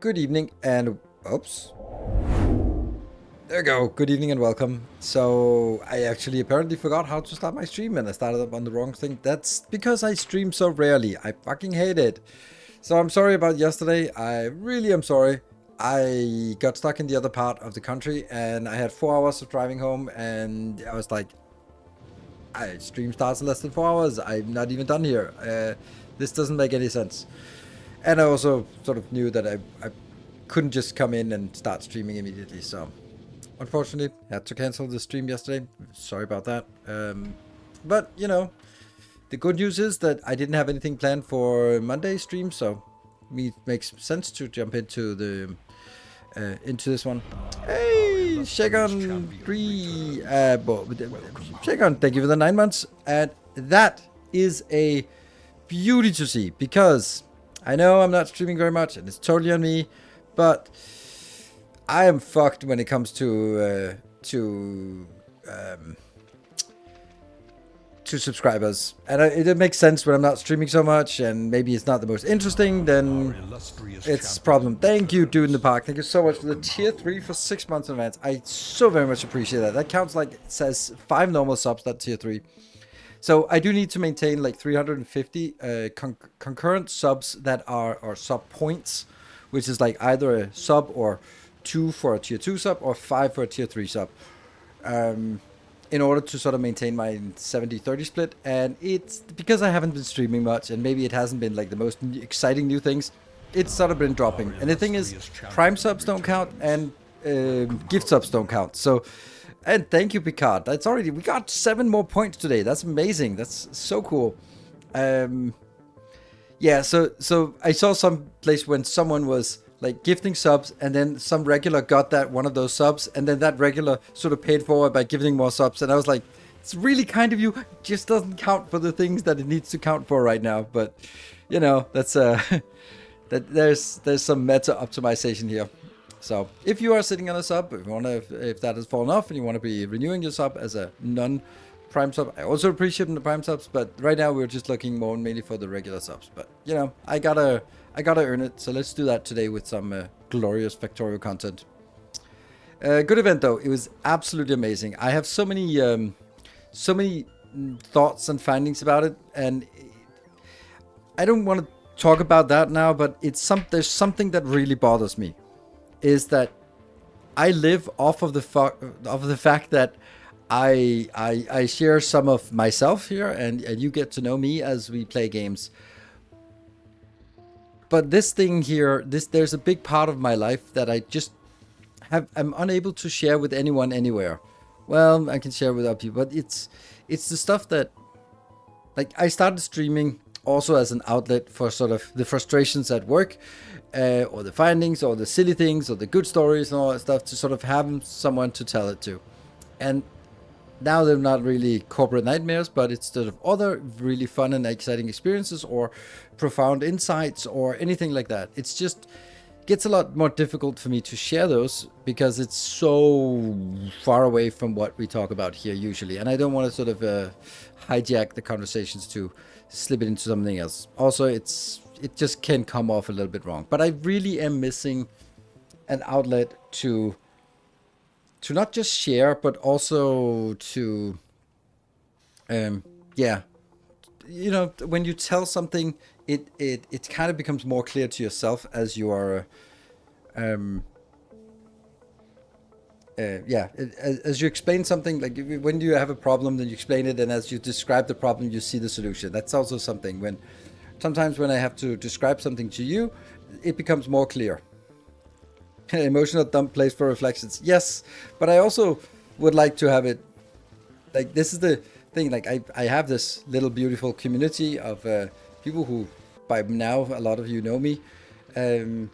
Good evening and oops. There we go. Good evening and welcome. So I actually apparently forgot how to start my stream and I started up on the wrong thing. That's because I stream so rarely. I fucking hate it. So I'm sorry about yesterday. I really am sorry. I got stuck in the other part of the country and I had 4 hours of driving home and I was like, stream starts in less than 4 hours. I'm not even done here. This doesn't make any sense. And I also sort of knew that I couldn't just come in and start streaming immediately. So unfortunately, had to cancel the stream yesterday. Sorry about that. But, you know, the good news is that I didn't have anything planned for Monday's stream. So it makes sense to jump into the into this one. Hey, Shagon3. Shagon, thank you for the 9 months. And that is a beauty to see because I know I'm not streaming very much and it's totally on me, but I am fucked when it comes to subscribers. And it makes sense when I'm not streaming so much and maybe it's not the most interesting, then it's a problem. Thank you, Dude in the Park. Thank you so much for the tier 3 for 6 months in advance. I so very much appreciate that. That counts like it says 5 normal subs, that tier 3. So I do need to maintain like 350 concurrent subs that are, or sub points, which is like either a sub or 2 for a tier 2 sub or 5 for a tier 3 sub, in order to sort of maintain my 70-30 split. And it's because I haven't been streaming much and maybe it hasn't been like the most exciting new things. it's sort of been dropping. And the thing is, Prime subs don't count and gift subs don't count. So, and thank you, Picard. That's already, we got 7 more points today. That's amazing. That's so cool. Yeah, so I saw some place when someone was like gifting subs, and then some regular got that one of those subs, and then that regular sort of paid forward by giving more subs, and I was like, it's really kind of you. It just doesn't count for the things that it needs to count for right now. But you know, that's that there's some meta optimization here. So if you are sitting on a sub, if that has fallen off and you want to be renewing your sub as a non-Prime sub, I also appreciate the Prime subs, but right now we're just looking more mainly for the regular subs. But you know, I gotta earn it, so let's do that today with some glorious Factorio content. Good event though, it was absolutely amazing. I have so many thoughts and findings about it, and I don't want to talk about that now, but there's something that really bothers me, is that I live off of the fact that I share some of myself here, and you get to know me as we play games. But this thing here, there's a big part of my life that I just I'm unable to share with anyone anywhere. Well, I can share with other people, but it's the stuff that, like, I started streaming also as an outlet for sort of the frustrations at work, or the findings, or the silly things, or the good stories and all that stuff, to sort of have someone to tell it to. And now they're not really corporate nightmares, but it's sort of other really fun and exciting experiences, or profound insights, or anything like that. It's just gets a lot more difficult for me to share those, because it's so far away from what we talk about here usually, and I don't want to sort of hijack the conversations to slip it into something else. Also, it just can come off a little bit wrong, but I really am missing an outlet to not just share, but also to yeah, you know, when you tell something, it kind of becomes more clear to yourself as you are as you explain something. Like when you have a problem, then you explain it, and as you describe the problem, you see the solution. That's also something sometimes when I have to describe something to you, it becomes more clear. Emotional dump place for reflections. Yes, but I also would like to have it, like, this is the thing, like I have this little beautiful community of people who by now a lot of you know me, and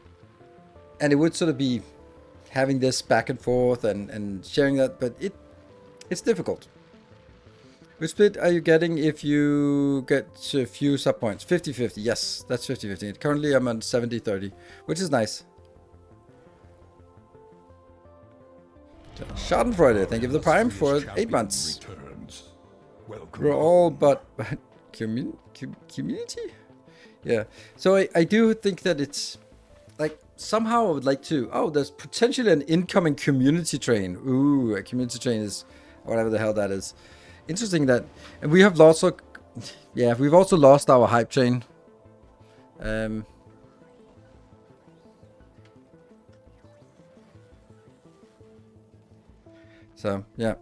it would sort of be having this back and forth and sharing that, but it's difficult. Which split are you getting if you get a few sub points? 50-50. Yes, that's 50-50. Currently I'm on 70-30, which is nice. Schadenfreude, thank you for the Prime for 8 months. We're all but community? Yeah. So I do think that it's like, somehow I would like to, there's potentially an incoming community train. Ooh, a community train is whatever the hell that is. Interesting that, and we have lost, we've also lost our hype train. So yeah,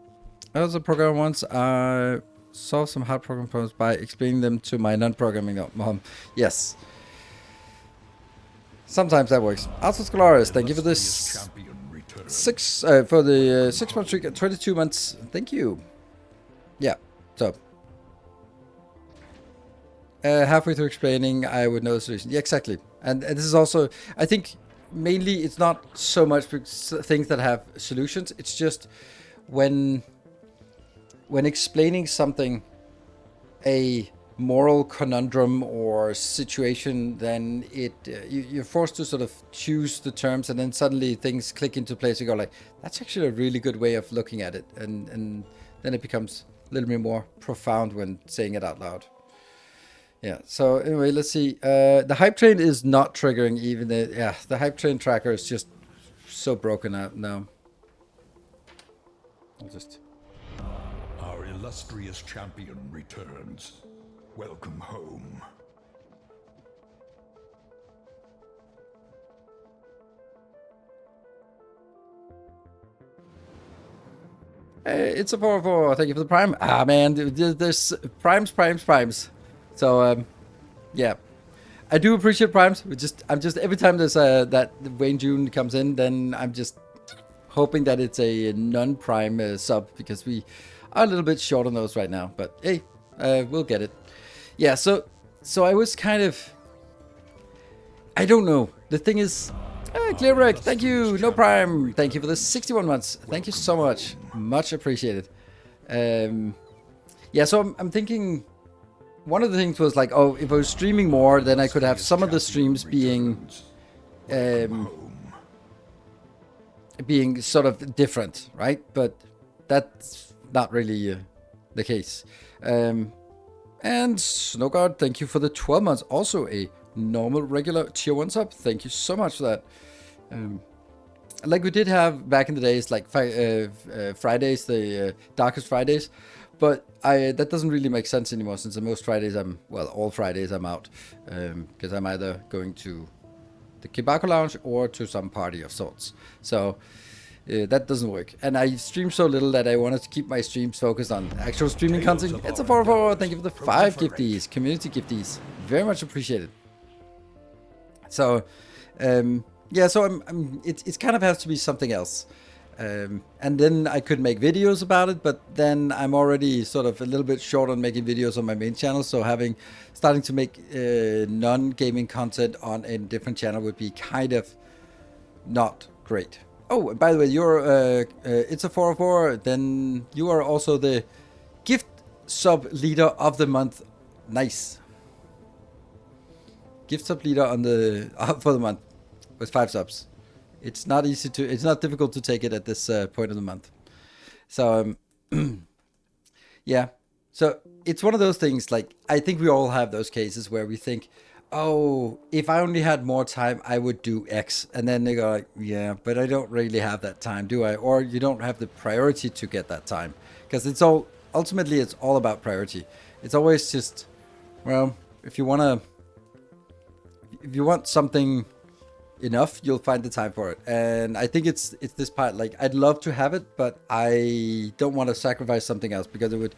I was a programmer once. I solved some hard program problems by explaining them to my non-programming mom. Yes. Sometimes that works. Altos Glorious, thank you for this 6 month streak at 22 months. Thank you. Yeah, so halfway through explaining, I would know the solution. Yeah, exactly. And this is also, I think, mainly it's not so much things that have solutions. It's just when explaining something, a moral conundrum or situation, then you're forced to sort of choose the terms, and then suddenly things click into place. You go like, that's actually a really good way of looking at it, and then it becomes a little bit more profound when saying it out loud. Yeah, so anyway, let's see. The hype train is not triggering even the hype train tracker is just so broken out now. Our illustrious champion returns. Welcome home. It's a 4-4. Thank you for the Prime. Ah, man, there's primes. So, yeah. I do appreciate primes. I'm just every time there's that Wayne June comes in, then I'm just hoping that it's a non-prime sub, because we are a little bit short on those right now. But hey, we'll get it. Yeah. So I was kind of, I don't know. The thing is, Clearwreck, thank you. No prime. Thank you for the 61 months. Thank you so much. Much appreciated. Yeah. So I'm thinking. One of the things was like, oh, if I was streaming more, then I could have some of the streams being sort of different, right? But that's not really the case. And Snowguard, thank you for the 12 months. Also a normal, regular tier 1 sub. Thank you so much for that. Like we did have back in the days, like Fridays, the Darkest Fridays. But that doesn't really make sense anymore, since most Fridays all Fridays I'm out, because I'm either going to the Kibako Lounge or to some party of sorts. So that doesn't work. And I stream so little that I wanted to keep my streams focused on actual streaming content. It's a 404. Thank you for the 5 gifties, community gifties. Very much appreciated. So yeah, so it's kind of has to be something else. And then I could make videos about it, but then I'm already sort of a little bit short on making videos on my main channel, so starting to make non-gaming content on a different channel would be kind of not great. Oh, and by the way, you're it's a 404, then you are also the gift sub leader of the month. Nice. Gift sub leader on the for the month with 5 subs. It's not difficult to take it at this point of the month. So, yeah. So it's one of those things, like, I think we all have those cases where we think, oh, if I only had more time, I would do X. And then they go like, yeah, but I don't really have that time, do I? Or you don't have the priority to get that time. Because ultimately it's all about priority. It's always just, well, if you want something enough, you'll find the time for it. And I think it's this part, like, I'd love to have it, but I don't want to sacrifice something else, because it would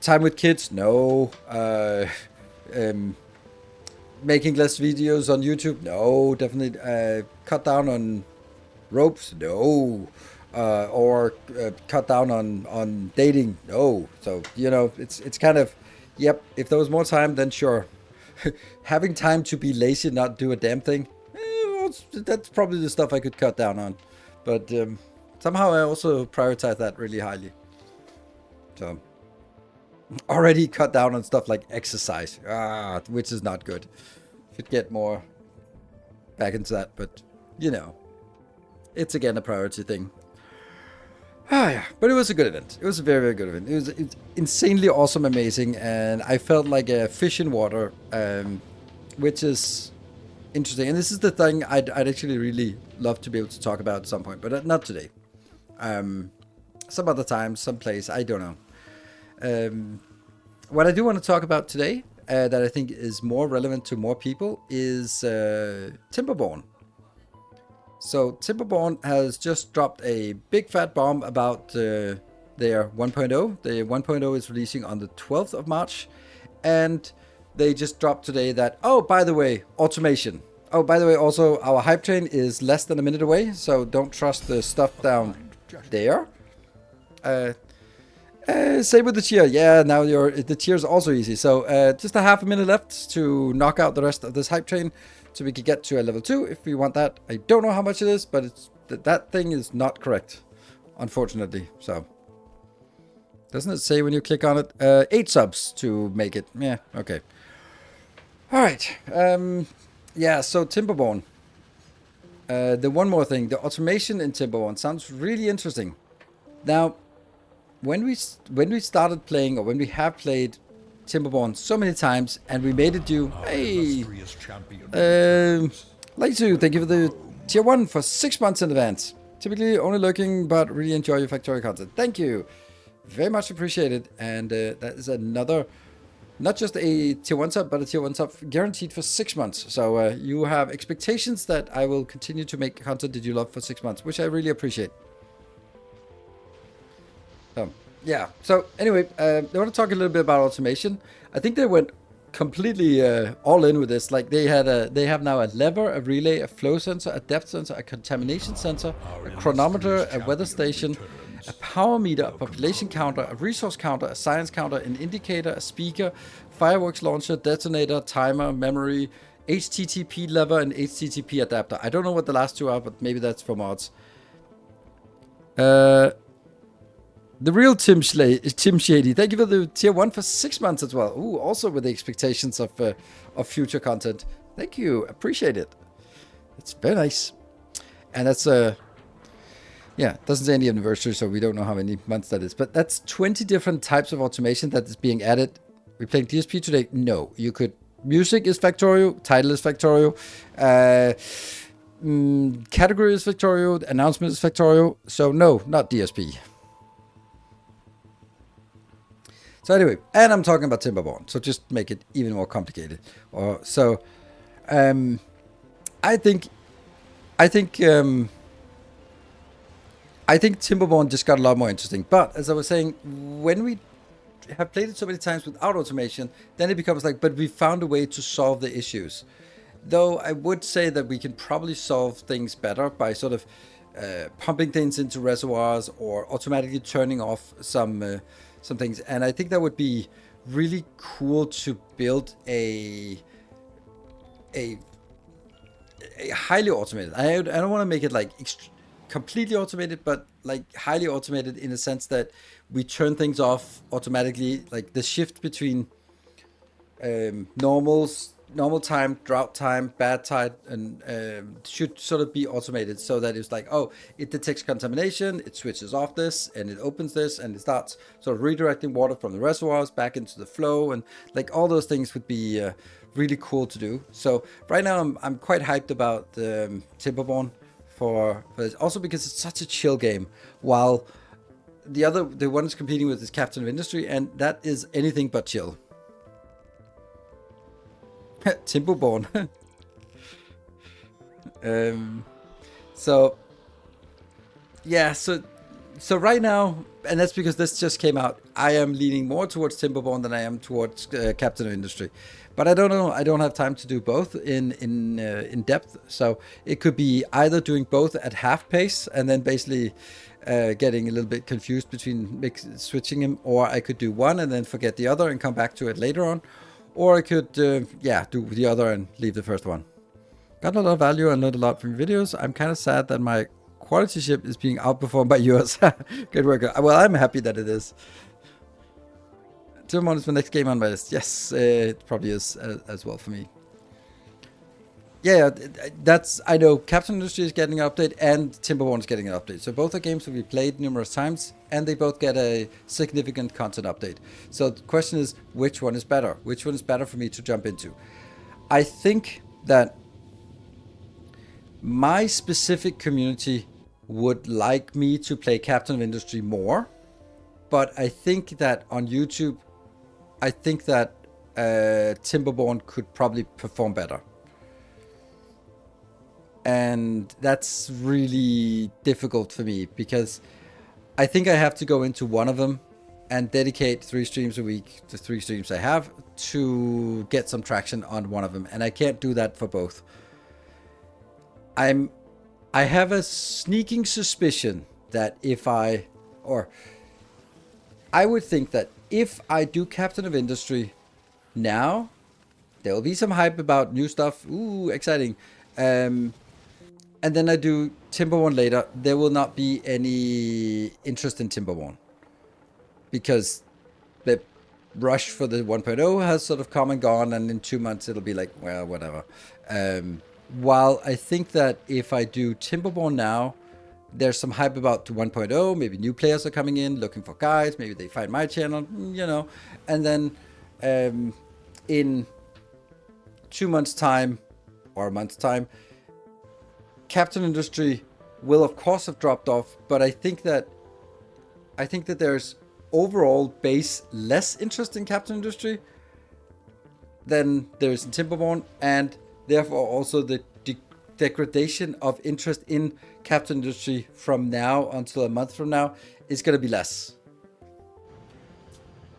time with kids, no. Making less videos on YouTube, no. Definitely cut down on ropes, no. Or cut down on dating, no. So, you know, it's kind of, yep, if there was more time, then sure. Having time to be lazy and not do a damn thing, that's probably the stuff I could cut down on. But somehow I also prioritize that really highly. So already cut down on stuff like exercise, which is not good. Should get more back into that, but you know, it's again a priority thing. Yeah, but it was a good event. It was a very, very good event. It was insanely awesome, amazing, and I felt like a fish in water, which is interesting. And this is the thing I'd actually really love to be able to talk about at some point, but not today. Some other time, some place, I don't know. What I do want to talk about today, that I think is more relevant to more people, is Timberborn. So Timberborn has just dropped a big fat bomb about their 1.0. The 1.0 is releasing on the 12th of March, and they just dropped today that, oh, by the way, automation. Oh, by the way, also our hype train is less than a minute away, so don't trust the stuff down there. Same with the cheer. Yeah, now the cheer is also easy. So just a half a minute left to knock out the rest of this hype train, so we can get to a level 2 if we want that. I don't know how much it is, but it's that thing is not correct, unfortunately. So doesn't it say when you click on it? 8 subs to make it. Yeah, okay. All right. Yeah, so Timberborn. The one more thing, the automation in Timberborn sounds really interesting. Now, when we started playing, or when we have played Timberborn so many times, and we made it do, hey, Laisu, thank you for the tier 1 for 6 months in advance. Typically only lurking, but really enjoy your Factorio content. Thank you. Very much appreciated. And that is another, not just a tier 1 sub, but a tier 1 sub guaranteed for 6 months. So you have expectations that I will continue to make content that you love for 6 months, which I really appreciate. Yeah. So anyway, I want to talk a little bit about automation. I think they went completely all in with this. Like they have now a lever, a relay, a flow sensor, a depth sensor, a contamination sensor, a chronometer, a weather station, a power meter, a population counter, a resource counter, a science counter, an indicator, a speaker, fireworks launcher, detonator, timer, memory, HTTP lever, and HTTP adapter. I don't know what the last two are, but maybe that's for mods. The real Tim Shady, thank you for the tier 1 for 6 months as well. Ooh, also with the expectations of future content. Thank you, appreciate it. It's very nice. And that's yeah, doesn't say any anniversary, so we don't know how many months that is. But that's 20 different types of automation that is being added. We're playing DSP today? No, you could. Music is Factorio, title is Factorio, category is Factorio, announcement is Factorio. So no, not DSP. So anyway, and I'm talking about Timberborn, so just make it even more complicated. I think Timberborn just got a lot more interesting. But as I was saying, when we have played it so many times without automation, then it becomes like, but we found a way to solve the issues. Though I would say that we can probably solve things better by sort of pumping things into reservoirs or automatically turning off some things. And I think that would be really cool to build a highly automated. I don't want to make it like completely automated, but like highly automated in the sense that we turn things off automatically, like the shift between normal time, drought time, bad tide, and should sort of be automated so that it's like, oh, it detects contamination, it switches off this, and it opens this, and it starts sort of redirecting water from the reservoirs back into the flow, and like all those things would be really cool to do. So right now I'm quite hyped about Timberborn for this, also because it's such a chill game, while the one it's competing with is Captain of Industry, and that is anything but chill. Timberborn. So yeah, so right now, and that's because this just came out, I am leaning more towards Timberborn than I am towards Captain of Industry. But I don't know, I don't have time to do both in depth, so it could be either doing both at half pace and then basically getting a little bit confused between switching them, or I could do one and then forget the other and come back to it later on. Or I could, do the other and leave the first one. Got a lot of value and learned a lot from your videos. I'm kind of sad that my quality ship is being outperformed by yours. Good work. Well, I'm happy that it is. Timberborn is the next game on my list. Yes, it probably is as well for me. Yeah, I know Captain Industry is getting an update and Timberborn is getting an update. So both are games that we played numerous times and they both get a significant content update. So the question is, which one is better? Which one is better for me to jump into? I think that my specific community would like me to play Captain of Industry more. But I think that on YouTube, I think that Timberborn could probably perform better. And that's really difficult for me because I think I have to go into one of them and dedicate 3 streams a week, the 3 streams I have, to get some traction on one of them. And I can't do that for both. I have a sneaking suspicion that I would think that if I do Captain of Industry now, there will be some hype about new stuff. Ooh, exciting. And then I do Timberborn later, there will not be any interest in Timberborn. Because the rush for the 1.0 has sort of come and gone, and in 2 months it'll be like, well, whatever. While I think that if I do Timberborn now, there's some hype about the 1.0, maybe new players are coming in, looking for guides, maybe they find my channel, you know. And then in 2 months' time, or a month's time, Captain Industry will of course have dropped off, but I think that there's overall base less interest in Captain Industry than there is in Timberborn, and therefore also the degradation of interest in Captain Industry from now until a month from now is going to be less.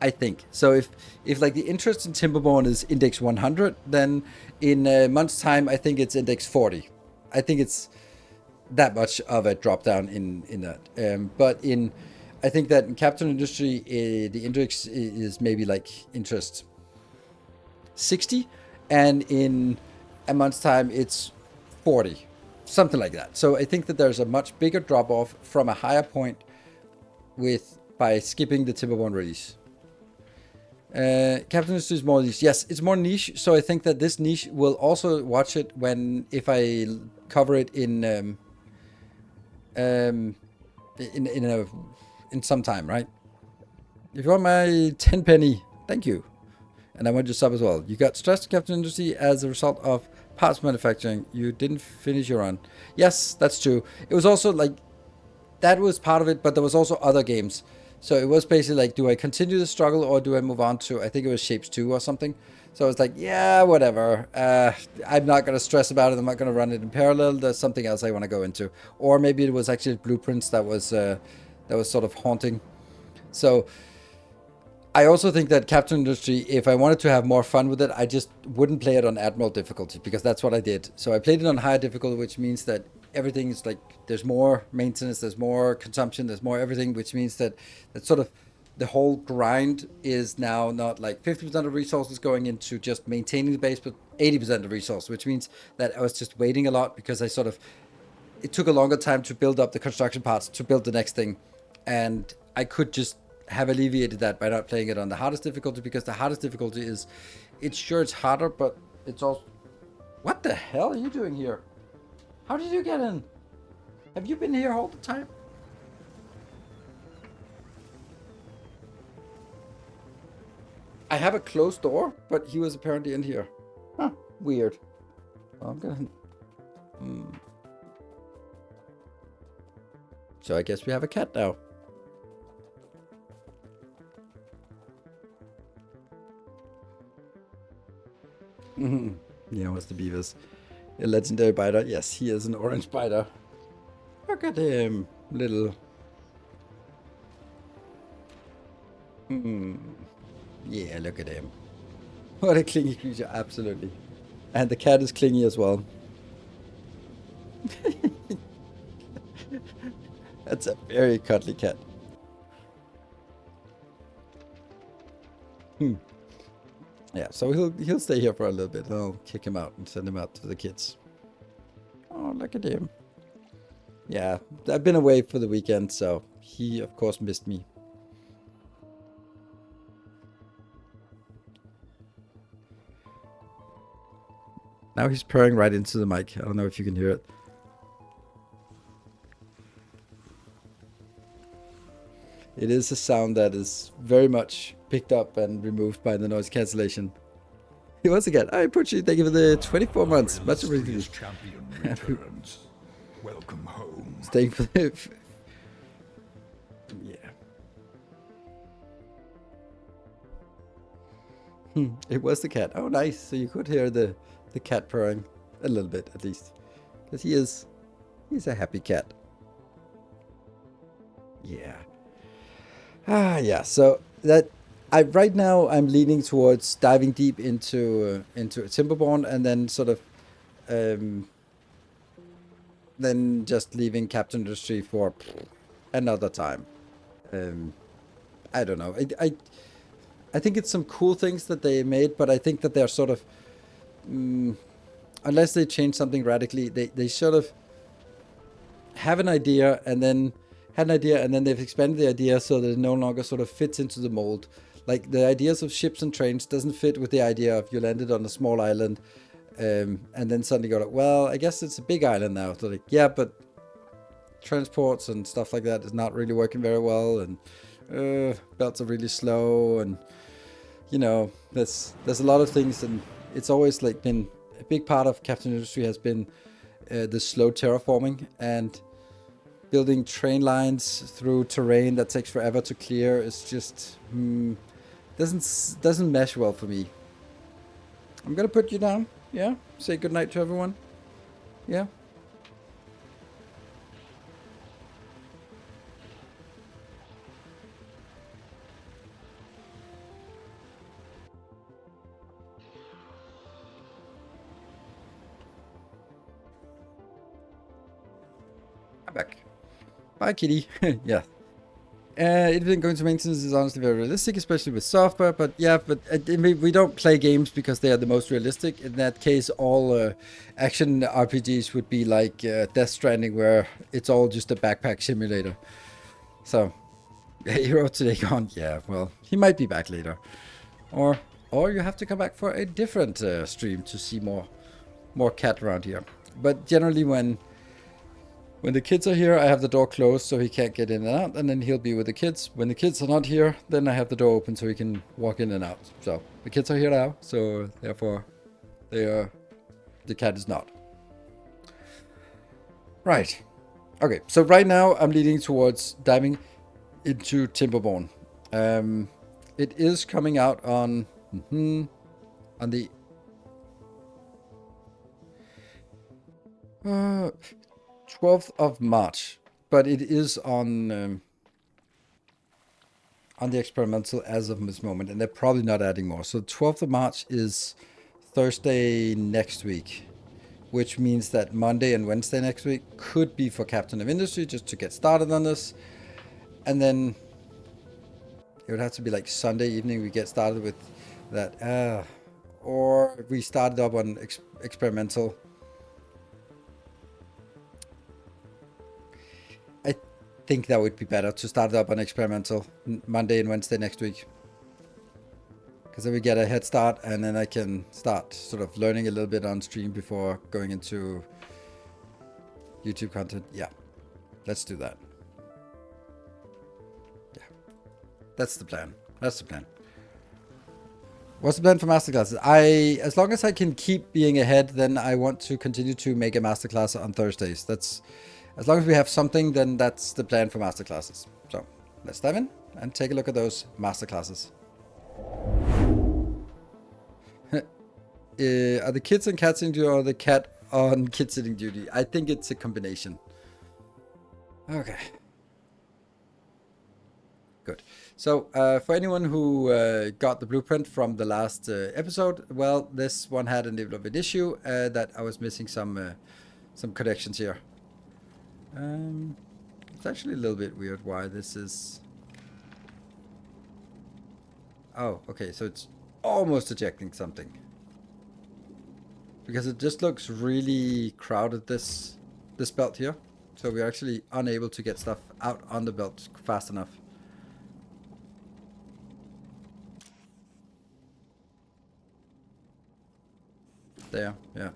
I think. So if like the interest in Timberborn is index 100, then in a month's time, I think it's index 40. I think it's that much of a drop down in that. But I think that in Capital Industry, the index is maybe like interest 60, and in a month's time, it's 40, something like that. So I think that there's a much bigger drop off from a higher point by skipping the Timberborn release. Capital Industry is more niche. Yes, it's more niche. So I think that this niche will also watch it if I cover it in some time, right? If you want my 10 penny, thank you. And I want your sub as well. You got stressed Capital Industry as a result of parts manufacturing. You didn't finish your run. Yes, that's true. It was also like, that was part of it, but there was also other games. So it was basically like, do I continue the struggle or do I move on to, I think it was Shapes 2 or something. So I was like, yeah, whatever. I'm not going to stress about it. I'm not going to run it in parallel. There's something else I want to go into. Or maybe it was actually Blueprints that was sort of haunting. So I also think that Captain Industry, if I wanted to have more fun with it, I just wouldn't play it on Admiral difficulty, because that's what I did. So I played it on higher difficulty, which means that everything is like, there's more maintenance, there's more consumption, there's more everything, which means that sort of the whole grind is now not like 50% of resources going into just maintaining the base, but 80% of resources, which means that I was just waiting a lot, because it took a longer time to build up the construction parts to build the next thing. And I could just have alleviated that by not playing it on the hardest difficulty, because the hardest difficulty is, it's harder, but it's also... What the hell are you doing here? How did you get in? Have you been here all the time? I have a closed door, but he was apparently in here. Huh, weird. Well, I'm gonna... So I guess we have a cat now. Yeah, what's the beavers? A legendary biter. Yes, he is an orange biter. Look at him, little. Yeah, look at him. What a clingy creature, absolutely. And the cat is clingy as well. That's a very cuddly cat. Yeah, so he'll stay here for a little bit. I'll kick him out and send him out to the kids. Oh, look at him. Yeah, I've been away for the weekend, so he, of course, missed me. Now he's purring right into the mic. I don't know if you can hear it. It is a sound that is very much picked up and removed by the noise cancellation. He was again. I appreciate you. Thank you for the 24 months. Much appreciated. Welcome home. Staying for the... Yeah. It was the cat. Oh, nice. So you could hear the cat purring a little bit, at least. Because he's a happy cat. Yeah. Yeah. So that right now I'm leaning towards diving deep into Timberborn, and then sort of then just leaving Captain Industry for another time. I don't know. I think it's some cool things that they made, but I think that they're sort of unless they change something radically, they sort of have an idea and then they've expanded the idea so that it no longer sort of fits into the mold. Like the ideas of ships and trains doesn't fit with the idea of you landed on a small island and then suddenly go like, well, I guess it's a big island now. So like, yeah, but transports and stuff like that is not really working very well, and belts are really slow, and you know, there's a lot of things, and it's always like been a big part of Captain Industry has been the slow terraforming and building train lines through terrain that takes forever to clear. Is just doesn't mesh well for me. I'm gonna put you down. Yeah, say goodnight to everyone. Yeah. Come back. Bye, kitty. Yeah. Anything going to maintenance is honestly very realistic, especially with software. But yeah, but we don't play games because they are the most realistic. In that case, all action RPGs would be like Death Stranding, where it's all just a backpack simulator. So, Hero today gone. Yeah, well, he might be back later, or you have to come back for a different stream to see more cat around here. But generally, when the kids are here, I have the door closed so he can't get in and out, and then he'll be with the kids. When the kids are not here, then I have the door open so he can walk in and out. So the kids are here now, so therefore the cat is not. Right. Okay, so right now I'm leading towards diving into Timberborn. It is coming out on the 12th of March, but it is on the experimental as of this moment, and they're probably not adding more. So 12th of March is Thursday next week, which means that Monday and Wednesday next week could be for Captain of Industry, just to get started on this. And then it would have to be like Sunday evening we get started with that. Or we started up on experimental. I think that would be better to start it up on experimental Monday and Wednesday next week. Because then we get a head start, and then I can start sort of learning a little bit on stream before going into YouTube content. Yeah, let's do that. Yeah, that's the plan. That's the plan. What's the plan for masterclasses? As long as I can keep being ahead, then I want to continue to make a masterclass on Thursdays. As long as we have something, then that's the plan for masterclasses. So let's dive in and take a look at those masterclasses. Are the kids on cat sitting duty or the cat on kid sitting duty? I think it's a combination. Okay. Good. So for anyone who got the blueprint from the last episode, well, this one had a little bit of an issue that I was missing some connections here. It's actually a little bit weird why this is... Oh, okay, so it's almost ejecting something. Because it just looks really crowded, this belt here. So we're actually unable to get stuff out on the belt fast enough. There, yeah.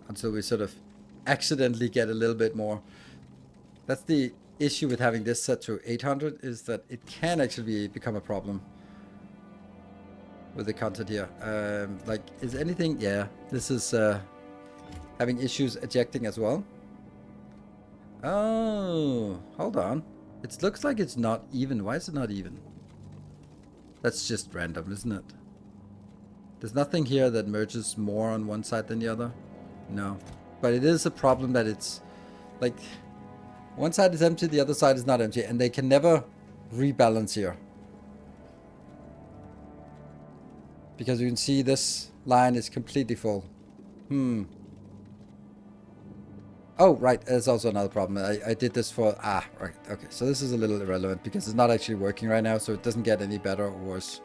Until we sort of accidentally get a little bit more. That's the issue with having this set to 800, is that it can actually become a problem with the content here. Like, is anything... Yeah, this is having issues ejecting as well. Oh, hold on. It looks like it's not even. Why is it not even? That's just random, isn't it? There's nothing here that merges more on one side than the other. No. But it is a problem that it's like one side is empty, the other side is not empty, and they can never rebalance here. Because you can see this line is completely full. Oh, right. There's also another problem. I did this for... right. Okay. So this is a little irrelevant because it's not actually working right now, so it doesn't get any better or worse.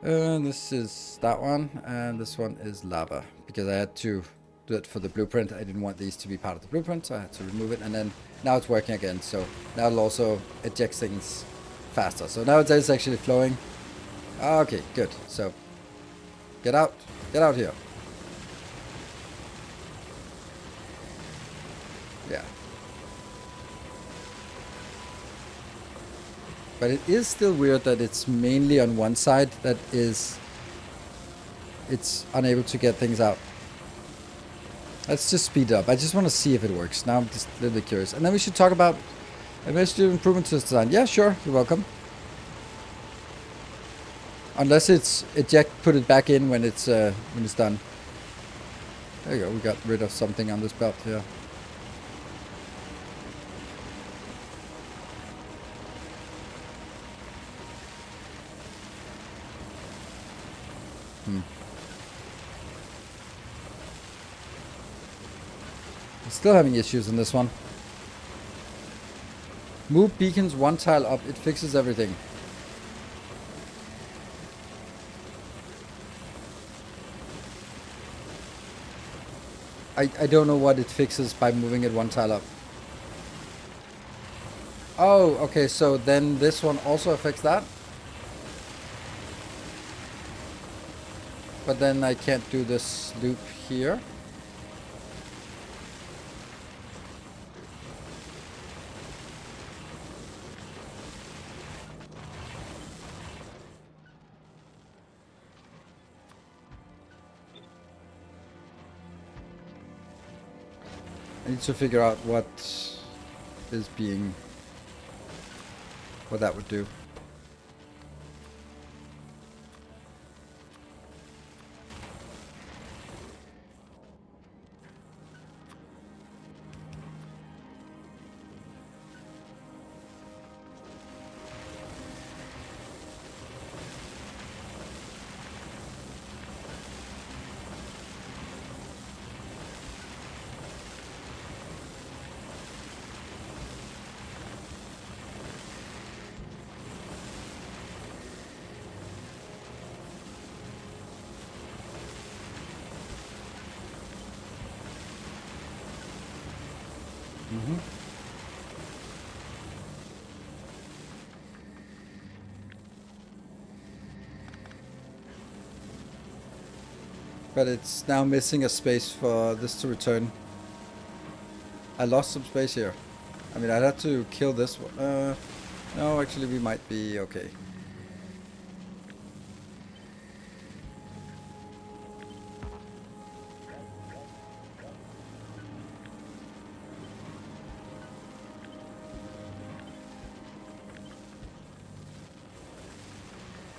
This is that one, and this one is lava. Because I had to do it for the blueprint. I didn't want these to be part of the blueprint, so I had to remove it. And then now it's working again. So now it'll also eject things faster. So now it is actually flowing. Okay, good. So get out. Get out here. Yeah. But it is still weird that it's mainly on one side that it's unable to get things out. Let's just speed it up. I just want to see if it works. Now I'm just a little bit curious. And then we should talk about administrative improvements to this design. Yeah, sure. You're welcome. Unless it's eject, put it back in when it's done. There you go. We got rid of something on this belt here. Still having issues in this one. Move beacons one tile up. It fixes everything. I don't know what it fixes by moving it one tile up. Oh, okay, so then this one also affects that? But then I can't do this loop here. I need to figure out what is being, what that would do. But it's now missing a space for this to return. I lost some space here. I mean, I'd have to kill this one. No, actually we might be okay.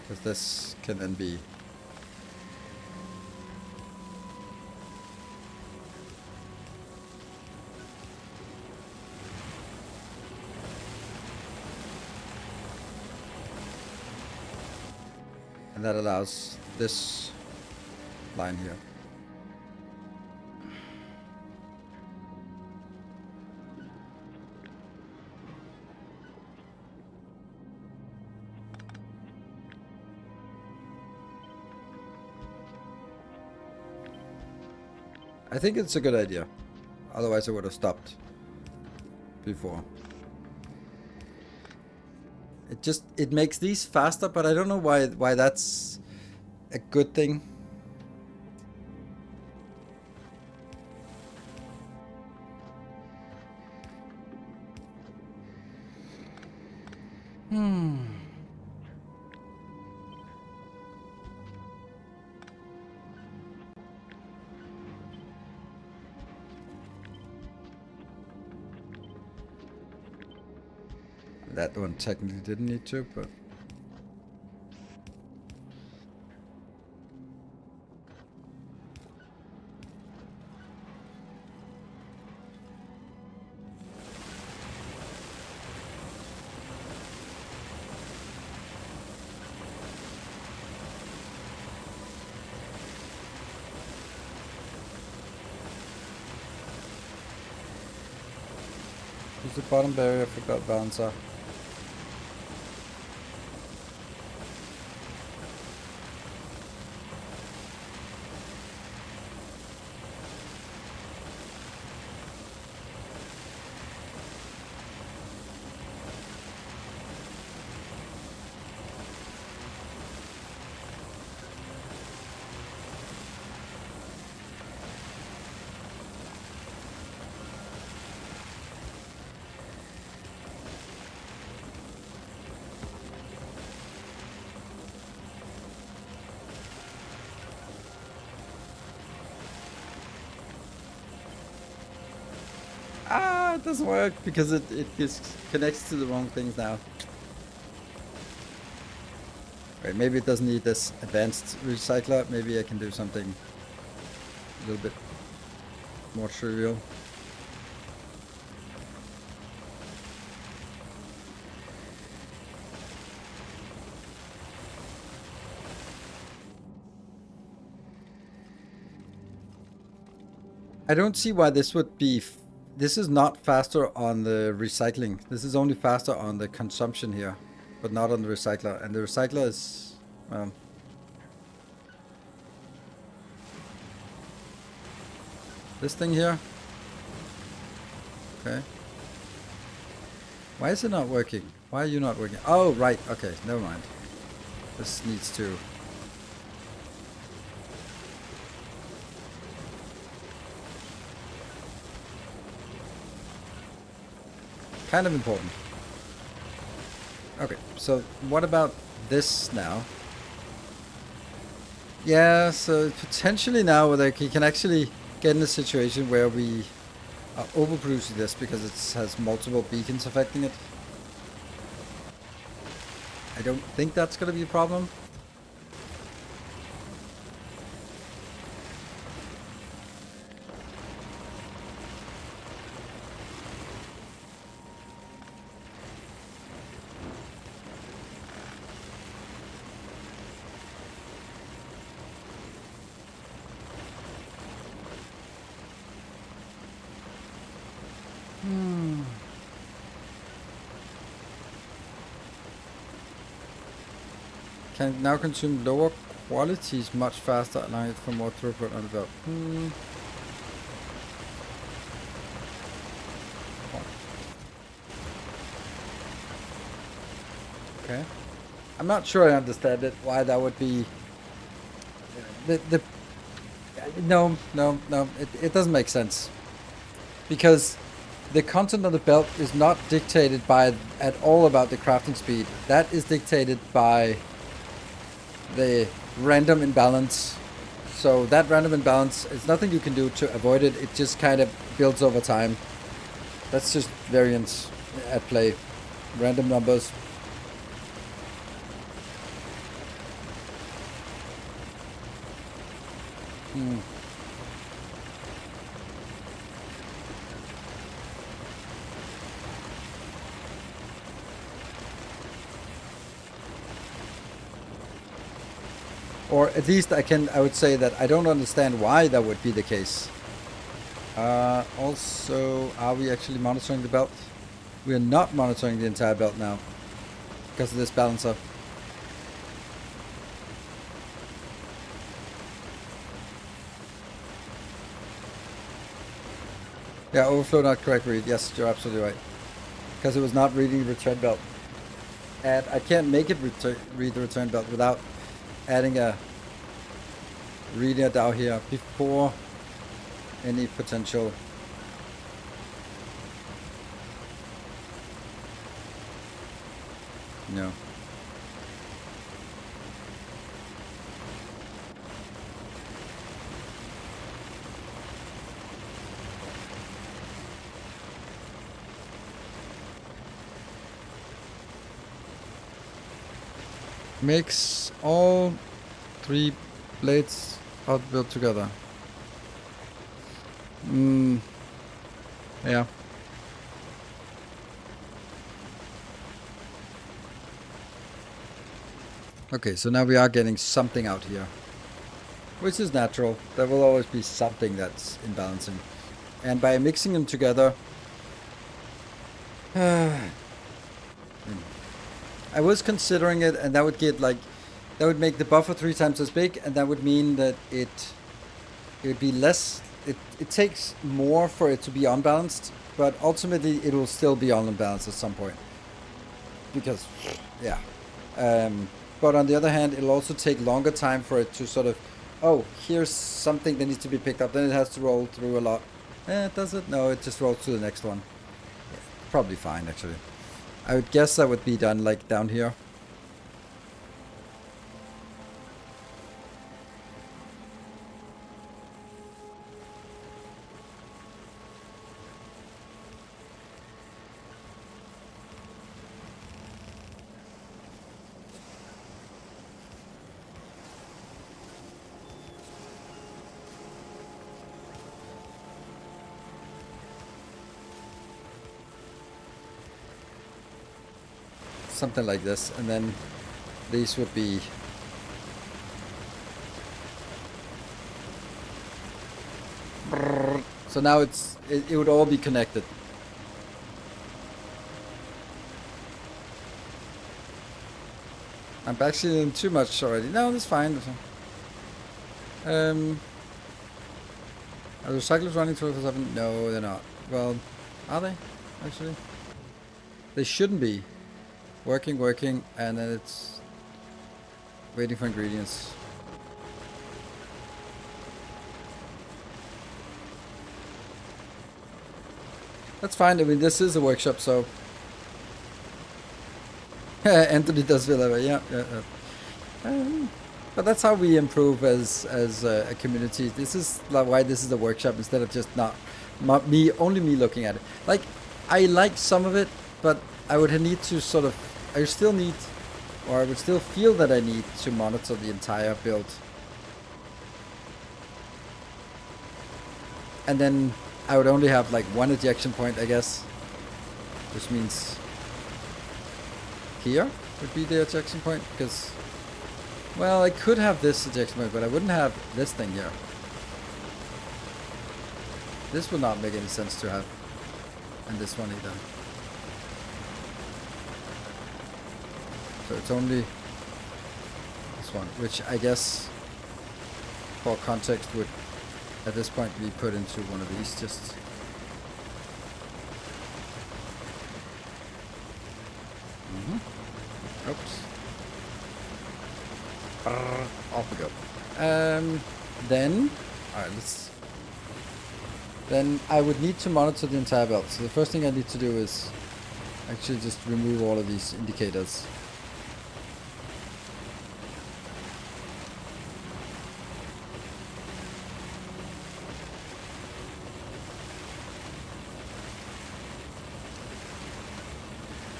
Because this can then be... And that allows this line here. I think it's a good idea. Otherwise I would have stopped before. It makes these faster, but I don't know why that's a good thing. That one technically didn't need to, but... Use the bottom barrier for gut bouncer. Ah, it doesn't work because it just connects to the wrong things now. Wait, maybe it doesn't need this advanced recycler. Maybe I can do something a little bit more trivial. I don't see why this would be this is not faster on the recycling. This is only faster on the consumption here, but not on the recycler. And the recycler is, this thing here. Okay. Why is it not working? Why are you not working? Oh, right. Okay, never mind. This needs to... Kind of important. Okay, so what about this now? Yeah, so potentially now they can actually get in a situation where we are overproducing this because it has multiple beacons affecting it. I don't think that's going to be a problem. Can now consume lower qualities much faster, allowing it for more throughput on the belt. Okay. I'm not sure I understand it, why that would be... No, it doesn't make sense. Because the content of the belt is not dictated by at all about the crafting speed. That is dictated by the random imbalance. So that random imbalance, it's nothing you can do to avoid it. It just kind of builds over time. That's just variance at play. Random numbers. Or at least I would say that I don't understand why that would be the case. Also, are we actually monitoring the belt? We are not monitoring the entire belt now because of this balancer. Yeah, overflow not correct read. Yes, you're absolutely right. Because it was not reading the return belt. And I can't make it read the return belt without adding a reader down here before any potential no. Makes all 3 blades outbuilt together. Yeah. Okay, so now we are getting something out here. Which is natural. There will always be something that's imbalancing. And by mixing them together... I was considering it, and that would get like... That would make the buffer 3 times as big, and that would mean that it would be less... It takes more for it to be unbalanced, but ultimately it will still be unbalanced at some point. Because, yeah. But on the other hand, it'll also take longer time for it to sort of... Oh, here's something that needs to be picked up. Then it has to roll through a lot. Does it? No, it just rolls to the next one. Yeah, probably fine, actually. I would guess that would be done like down here. Something like this, and then these would be So now it would all be connected. I'm backseating too much already. No, that's fine. Are the cyclists running 24/7? No, they're not. Well, are they? Actually, they shouldn't be. Working, and then it's waiting for ingredients. That's fine. I mean, this is a workshop, so Anthony does feel that way. Yeah. But that's how we improve as a community. This is like why this is a workshop instead of just only me looking at it. Like, I like some of it, but I would need to sort of, I still need, or I would still feel that I need to monitor the entire build. And then I would only have like one ejection point, I guess, which means here would be the ejection point, because, well, I could have this ejection point, but I wouldn't have this thing here. This would not make any sense to have, and this one either. So it's only this one, which I guess for context would at this point be put into one of these just. Oops. Off we go. Then, alright, then I would need to monitor the entire belt. So the first thing I need to do is actually just remove all of these indicators.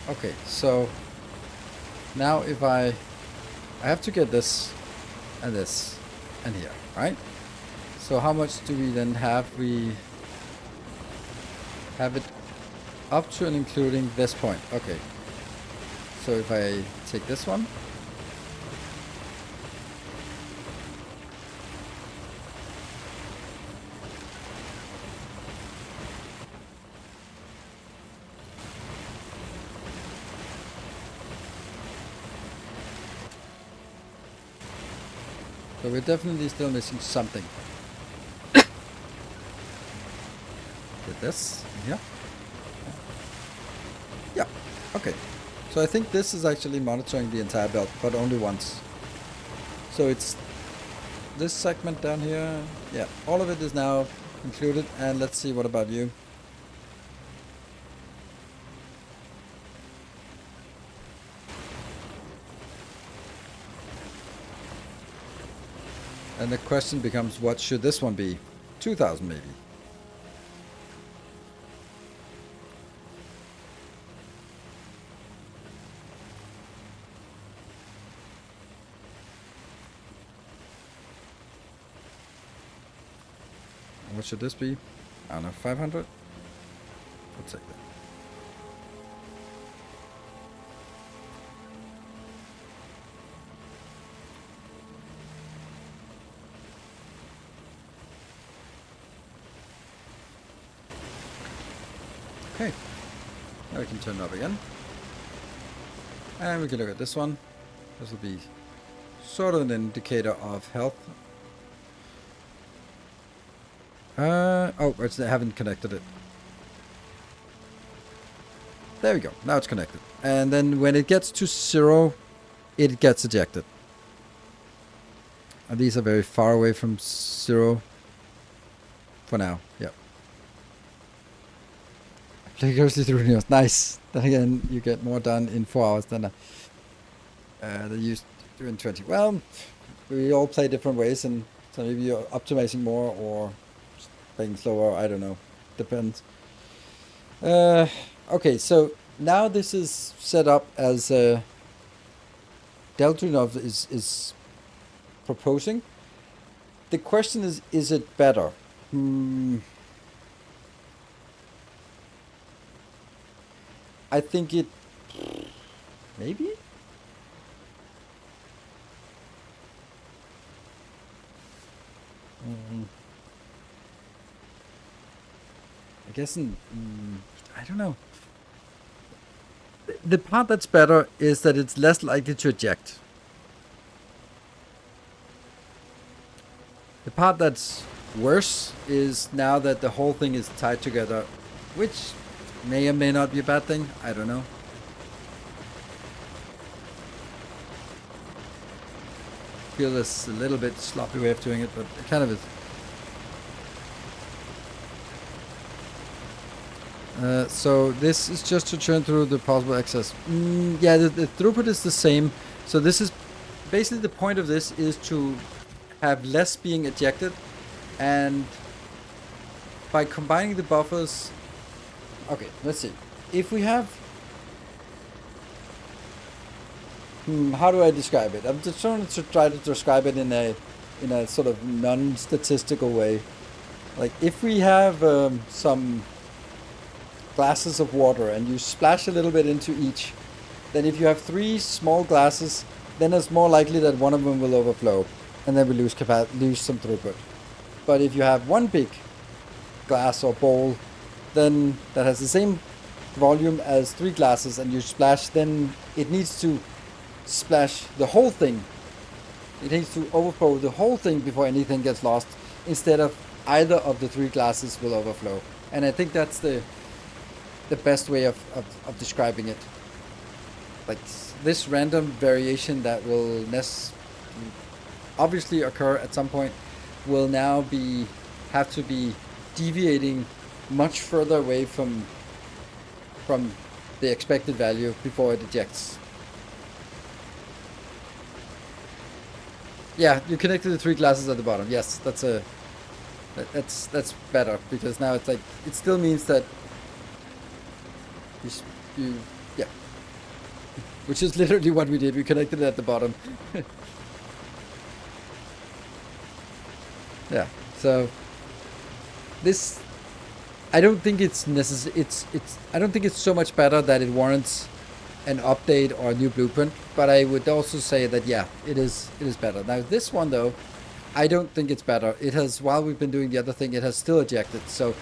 Okay, so now if I have to get this and here, right? So how much do we then have? We have it up to and including this point. Okay. So if I take this one, so we're definitely still missing something. Get this in here. Yeah. Okay. So I think this is actually monitoring the entire belt, but only once. So it's this segment down here. Yeah, all of it is now included. And let's see, what about you? And the question becomes, what should this one be? 2,000 maybe. What should this be? I don't know, 500? We'll take that. Okay, now we can turn it up again. And we can look at this one. This will be sort of an indicator of health. Oh, I haven't connected it. There we go, now it's connected. And then when it gets to 0, it gets ejected. And these are very far away from 0 for now, yep. Play Ghostly through news. Nice. Then again, you get more done in 4 hours than they used to do in 20. Well, we all play different ways, and so maybe you're optimizing more or playing slower. I don't know. Depends. Okay, so now this is set up as Deltrinov is proposing. The question is it better? I think it maybe. I guess I don't know. The part that's better is that it's less likely to eject. The part that's worse is now that the whole thing is tied together, which may or may not be a bad thing. I don't know. Feel this a little bit sloppy way of doing it, but it kind of is. So this is just to churn through the possible excess. Yeah, the throughput is the same. So this is basically the point of this is to have less being ejected, and by combining the buffers. Okay, let's see. If we have, how do I describe it? I'm just trying to try to describe it in a sort of non-statistical way. Like if we have some glasses of water and you splash a little bit into each, then if you have 3 small glasses, then it's more likely that one of them will overflow, and then we lose some throughput. But if you have one big glass or bowl, then that has the same volume as 3 glasses, and you splash, then it needs to splash the whole thing. It needs to overflow the whole thing before anything gets lost, instead of either of the 3 glasses will overflow. And I think that's the best way of describing it. Like this random variation that will obviously occur at some point will now have to be deviating much further away from the expected value before it ejects. Yeah, you connected the 3 glasses at the bottom. Yes, that's better, because now it's like it still means that yeah, which is literally what we did. We connected it at the bottom. Yeah. So this, I don't think it's necessary. I don't think it's so much better that it warrants an update or a new blueprint. But I would also say that yeah, it is better. Now this one though, I don't think it's better. It has, while we've been doing the other thing, it has still ejected. So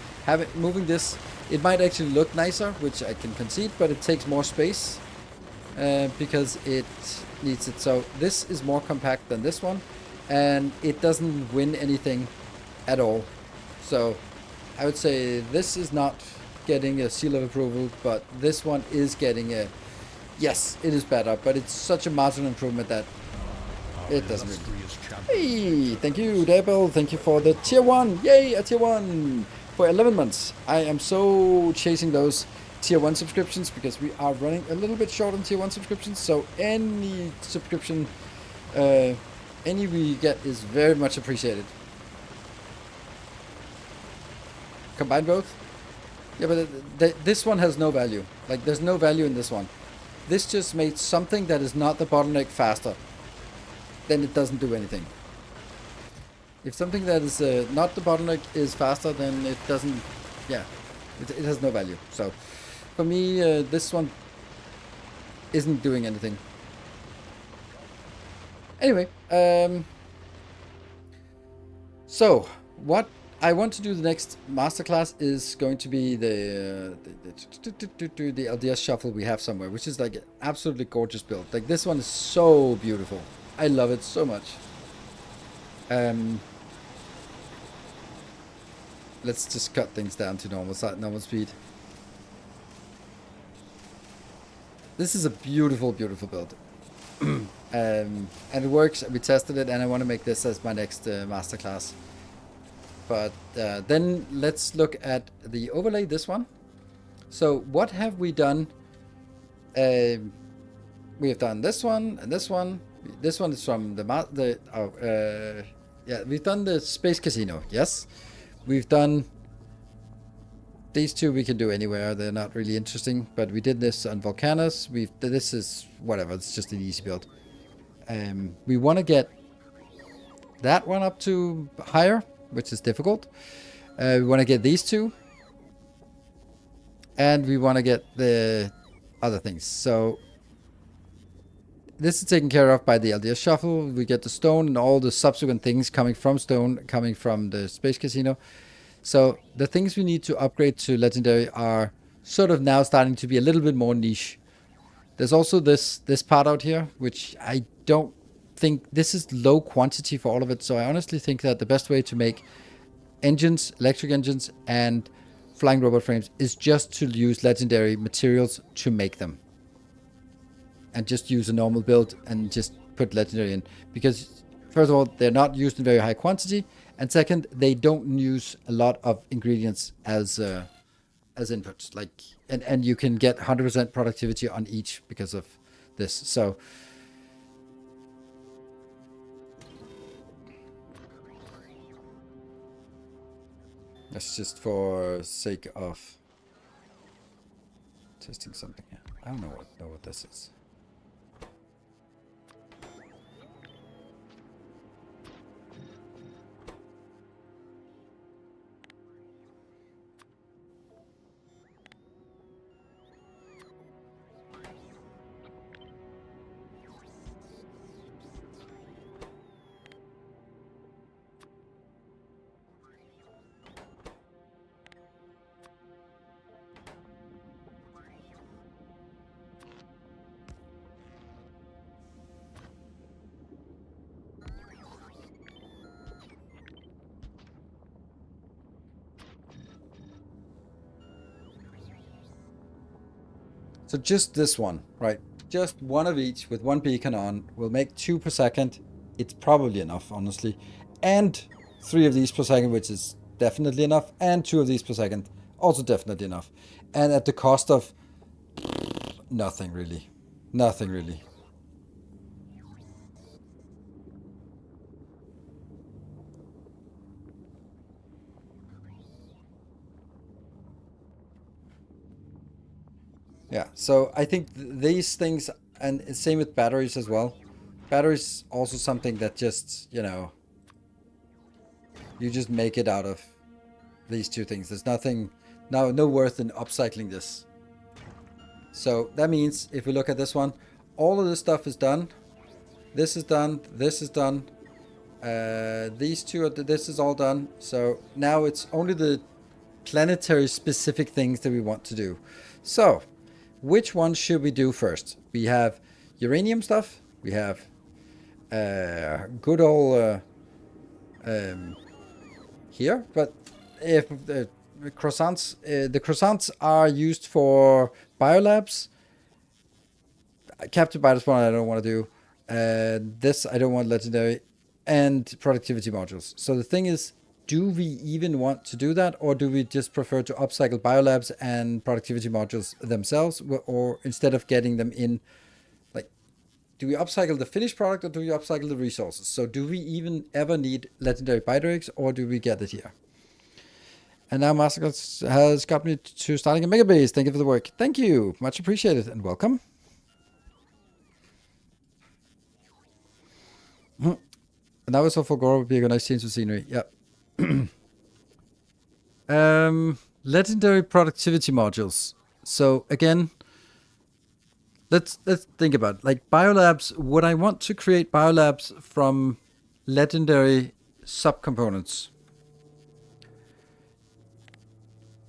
moving this, it might actually look nicer, which I can concede, but it takes more space because it needs it. So this is more compact than this one, and it doesn't win anything at all. So I would say this is not getting a seal of approval, but this one is getting a yes, it is better, but it's such a marginal improvement that it doesn't really. Hey, thank you, Debel. Thank you for the tier 1. Yay, a tier 1 for 11 months. I am so chasing those tier 1 subscriptions because we are running a little bit short on tier 1 subscriptions. So any subscription, any we get is very much appreciated. Combine both? Yeah, but this one has no value. Like, there's no value in this one. This just made something that is not the bottleneck faster. Then it doesn't do anything. If something that is not the bottleneck is faster, then it doesn't, yeah, it has no value. So for me, this one isn't doing anything. Anyway, so what I want to do the next masterclass is going to be the LDS shuffle we have somewhere, which is like an absolutely gorgeous build. Like this one is so beautiful. I love it so much. Let's just cut things down to normal speed. This is a beautiful, beautiful build. And it works. We tested it, and I want to make this as my next masterclass. But then let's look at the overlay, this one. So what have we done? We have done this one and this one. This one is from yeah, we've done the Space Casino. Yes, we've done these two. We can do anywhere. They're not really interesting, but we did this on Volcanus. This is whatever. It's just an easy build. We want to get that one up to higher, which is difficult. We want to get these two, and we want to get the other things. So this is taken care of by the LDS shuffle. We get the stone and all the subsequent things coming from stone, coming from the Space Casino. So the things we need to upgrade to legendary are sort of now starting to be a little bit more niche. There's also this part out here, which I don't think, this is low quantity for all of it. So I honestly think that the best way to make engines, electric engines, and flying robot frames is just to use legendary materials to make them. And just use a normal build and just put legendary in. Because first of all, they're not used in very high quantity. And second, they don't use a lot of ingredients as inputs. Like, and you can get 100% productivity on each because of this. So that's just for sake of testing something here. I don't know what this is. So just this one, right? Just one of each with one beacon on will make 2 per second. It's probably enough, honestly. And 3 of these per second, which is definitely enough. And 2 of these per second, also definitely enough. And at the cost of nothing really. Nothing really. Yeah, so I think these things, and same with batteries as well. Batteries also something that just, you just make it out of these two things. There's nothing, no worth in upcycling this. So that means if we look at this one, all of this stuff is done. This is done. This is done. These two, this is all done. So now it's only the planetary specific things that we want to do. So which one should we do first? We have uranium stuff. We have good old here, but if the croissants are used for biolabs. Captive Biter Spawn I don't want to do. This I don't want legendary, and productivity modules. So the thing is, do we even want to do that, or do we just prefer to upcycle biolabs and productivity modules themselves, or instead of getting them in, like, do we upcycle the finished product or do we upcycle the resources? So do we even ever need legendary biter eggs, or do we get it here? And now Masterclass has got me to starting a mega base. Thank you for the work. Thank you. Much appreciated and welcome. And now it's all for Gore would be a nice change of scenery. Yep. Legendary productivity modules. So again, let's think about it. Like biolabs. Would I want to create biolabs from legendary subcomponents?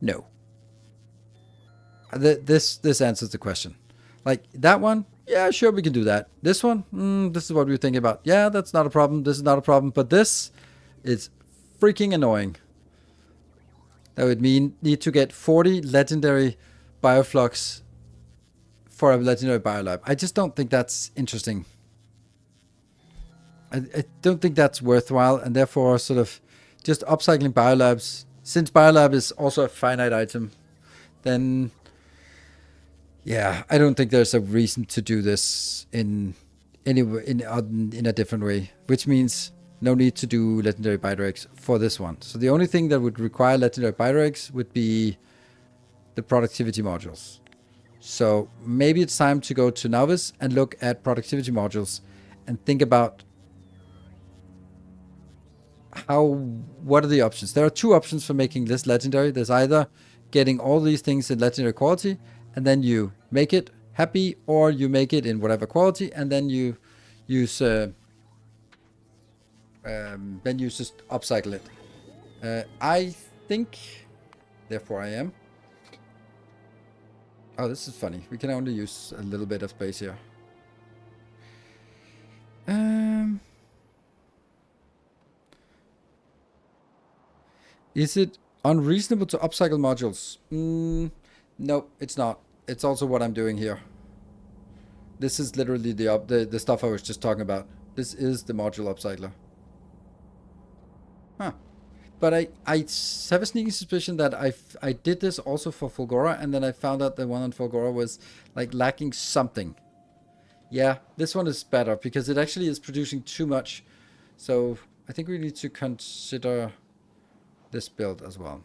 No. This answers the question. Like that one, yeah, sure, we can do that. This one, this is what we were thinking about. Yeah, that's not a problem. This is not a problem. But this is freaking annoying. That would mean need to get 40 legendary bioflux for a legendary biolab. I just don't think that's interesting. I don't think that's worthwhile, and therefore sort of just upcycling biolabs. Since biolab is also a finite item, then yeah, I don't think there's a reason to do this in a different way, which means no need to do legendary biter eggs for this one. So the only thing that would require legendary biter eggs would be the productivity modules. So maybe it's time to go to Novice and look at productivity modules and think about what are the options. There are 2 options for making this legendary. There's either getting all these things in legendary quality and then you make it happy, or you make it in whatever quality and then you use just upcycle it. I think. Therefore I am. Oh, this is funny. We can only use a little bit of space here. Is it unreasonable to upcycle modules? No, it's not. It's also what I'm doing here. This is literally the stuff I was just talking about. This is the module upcycler. Huh. But I have a sneaking suspicion that I did this also for Fulgora, and then I found out the one on Fulgora was like lacking something. Yeah, this one is better because it actually is producing too much. So I think we need to consider this build as well.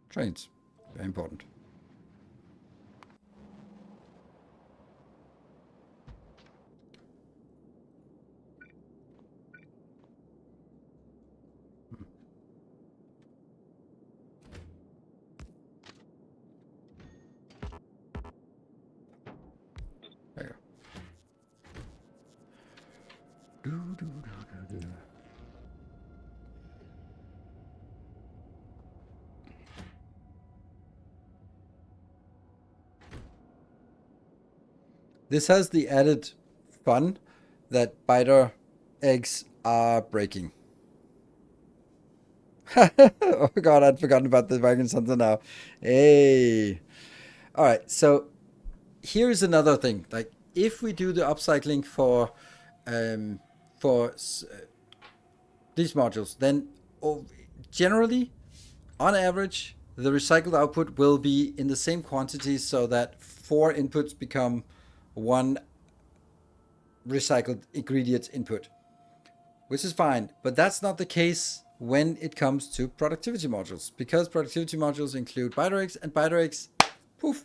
Trains, very important. There you go. This has the added fun that biter eggs are breaking. Oh god, I'd forgotten about the Vikings until now. Hey. Alright, so here's another thing. Like, if we do the upcycling for these modules, then generally, on average, the recycled output will be in the same quantity so that 4 inputs become 1 recycled ingredient input, which is fine. But that's not the case when it comes to productivity modules, because productivity modules include biter eggs, and biter eggs, poof.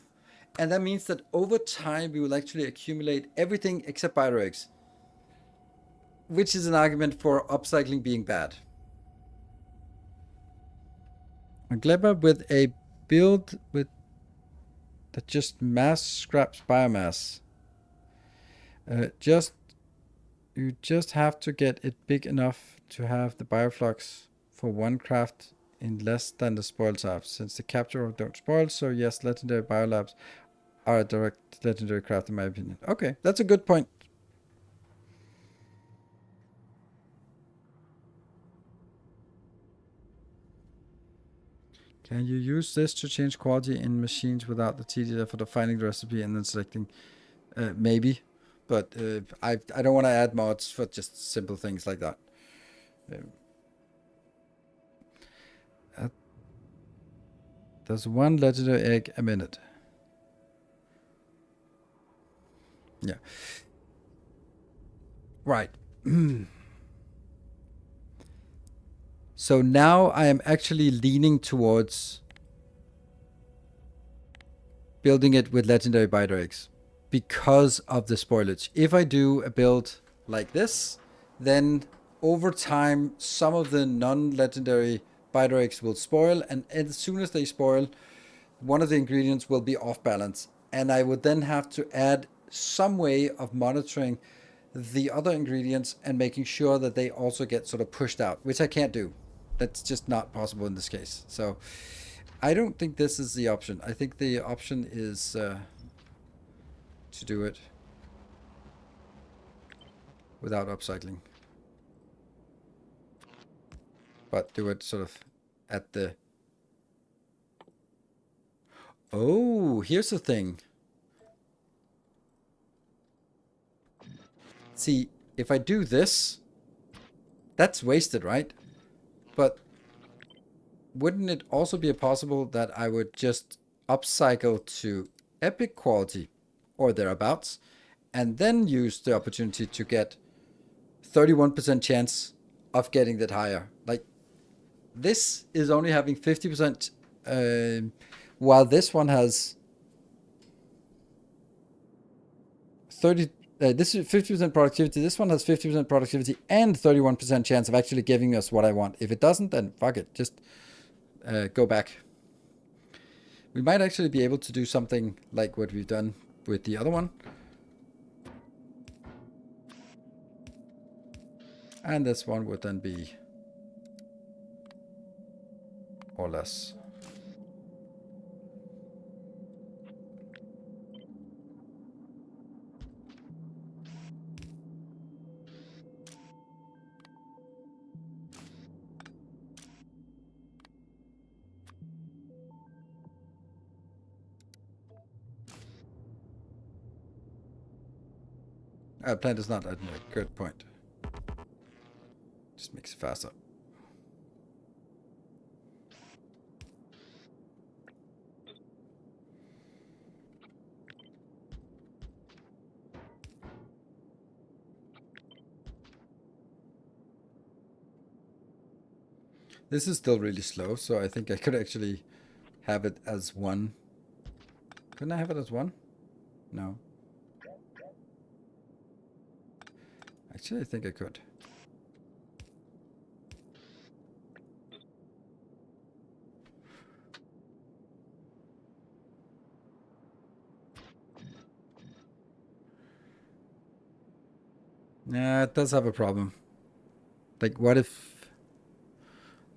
And that means that over time, we will actually accumulate everything except biter eggs, which is an argument for upcycling being bad. I'm clever with a build with that just mass scraps biomass. You just have to get it big enough to have the bioflux for 1 craft in less than the spoil types, since the capture don't spoil. So yes, legendary biolabs are a direct legendary craft in my opinion. Okay, that's a good point. Can you use this to change quality in machines without the tedious effort of finding the recipe and then selecting? Maybe, but I don't want to add mods for just simple things like that. There's 1 legendary egg a minute. Yeah. Right. So now I am actually leaning towards building it with legendary biter eggs because of the spoilage. If I do a build like this, then over time, some of the non-legendary biter eggs will spoil, and as soon as they spoil, one of the ingredients will be off balance, and I would then have to add some way of monitoring the other ingredients and making sure that they also get sort of pushed out, which I can't do. That's just not possible in this case. So I don't think this is the option. I think the option is to do it without upcycling, but do it sort of at the... Oh, here's the thing. See, if I do this, that's wasted, right? But wouldn't it also be possible that I would just upcycle to epic quality or thereabouts, and then use the opportunity to get 31% chance of getting that higher? Like, this is only having 50%, while this one has 30. This is 50% productivity. This one has 50% productivity and 31% chance of actually giving us what I want. If it doesn't, then fuck it. Just go back. We might actually be able to do something like what we've done with the other one. And this one would then be or less. Plant is not at a good point. Just makes it faster. This is still really slow, so I think I could actually have it as 1. Couldn't I have it as 1? No. Actually, I think I could. Yeah, it does have a problem. Like, what if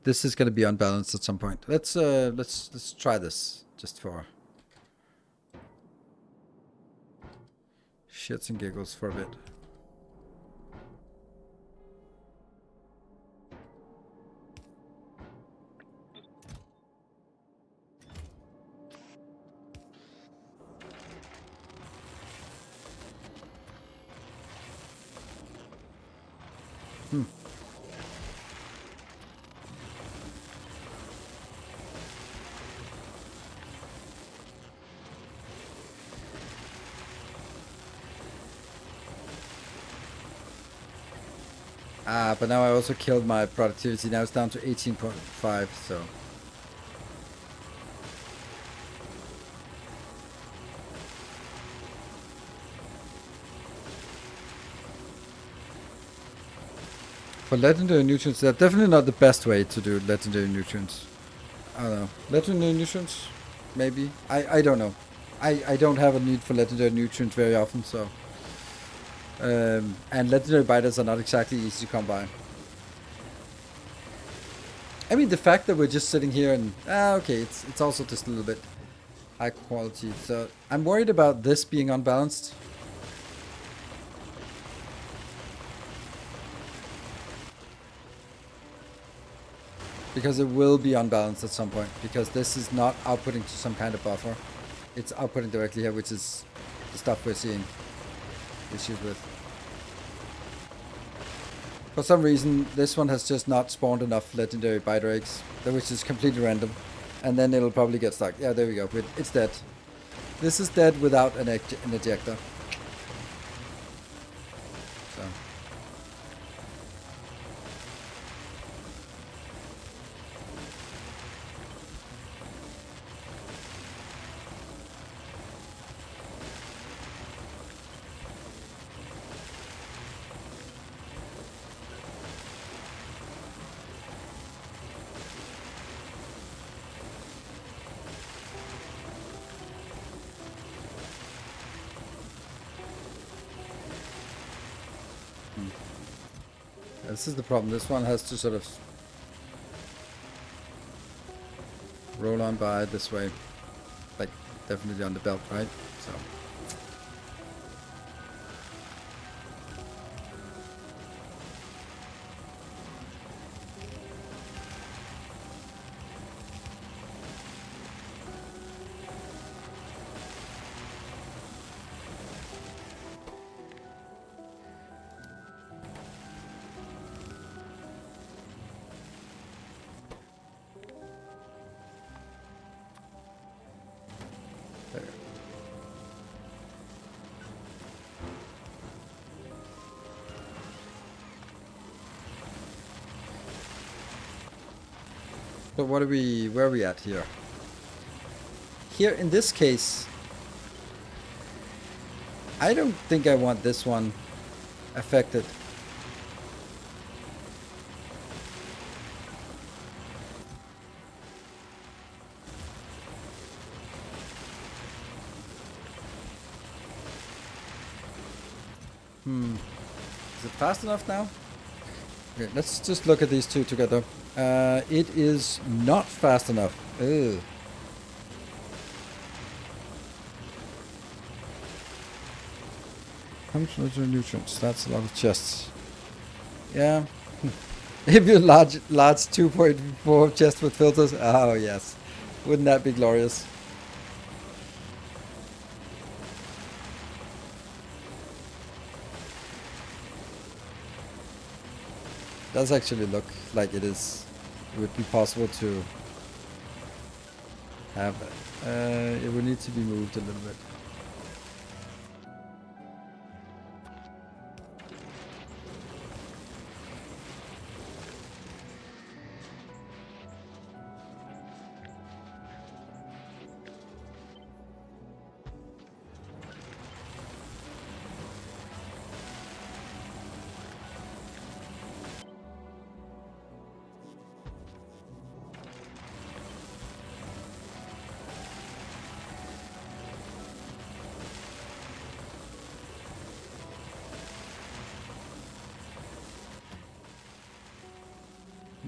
this is gonna be unbalanced at some point? Let's try this just for shits and giggles for a bit. But now I also killed my productivity. Now it's down to 18.5, so. For legendary nutrients, they're definitely not the best way to do legendary nutrients. I don't know. Legendary nutrients? Maybe. I don't know. I don't have a need for legendary nutrients very often, so. And legendary biters are not exactly easy to come by. I mean, the fact that we're just sitting here and okay, it's also just a little bit high quality. So I'm worried about this being unbalanced. Because it will be unbalanced at some point. Because this is not outputting to some kind of buffer. It's outputting directly here, which is the stuff we're seeing issues with. For some reason, this one has just not spawned enough legendary biter eggs, which is completely random. And then it'll probably get stuck. Yeah, there we go. It's dead. This is dead without an ejector. So. This is the problem. This one has to sort of roll on by this way. Like, definitely on the belt, right? So. So what are we, where are we at here? Here, in this case, I don't think I want this one affected. Is it fast enough now? Okay, let's just look at these two together. It is not fast enough. Ugh. How much nutrients? That's a lot of chests. Yeah. If you large 2.4 chest with filters. Oh yes. Wouldn't that be glorious? Does actually look like it would be possible to have it. It would need to be moved a little bit.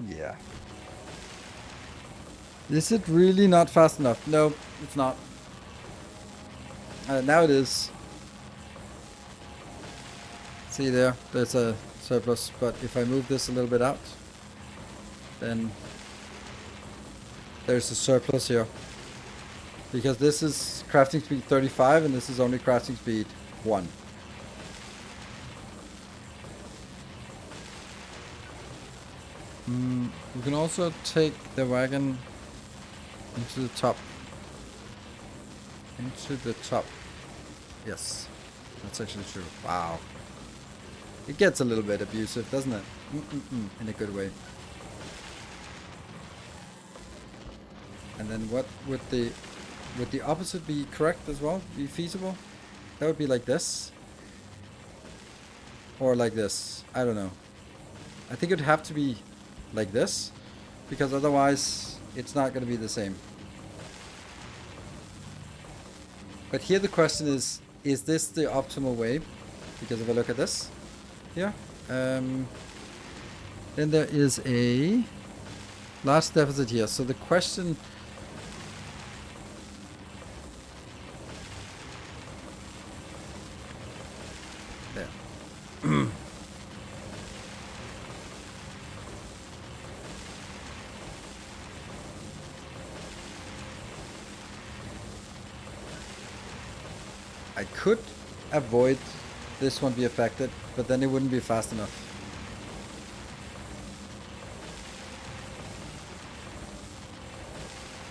Yeah. Is it really not fast enough? No, it's not. Now it is. See there's a surplus, but if I move this a little bit out, then there's a surplus here. Because this is crafting speed 35 and this is only crafting speed 1. We can also take the wagon into the top. Into the top. Yes, that's actually true. Wow. It gets a little bit abusive, doesn't it? In a good way. And then what would the opposite be correct as well? Be feasible? That would be like this. Or like this. I don't know. I think it would have to be like this, because otherwise it's not going to be the same. But here the question is this the optimal way? Because if I look at this here, then there is a last deficit here. So the question there. I could avoid this one be affected, but then it wouldn't be fast enough.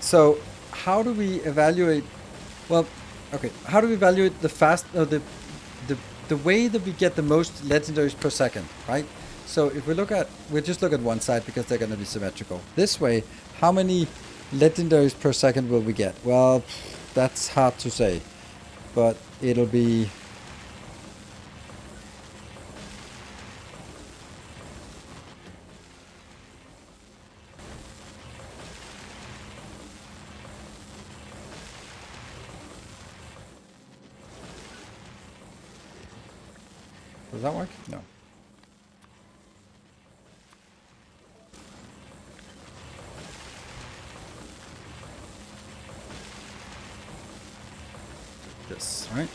So how do we evaluate? Well, okay. How do we evaluate the way that we get the most legendaries per second, right? So if we'll just look at one side because they're going to be symmetrical. This way, how many legendaries per second will we get? Well, that's hard to say, but it'll be. Does that work? No. This, right?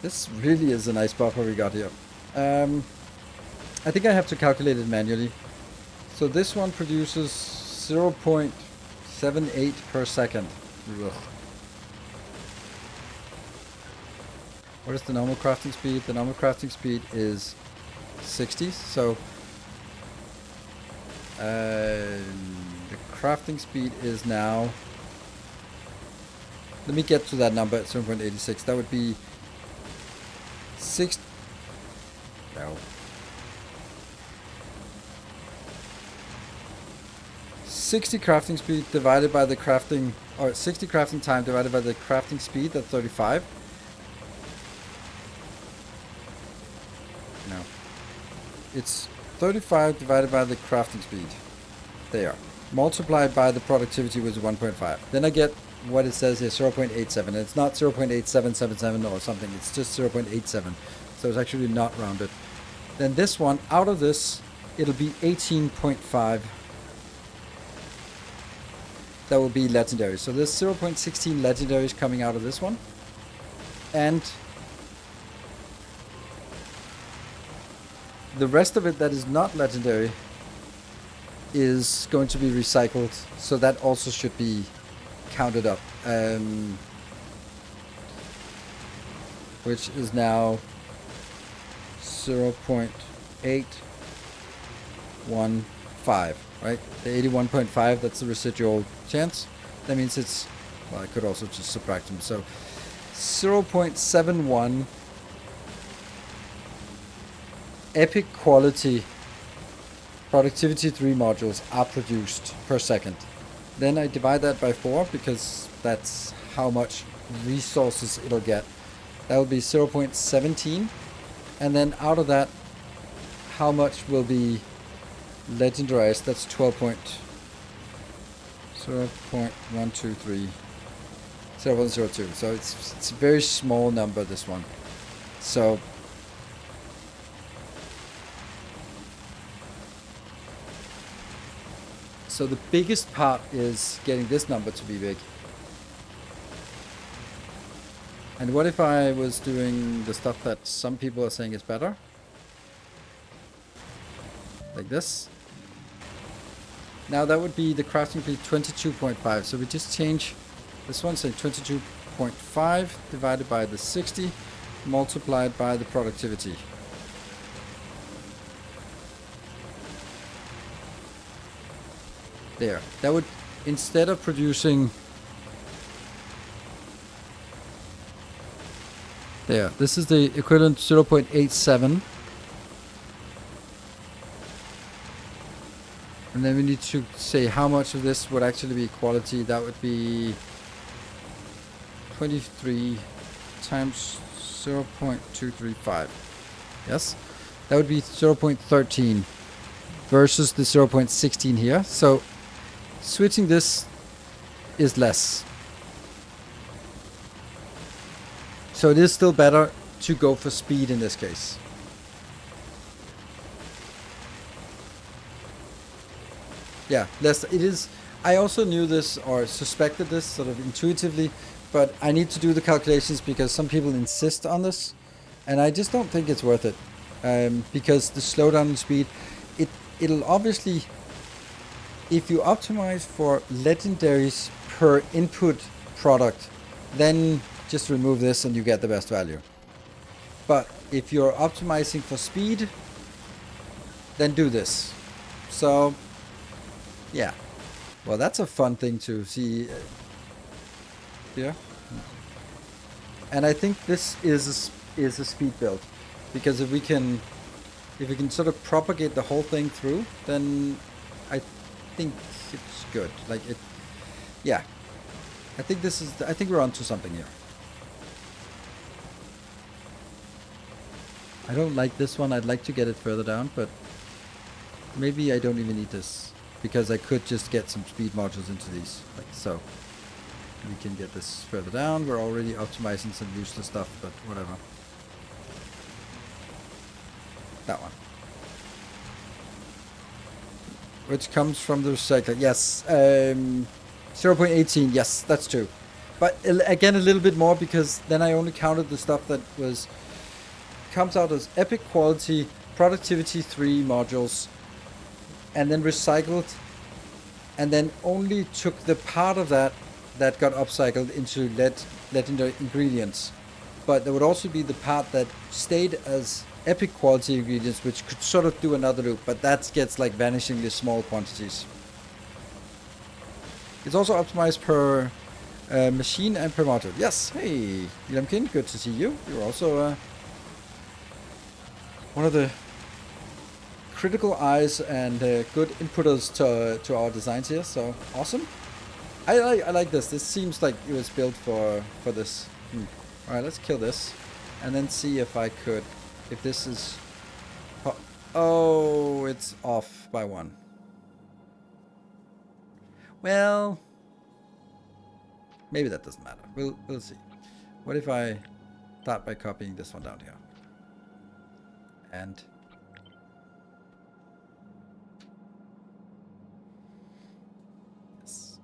This really is a nice buffer we got here. I think I have to calculate it manually. So this one produces 0.78 per second. Ugh. What is the normal crafting speed? The normal crafting speed is 60. So the crafting speed is now. Let me get to that number at 0.86. That would be 6. No. 60 crafting speed divided by the crafting, or 60 crafting time divided by the crafting speed. That's 35. No. It's 35 divided by the crafting speed. There. Multiplied by the productivity, which is 1.5. Then I get what it says here, 0.87. And it's not 0.8777 or something. It's just 0.87. So it's actually not rounded. Then this one, out of this, it'll be 18.5. That will be legendary. So there's 0.16 legendaries coming out of this one. And the rest of it that is not legendary is going to be recycled. So that also should be counted up. Which is now 0.815, right? The 81.5, that's the residual chance. That means it's, well, I could also just subtract them. So 0.71 epic quality productivity 3 modules are produced per second. Then I divide that by 4 because that's how much resources it'll get. That will be 0.17. And then out of that, how much will be legendarized? That's 0.123. 0.02. So it's a very small number, this one. So the biggest part is getting this number to be big. And what if I was doing the stuff that some people are saying is better? Like this. Now that would be the crafting speed 22.5. So we just change this one, say 22.5 divided by the 60 multiplied by the productivity. There. That would, instead of producing... There. This is the equivalent 0.87. And then we need to say how much of this would actually be quality. That would be 23 times 0.235. Yes? That would be 0.13 versus the 0.16 here. So switching this is less. So it is still better to go for speed in this case. Yeah, less. It is. I also knew this or suspected this sort of intuitively, but I need to do the calculations because some people insist on this, and I just don't think it's worth it. Because the slowdown in speed, it'll obviously, if you optimize for legendaries per input product, then just remove this and you get the best value. But if you're optimizing for speed, then do this. So yeah, well, that's a fun thing to see here. And I think this is a speed build, because if we can sort of propagate the whole thing through, then I think it's good. Like it, yeah. I think we're onto something here. I don't like this one. I'd like to get it further down, but maybe I don't even need this, because I could just get some speed modules into these, like so. We can get this further down. We're already optimizing some useless stuff, but whatever. That one. Which comes from the recycler. Yes. 0.18. Yes, that's true. But again, a little bit more, because then I only counted the stuff that comes out as epic quality productivity 3 modules, and then recycled, and then only took the part of that got upcycled into legendary ingredients. But there would also be the part that stayed as epic quality ingredients, which could sort of do another loop, but that gets like vanishingly small quantities. It's also optimized per machine and per module. Yes, hey, Lemkin, good to see you. You're also one of the critical eyes and good inputters to our designs here, so awesome. I like this. This seems like it was built for this. Alright, let's kill this. And then see if this is... Oh, it's off by 1. Well, maybe that doesn't matter. We'll see. What if I start by copying this one down here? And yes.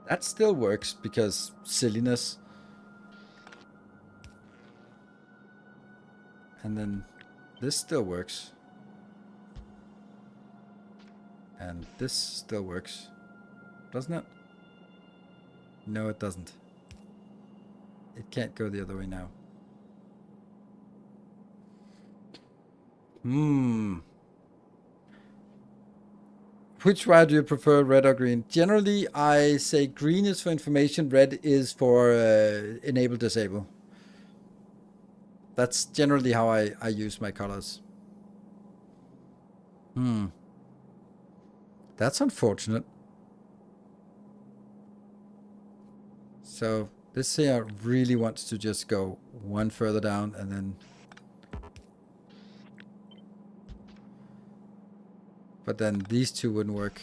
That still works because silliness. And then this still works. And this still works. Doesn't it? No, it doesn't. It can't go the other way now. Which wire do you prefer, red or green? Generally, I say green is for information, red is for enable, disable. That's generally how I use my colors. That's unfortunate. So this here really wants to just go one further down and then... But then these two wouldn't work.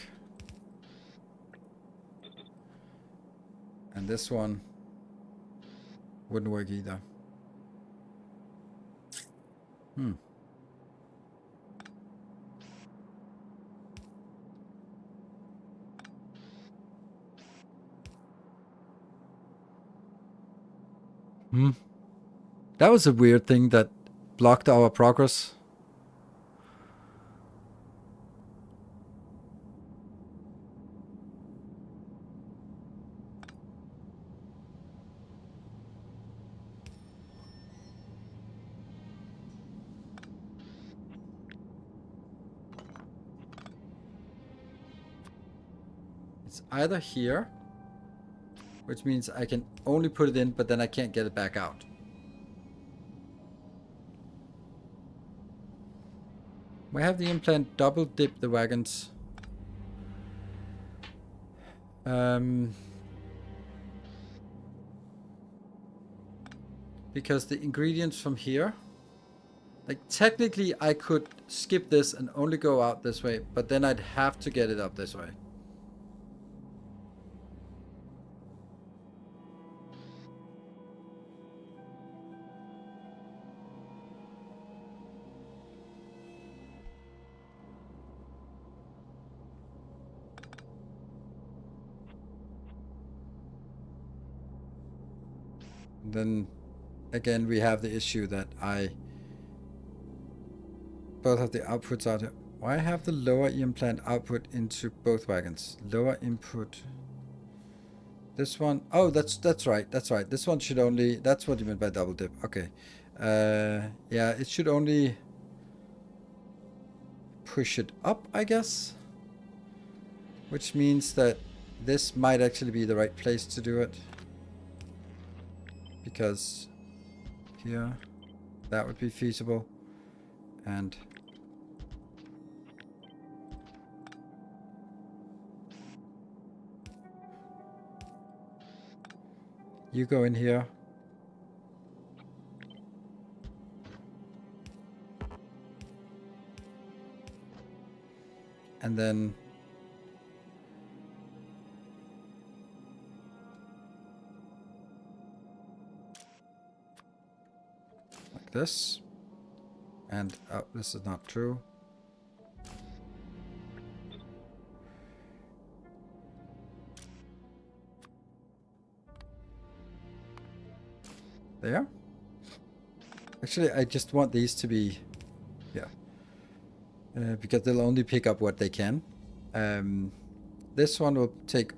And this one wouldn't work either. That was a weird thing that blocked our progress. It's either here, which means I can only put it in, but then I can't get it back out. We have the implant double dip the wagons. Because the ingredients from here, like technically I could skip this and only go out this way, but then I'd have to get it up this way. Then again we have the issue that both of the outputs out here. Why have the lower implant output into both wagons? Lower input. This one, oh, that's right. This one should only, that's what you meant by double dip. Okay. Yeah, it should only push it up, I guess. Which means that this might actually be the right place to do it. Because here, that would be feasible. And you go in here. And then like this. And oh, this is not true. There. Actually, I just want these to be, yeah, because they'll only pick up what they can. This one will take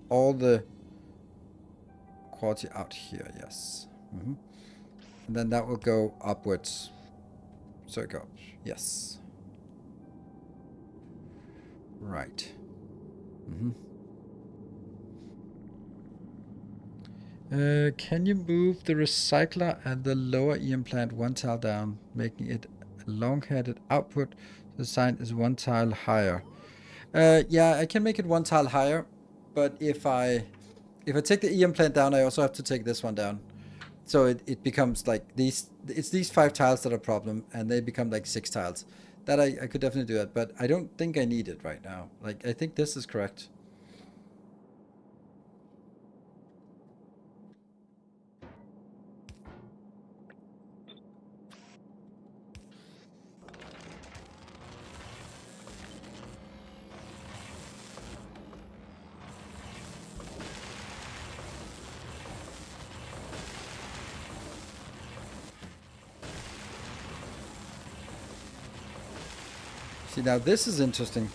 all the quality out here, yes. And then that will go upwards. So it goes, yes. Right. Can you move the recycler and the lower EM plant one tile down, making it a long-headed output? The sign is one tile higher. Yeah, I can make it one tile higher, but if if I take the EM plant down, I also have to take this one down. So it becomes like it's these 5 tiles that are a problem, and they become like 6 tiles. That I could definitely do that, but I don't think I need it right now. Like, I think this is correct. See, now this is interesting.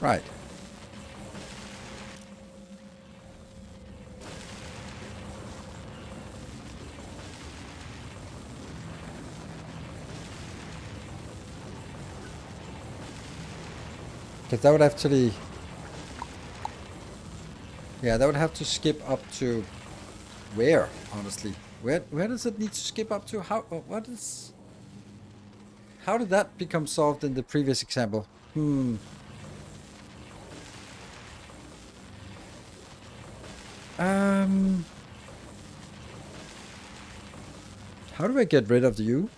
Right. Because that would actually... Yeah, that would have to skip up to... Where, honestly? Where does it need to skip up to? How... What is... How did that become solved in the previous example? How do I get rid of the U?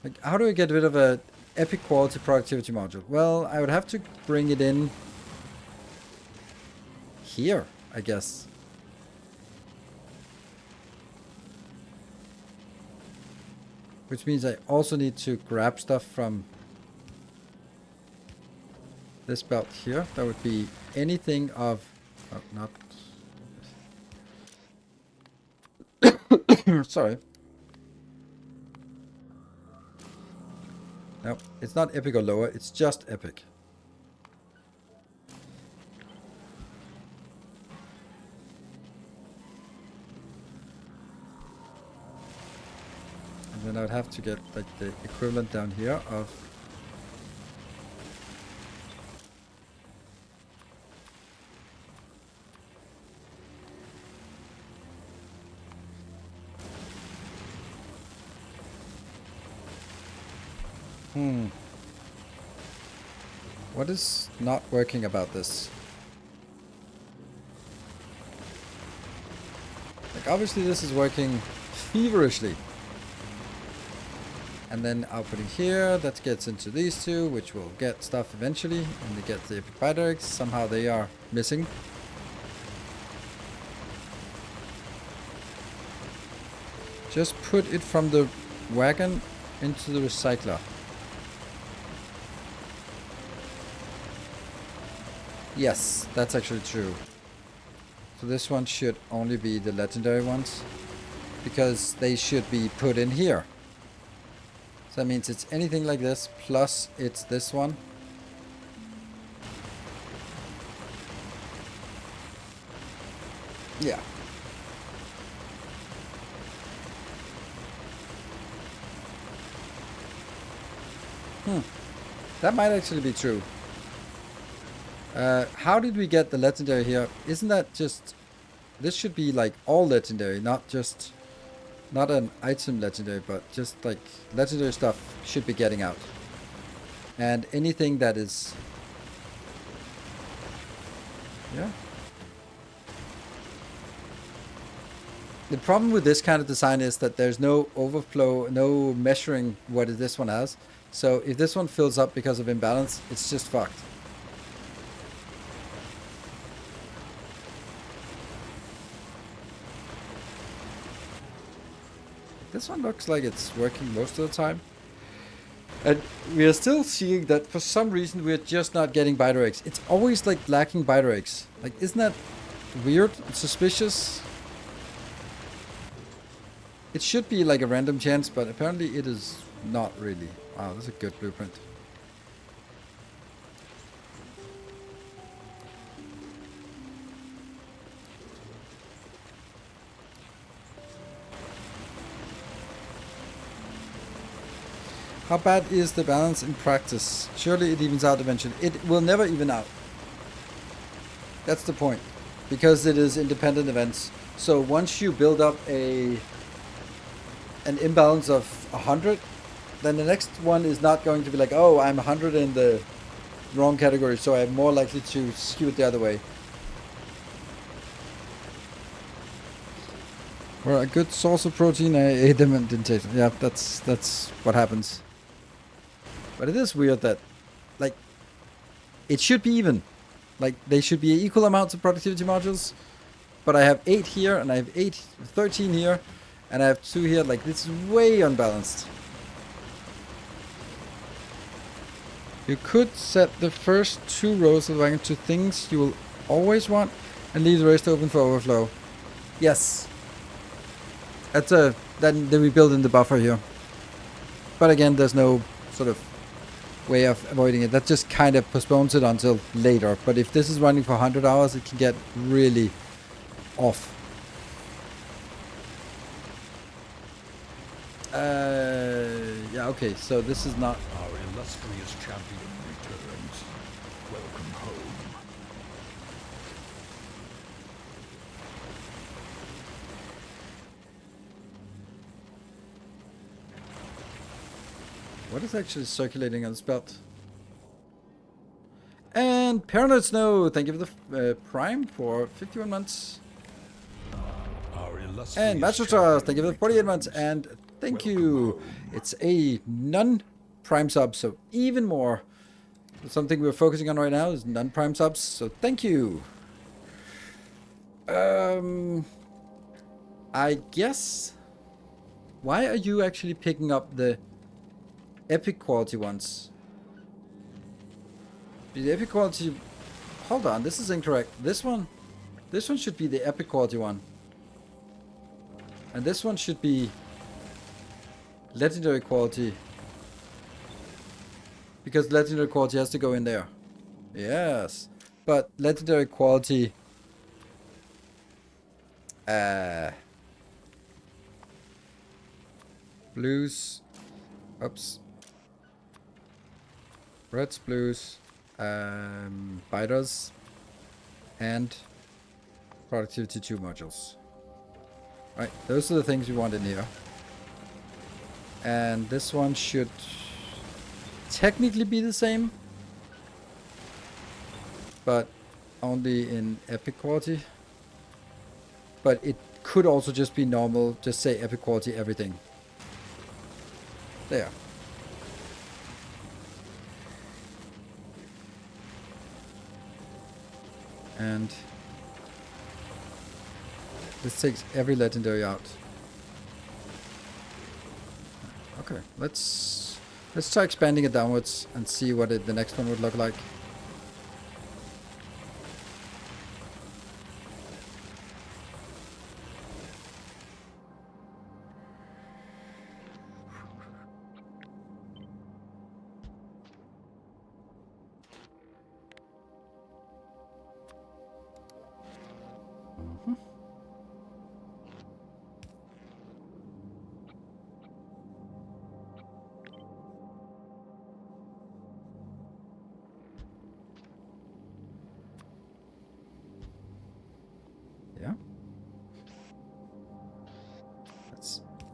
Like, how do I get rid of a epic quality productivity module? Well, I would have to bring it in here, I guess. Which means I also need to grab stuff from this belt here. That would be anything of... Oh, not... Sorry. No, it's not epic or lower, it's just epic. And then I would have to get like the equivalent down here of... What is not working about this? Like, obviously this is working feverishly. And then outputting here, that gets into these two, which will get stuff eventually. And they get the epic bidirects. Somehow they are missing. Just put it from the wagon into the recycler. Yes, that's actually true. So this one should only be the legendary ones, because they should be put in here. So that means it's anything like this, plus it's this one. Yeah. That might actually be true. How did we get the legendary here? Isn't that just... This should be like all legendary, not just... Not an item legendary, but just like legendary stuff should be getting out. And anything that is... Yeah. The problem with this kind of design is that there's no overflow, no measuring what this one has. So if this one fills up because of imbalance, it's just fucked. This one looks like it's working most of the time. And we are still seeing that for some reason we're just not getting bidirects. It's always like lacking bidirects. Like, isn't that weird? Suspicious? It should be like a random chance, but apparently it is not really. Wow, that's a good blueprint. How bad is the balance in practice? Surely it evens out eventually. It will never even out. That's the point. Because it is independent events. So once you build up a an imbalance of 100, then the next one is not going to be like, oh, I'm 100 in the wrong category, so I'm more likely to skew it the other way. Well, a good source of protein, I ate them and didn't taste them. Yeah, that's what happens. But it is weird that, like, it should be even. Like, they should be equal amounts of productivity modules. But I have 8 here, and I have 13 here, and I have 2 here. Like, this is way unbalanced. You could set the first 2 rows of the wagon to things you will always want, and leave the rest open for overflow. Yes. Then we build in the buffer here. But again, there's no sort of way of avoiding it. That just kind of postpones it until later. But if this is running for 100 hours, it can get really off. Yeah, okay, so this is not... Our illustrious champion returns. Welcome home. What is actually circulating on this belt? And Paranoid Snow, thank you for the Prime for 51 months. Our illustrious And Master Trust, thank you for the 48 months. And thank you. It's a non-Prime sub, so even more. Something we're focusing on right now is non-Prime subs, so thank you. I guess... Why are you actually picking up the epic quality ones? The epic quality... Hold on, this is incorrect. This one should be the epic quality one. And this one should be legendary quality. Because legendary quality has to go in there. Yes. But legendary quality... blues... Oops. Reds, blues... biters... and productivity 2 modules. Right, those are the things we want in here. And this one should technically be the same, but only in epic quality. But it could also just be normal, just say epic quality everything. There. And this takes every legendary out. Okay, let's try expanding it downwards and see what the next one would look like.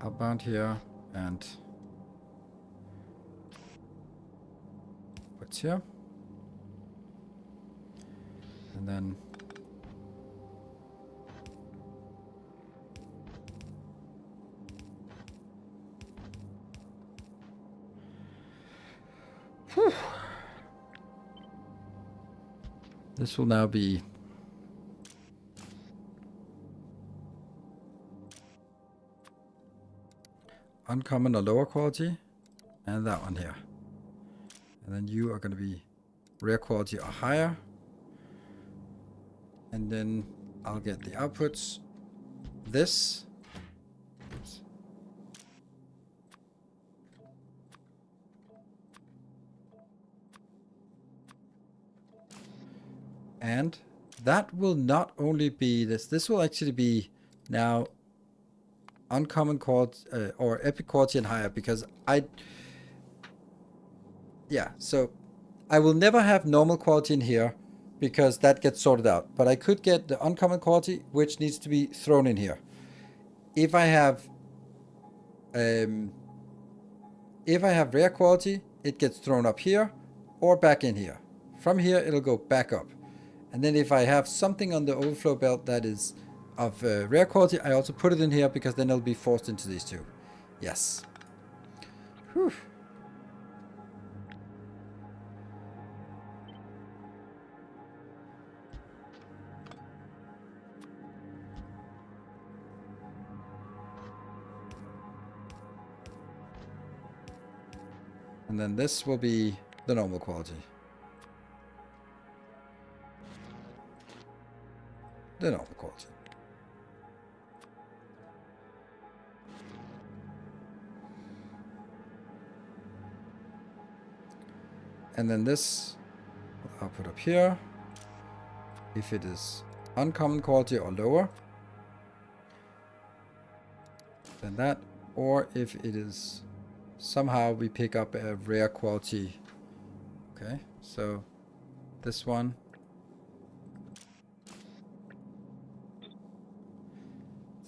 Outbound here, and what's here? And then whew. This will now be uncommon or lower quality, and that one here. And then you are going to be rare quality or higher. And then I'll get the outputs. This. Oops. And that will not only be this. This will actually be now uncommon quality or epic quality and higher, because so I will never have normal quality in here because that gets sorted out, but I could get the uncommon quality, which needs to be thrown in here. If I have If I have rare quality, it gets thrown up here or back in here. From here, it'll go back up. And then if I have something on the overflow belt that is of rare quality, I also put it in here because then it'll be forced into these two. Yes. Whew. And then this will be the normal quality. The normal quality. And then this I'll put up here. If it is uncommon quality or lower than that, or if it is somehow we pick up a rare quality. Okay, so this one.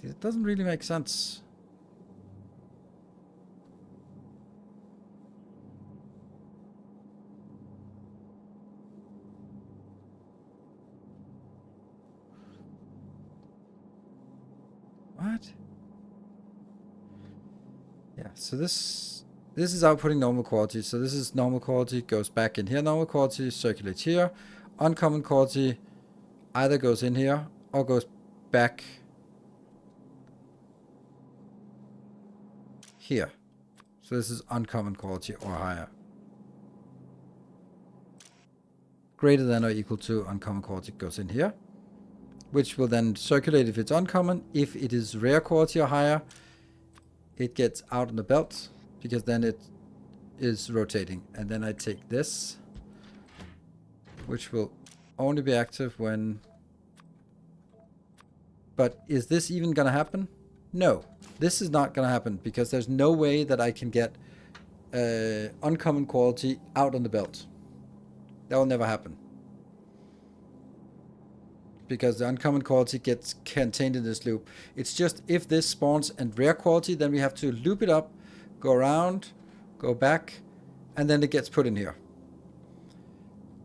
See, it doesn't really make sense. What? Yeah, so this is outputting normal quality. So this is normal quality, goes back in here. Normal quality circulates here. Uncommon quality either goes in here or goes back here. So this is uncommon quality or higher. Greater than or equal to uncommon quality goes in here, which will then circulate if it's uncommon. If it is rare quality or higher, it gets out on the belt because then it is rotating. And then I take this, which will only be active when... But is this even going to happen? No, this is not going to happen because there's no way that I can get uncommon quality out on the belt. That will never happen. Because the uncommon quality gets contained in this loop. It's just if this spawns and rare quality, then we have to loop it up, go around, go back, and then it gets put in here.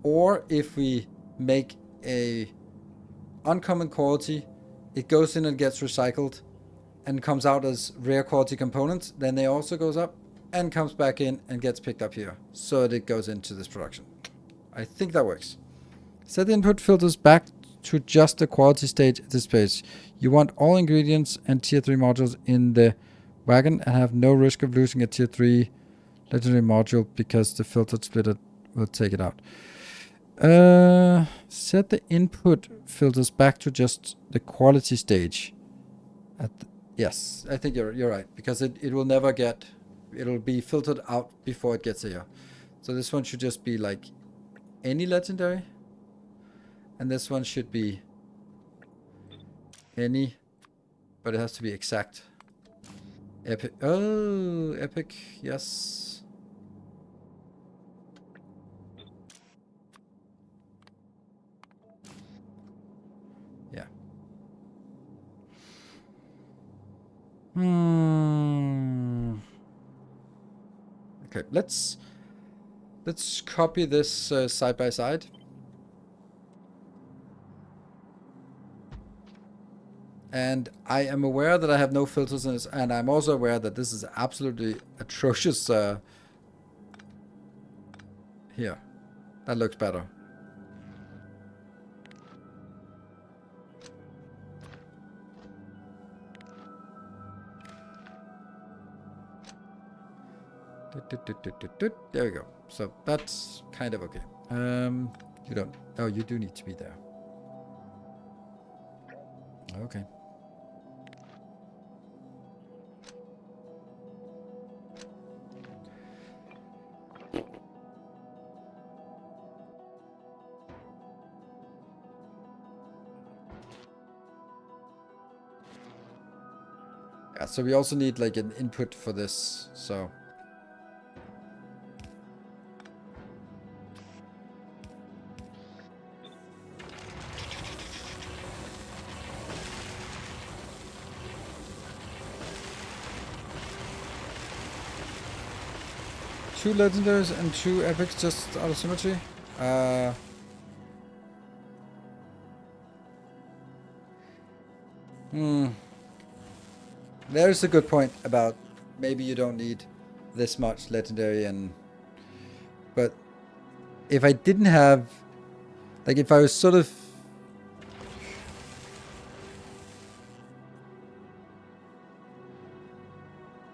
Or if we make a uncommon quality, it goes in and gets recycled and comes out as rare quality components, then it also goes up and comes back in and gets picked up here. So that it goes into this production. I think that works. Set the input filters back to just the quality stage at this page. You want all ingredients and tier 3 modules in the wagon and have no risk of losing a tier 3 legendary module because the filtered splitter will take it out. Set the input filters back to just the quality stage. Yes, I think you're right, because it will never get, it'll be filtered out before it gets here. So this one should just be like any legendary, and this one should be any, but it has to be exact. Epic. Oh, epic. Yes. Yeah. Okay, let's copy this side by side. And I am aware that I have no filters in this, and I'm also aware that this is absolutely atrocious. Here, that looks better. There we go. So that's kind of okay. You don't. Oh, you do need to be there. Okay. Yeah, so we also need like an input for this, so. 2 legendaries and 2 epics just out of symmetry? There's a good point about maybe you don't need this much legendary but if I didn't have, like, if I was sort of,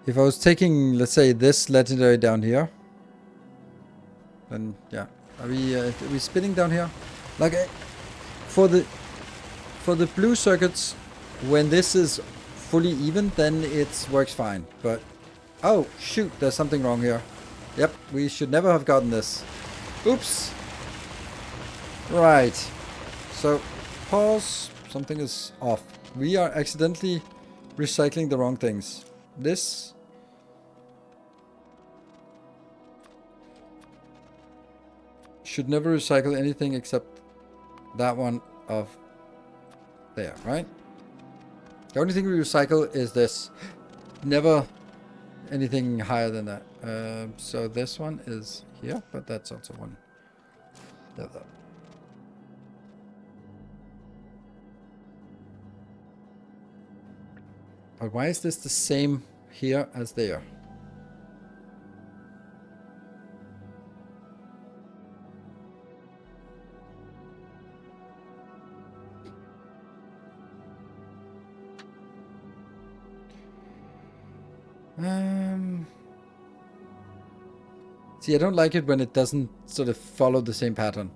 if I was taking, let's say, this legendary down here, then yeah, are we spinning down here? Like, for the blue circuits, when this is fully even, then it works fine. But oh shoot, there's something wrong here. Yep, we should never have gotten this. Oops. Right. So, pause. Something is off. We are accidentally recycling the wrong things. This. Should never recycle anything except that one of there, right? The only thing we recycle is this. Never anything higher than that. So this one is here, but that's also one. There. But why is this the same here as there? See, I don't like it when it doesn't sort of follow the same pattern.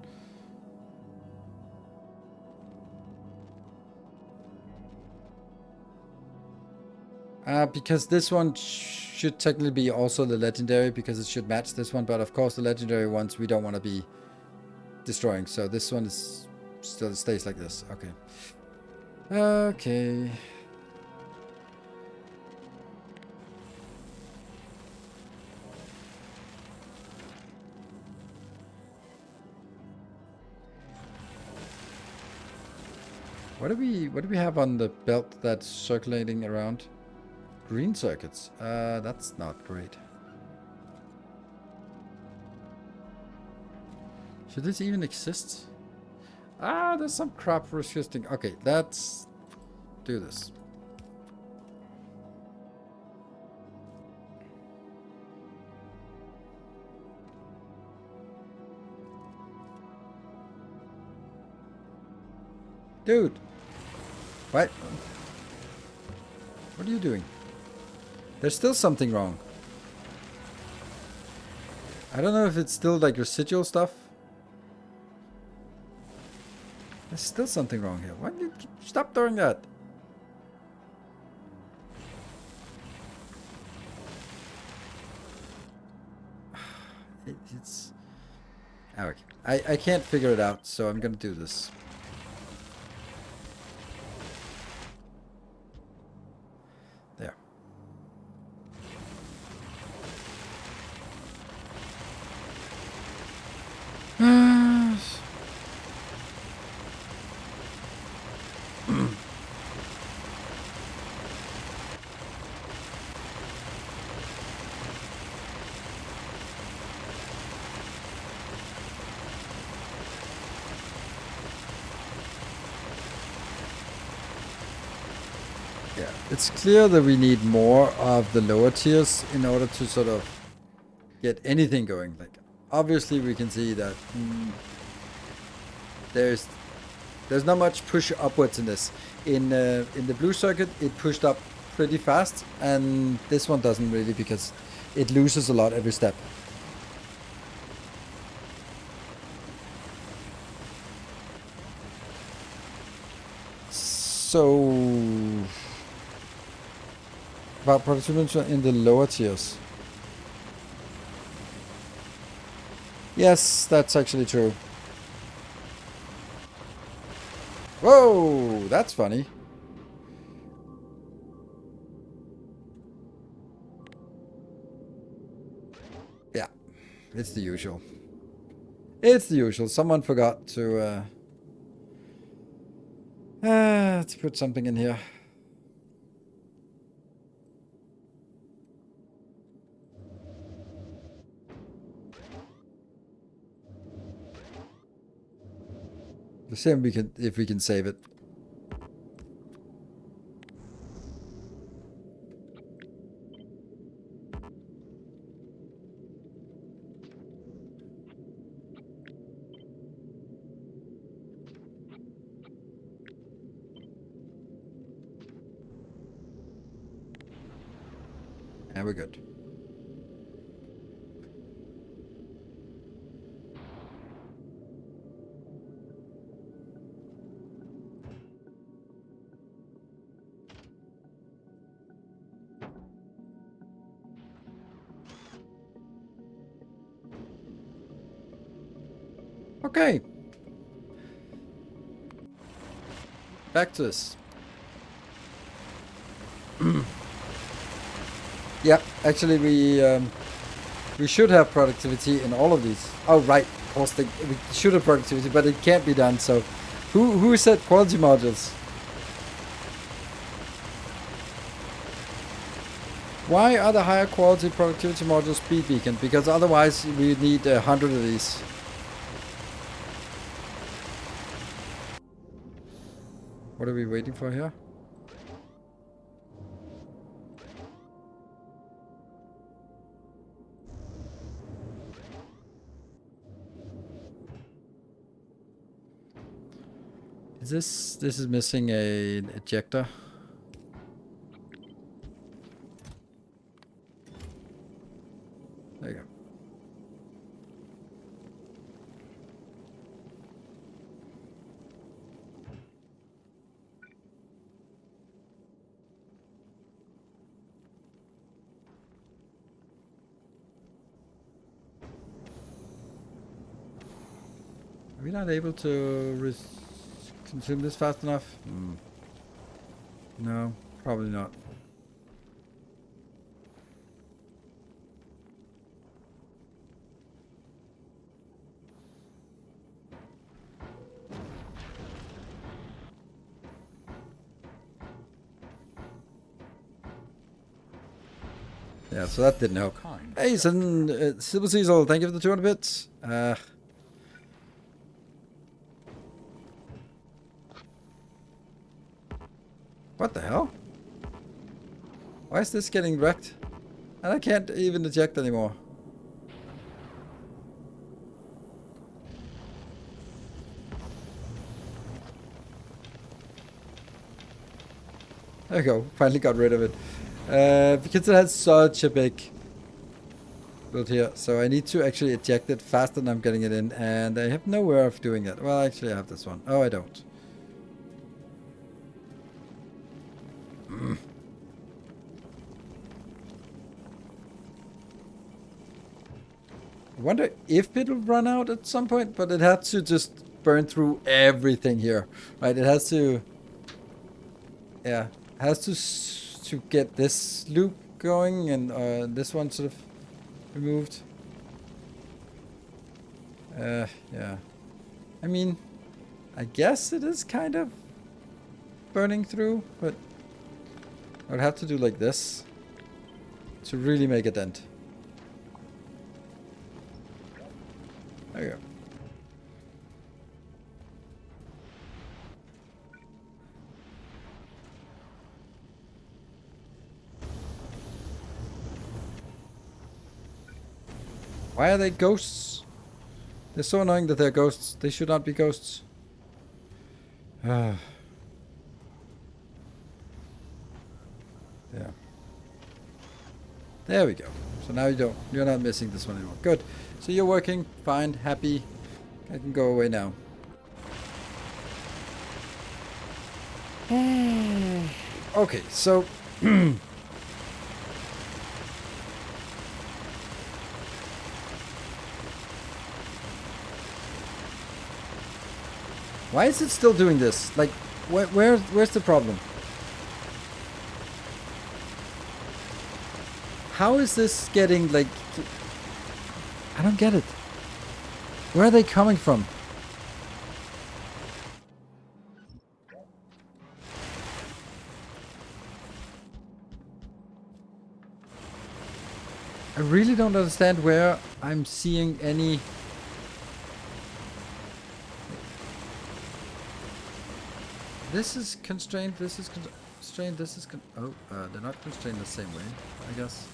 Because this one should technically be also the legendary, because it should match this one, but of course the legendary ones we don't want to be destroying, so this one is still stays like this. Okay. Okay. What do we have on the belt that's circulating around? Green circuits. That's not great. Should this even exist? There's some crap resisting. Okay, let's do this. Dude. What? What are you doing? There's still something wrong. I don't know if it's still like residual stuff. There's still something wrong here. Why did you stop doing that? It's... Okay. I can't figure it out, so I'm gonna do this. There. Yeah, it's clear that we need more of the lower tiers in order to sort of get anything going. Like, obviously we can see that there's not much push upwards in this. In the blue circuit, it pushed up pretty fast, and this one doesn't really, because it loses a lot every step. So, about productivity in the lower tiers. Yes, that's actually true. Whoa, that's funny. Yeah, it's the usual. It's the usual. Someone forgot to put something in here. Let's see if we can save it. And we're good. Okay. Back to this. Yeah, actually we should have productivity in all of these. Oh right, of course we should have productivity, but it can't be done. So, who said quality modules? Why are the higher quality productivity modules speed beacon? Because otherwise we need 100 of these. What are we waiting for here? This is missing an ejector. There you go. Are we not able to consume this fast enough? No, probably not. Yeah, so that didn't help. Hey, Silver Cecil, thank you for the 200 bits. What the hell? Why is this getting wrecked? And I can't even eject anymore. There we go. Finally got rid of it. Because it has such a big build here. So I need to actually eject it faster than I'm getting it in. And I have no way of doing that. Well, actually I have this one. Oh, I don't. I wonder if it'll run out at some point, but it has to just burn through everything here, right? It has to, yeah, has to get this loop going and this one sort of removed. Yeah. I mean, I guess it is kind of burning through, but I would have to do like this to really make a dent. There you go. Why are they ghosts? They're so annoying that they're ghosts. They should not be ghosts. Yeah. There we go. So now you're not missing this one anymore. Good. So you're working fine, happy. I can go away now. Okay, so why is it still doing this? Like, where's the problem? How is this getting, like... I don't get it. Where are they coming from? I really don't understand where I'm seeing any... This is constrained, this is constrained, this is they're not constrained the same way, I guess.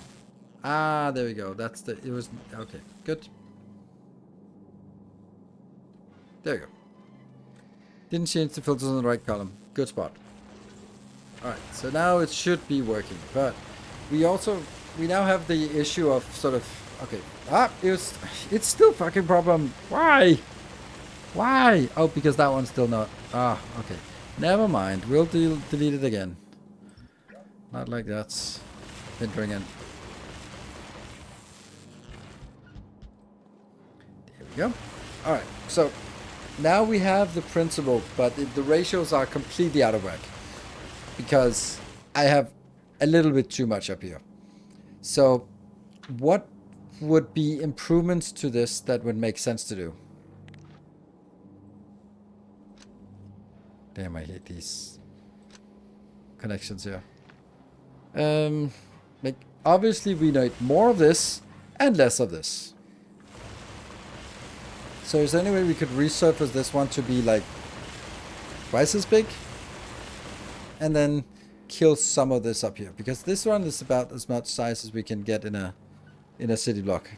Ah, there we go. That's the, it was, okay, good. There we go. Didn't change the filters on the right column. Good spot. Alright, so now it should be working, but we now have the issue of sort of, okay, it's still fucking problem. Why? Why? Oh, because that one's still not, okay. Never mind, we'll delete it again. Not like that's hindering it. There we go. Alright, so now we have the principle, but the ratios are completely out of whack. Because I have a little bit too much up here. So what would be improvements to this that would make sense to do? Damn, I hate these connections here. Like, obviously we need more of this and less of this. So is there any way we could resurface this one to be like twice as big? And then kill some of this up here, because this one is about as much size as we can get in a city block.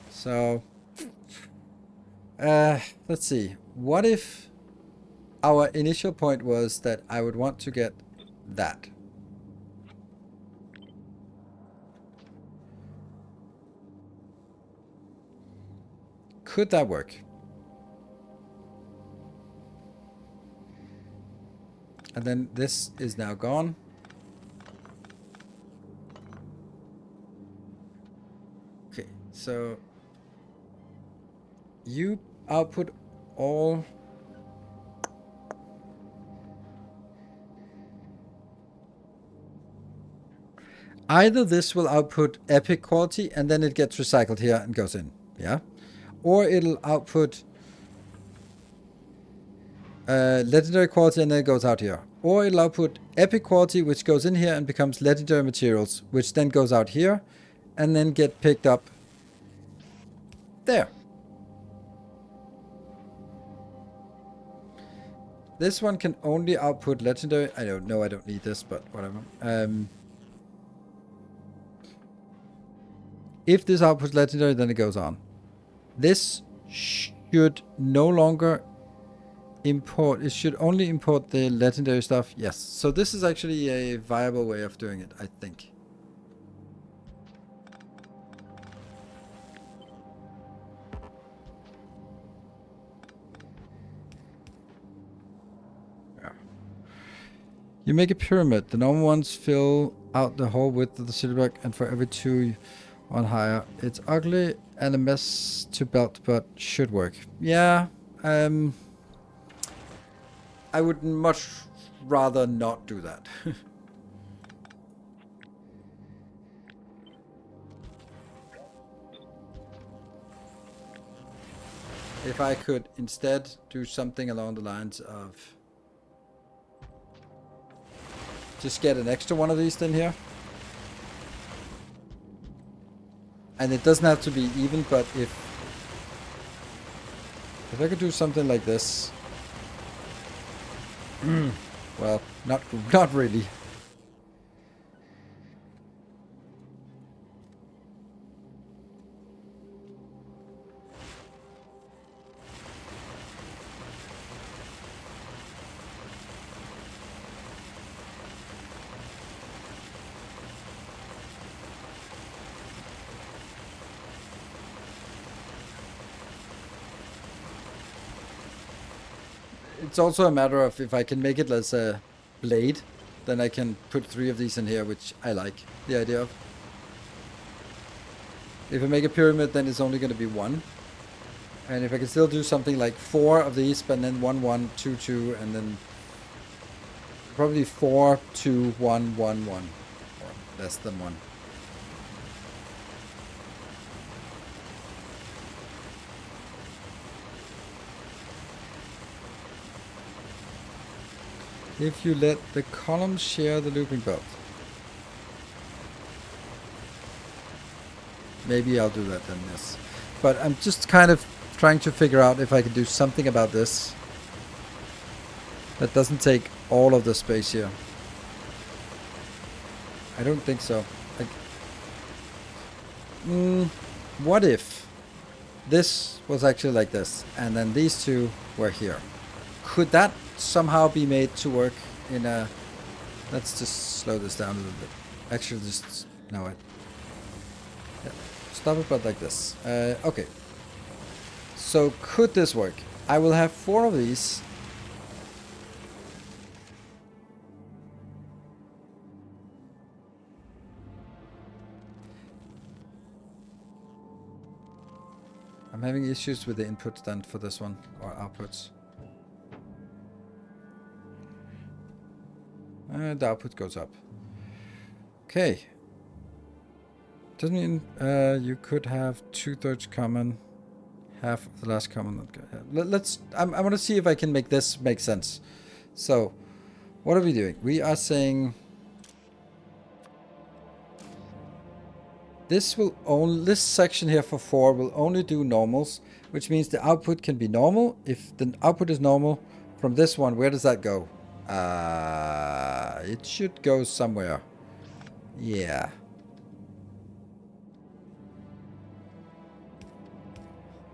So let's see. What if our initial point was that I would want to get that? Could that work? And then this is now gone. Okay, so you output all. Either this will output epic quality and then it gets recycled here and goes in, yeah? Or it'll output legendary quality and then it goes out here. Or it'll output epic quality, which goes in here and becomes legendary materials, which then goes out here and then get picked up there. This one can only output legendary. I don't know, I don't need this, but whatever. If this outputs legendary, then it goes on. This should no longer import. It should only import the legendary stuff. Yes. So this is actually a viable way of doing it, I think. Yeah. You make a pyramid. The normal ones fill out the whole width of the city block, and for every 2 on higher. It's ugly and a mess to belt, but should work. Yeah. I would much rather not do that. If I could instead do something along the lines of just get an extra one of these in here. And it doesn't have to be even, but if I could do something like this. Well, not really. It's also a matter of if I can make it as a blade, then I can put 3 of these in here, which I like the idea of. If I make a pyramid, then it's only going to be 1. And if I can still do something like 4 of these, but then 1, 1, 2, 2, and then probably 4, 2, 1, 1, 1, or less than 1. If you let the columns share the looping belt. Maybe I'll do that then, yes. But I'm just kind of trying to figure out if I can do something about this. That doesn't take all of the space here. I don't think so. Like, what if this was actually like this, and then these two were here? Could that somehow be made to work in a... Let's just slow this down a little bit. Actually, just... No, yeah, stop it, but like this. Okay. So, could this work? I will have 4 of these. I'm having issues with the inputs then for this one, or outputs. The output goes up. Okay. Doesn't mean you could have 2/3 common, half of the last common. Let's. I want to see if I can make this make sense. So, what are we doing? We are saying this will only, this section here for 4 will only do normals, which means the output can be normal. If the output is normal from this one, where does that go? It should go somewhere. Yeah.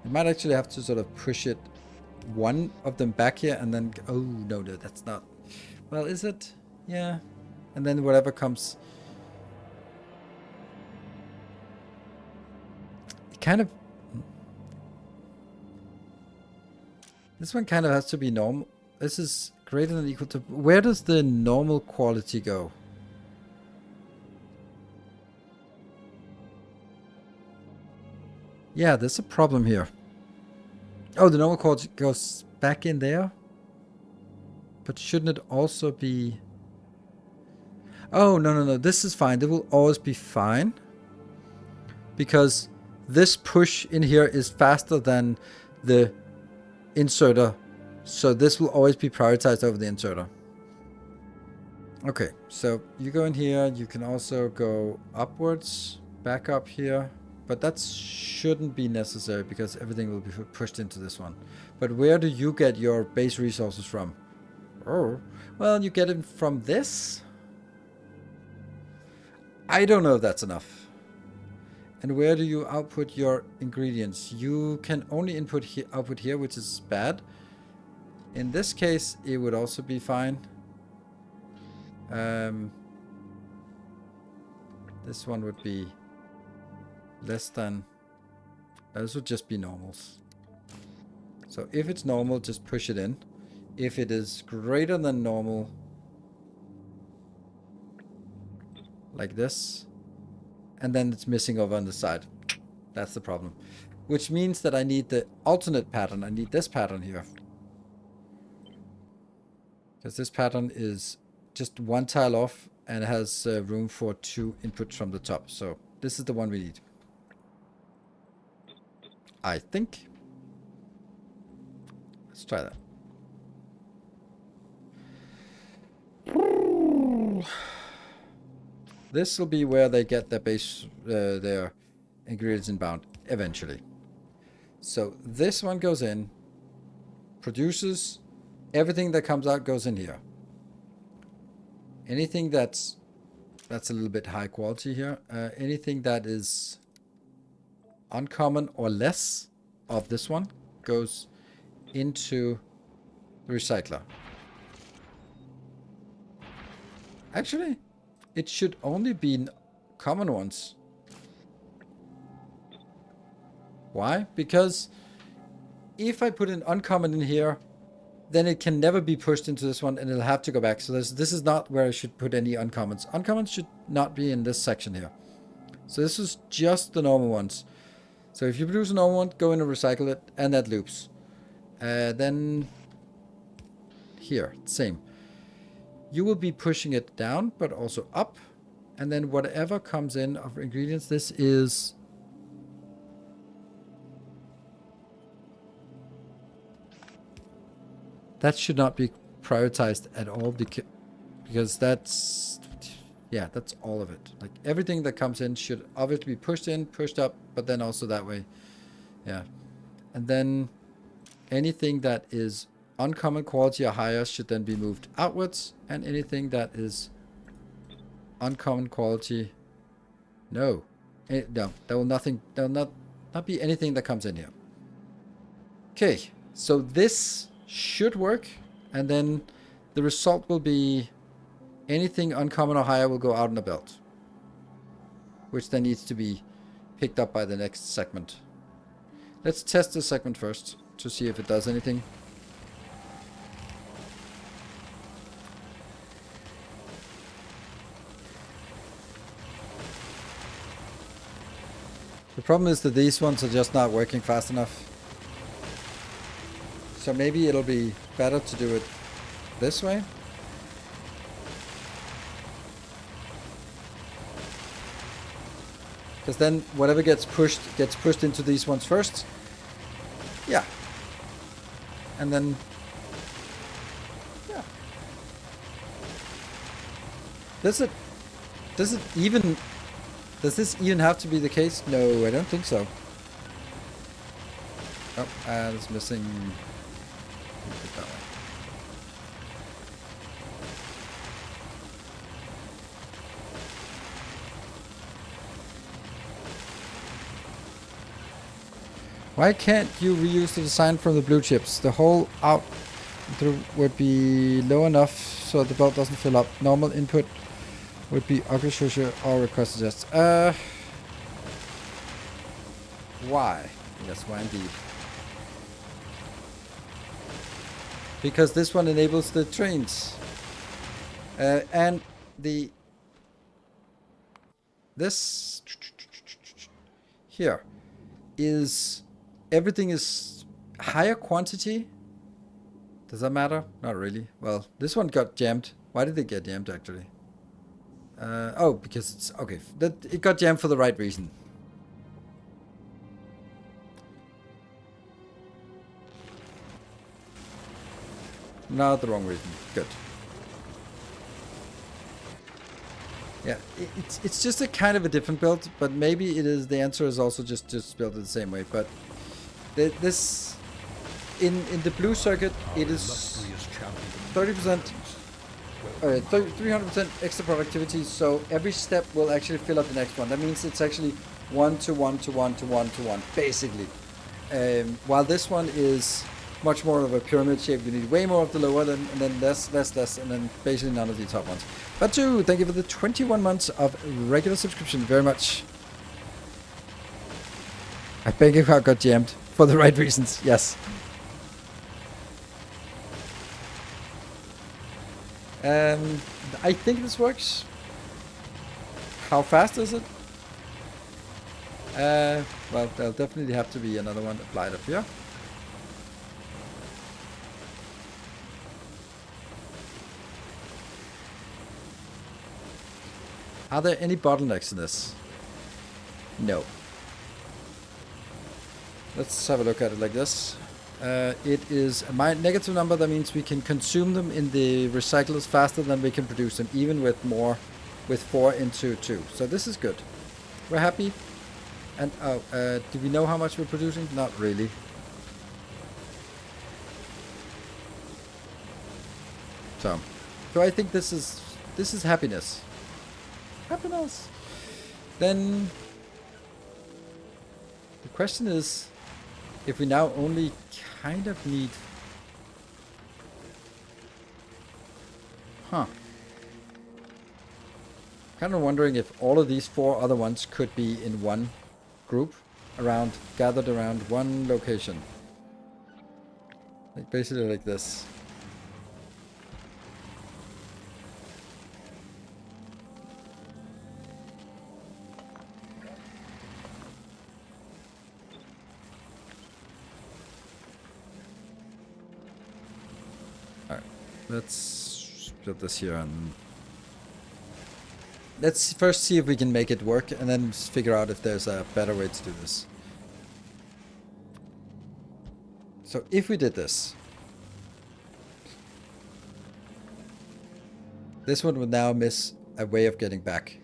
You might actually have to sort of push it, one of them back here, and then... Oh, no, that's not... Well, is it? Yeah. And then whatever comes... It kind of... This one kind of has to be normal. This is greater than or equal to... Where does the normal quality go? Yeah, there's a problem here. Oh, the normal quality goes back in there? But shouldn't it also be... Oh, no. This is fine. It will always be fine. Because this push in here is faster than the inserter. So this will always be prioritized over the inserter. Okay, so you go in here. You can also go upwards, back up here. But that shouldn't be necessary because everything will be pushed into this one. But where do you get your base resources from? Oh, well, you get it from this? I don't know if that's enough. And where do you output your ingredients? You can only output here, which is bad. In this case, it would also be fine. This one would be less than... This would just be normals. So if it's normal, just push it in. If it is greater than normal, like this, and then it's missing over on the side. That's the problem. Which means that I need the alternate pattern. I need this pattern here. Because this pattern is just one tile off and has room for 2 inputs from the top. So this is the one we need. I think. Let's try that. This will be where they get their base, their ingredients inbound eventually. So this one goes in, produces, everything that comes out goes in here. Anything that's a little bit high quality here. Anything that is uncommon or less of this one goes into the recycler. Actually, it should only be common ones. Why? Because if I put an uncommon in here, then it can never be pushed into this one and it'll have to go back. So this is not where I should put any uncommons. Uncommons should not be in this section here. So this is just the normal ones. So if you produce a normal one, go in and recycle it, and that loops. Then here, same. You will be pushing it down, but also up. And then whatever comes in of ingredients, this is... That should not be prioritized at all because that's... Yeah, that's all of it. Like everything that comes in should obviously be pushed in, pushed up, but then also that way. Yeah. And then anything that is uncommon quality or higher should then be moved outwards, and anything that is uncommon quality, no, no, there will not be anything that comes in here. Okay, so this should work, and then the result will be anything uncommon or higher will go out in a belt, which then needs to be picked up by the next segment. Let's test this segment first to see if it does anything. The problem is that these ones are just not working fast enough. So maybe it'll be better to do it this way. Because then whatever gets pushed into these ones first. Yeah. And then, yeah. Does this even have to be the case? No, I don't think so. Oh, it's missing. Put it that way. Why can't you reuse the design from the blue chips? The hole out through would be low enough so the belt doesn't fill up. Normal input would be agriculture or request suggest. Why? Yes, why indeed? Because this one enables the trains. And this here is everything is higher quantity. Does that matter? Not really. Well, this one got jammed. Why did it get jammed actually? Oh, because it's okay. It got jammed for the right reason. Not the wrong reason. Good. Yeah, it's just a kind of a different build, but maybe it is. The answer is also just built it the same way. But this in the blue circuit, it is 30%, 300% extra productivity. So every step will actually fill up the next one. That means it's actually 1 to 1 to 1 to 1 to 1, basically. While this one is much more of a pyramid shape, you need way more of the lower, and then less, and then basically none of the top ones. But thank you for the 21 months of regular subscription, very much. I bank account got jammed for the right reasons, yes. I think this works. How fast is it? Well, there'll definitely have to be another one applied up here. Are there any bottlenecks in this? No. Let's have a look at it like this. It is a negative number. That means we can consume them in the recyclers faster than we can produce them, even with 4 into 2. So this is good. We're happy. And do we know how much we're producing? Not really. So I think this is happiness. Happiness. Then the question is, if we now only kind of need, kind of wondering if all of these 4 other ones could be in one group, gathered around one location, like basically like this. Let's put this here, and let's first see if we can make it work, and then figure out if there's a better way to do this. So if we did this, this one would now miss a way of getting back.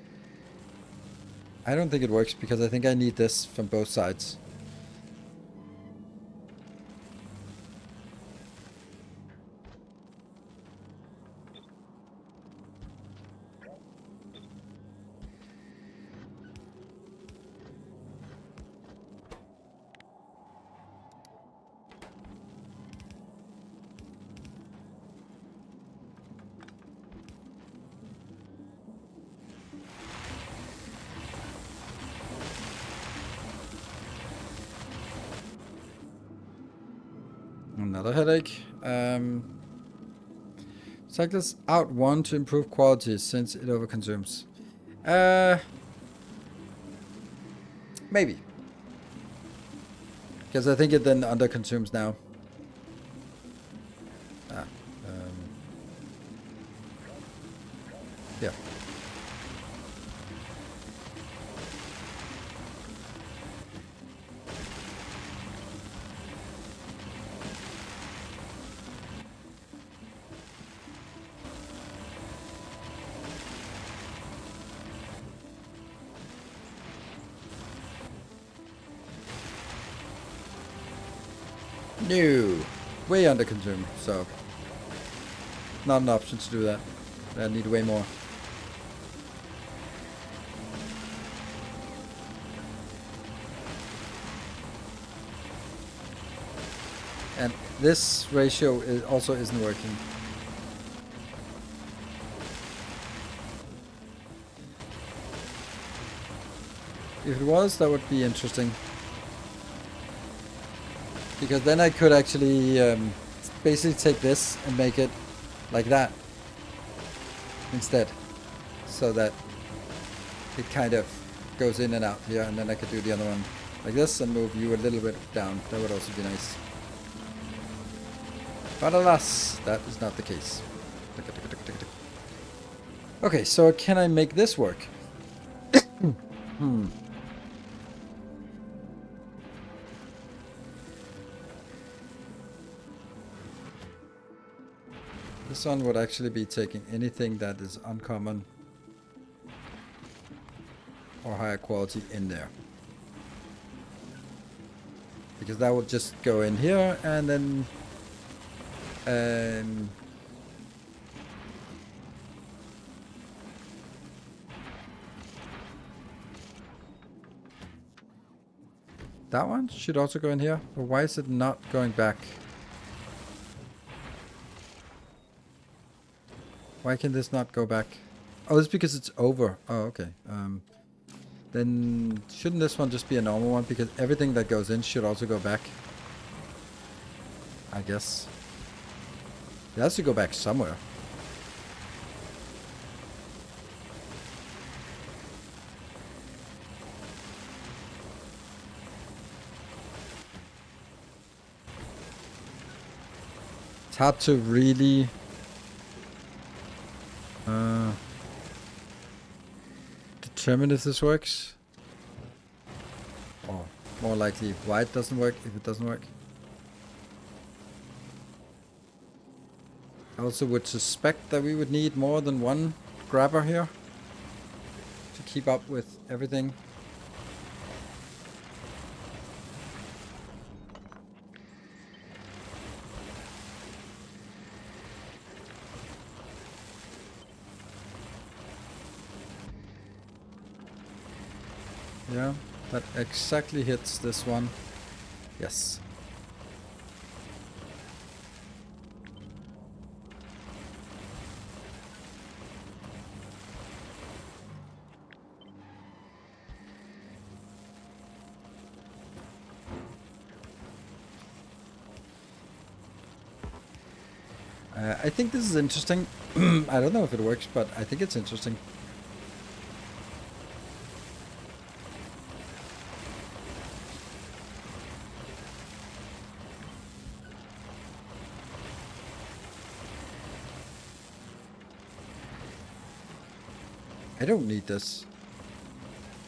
I don't think it works because I think I need this from both sides. Another headache. Cyclists out one to improve quality since it overconsumes. Maybe. Because I think it then underconsumes now. Yeah. No. Way underconsumed, so not an option to do that. I need way more. And this ratio also isn't working. If it was, that would be interesting. Because then I could actually basically take this and make it like that instead. So that it kind of goes in and out here, and then I could do the other one like this and move you a little bit down. That would also be nice. But alas, that is not the case. Okay, so can I make this work? This one would actually be taking anything that is uncommon or higher quality in there. Because that would just go in here and then that one should also go in here. But why is it not going back? Why can this not go back? Oh, it's because it's over. Oh, okay. Then shouldn't this one just be a normal one? Because everything that goes in should also go back. I guess. It has to go back somewhere. It's hard to really determine if this works. Or more likely why it doesn't work if it doesn't work. I also would suspect that we would need more than one grabber here to keep up with everything. Yeah, that exactly hits this one. Yes. I think this is interesting. I don't know if it works, but I think it's interesting. I don't need this.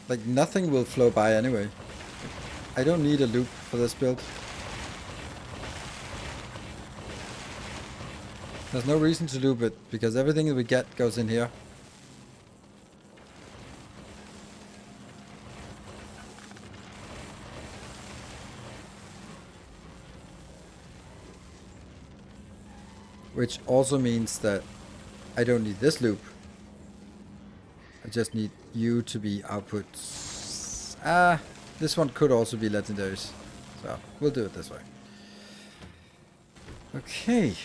Like, nothing will flow by anyway. I don't need a loop for this build. There's no reason to loop it, because everything that we get goes in here. Which also means that I don't need this loop. I just need you to be outputs. This one could also be legendaries. So, we'll do it this way. Okay.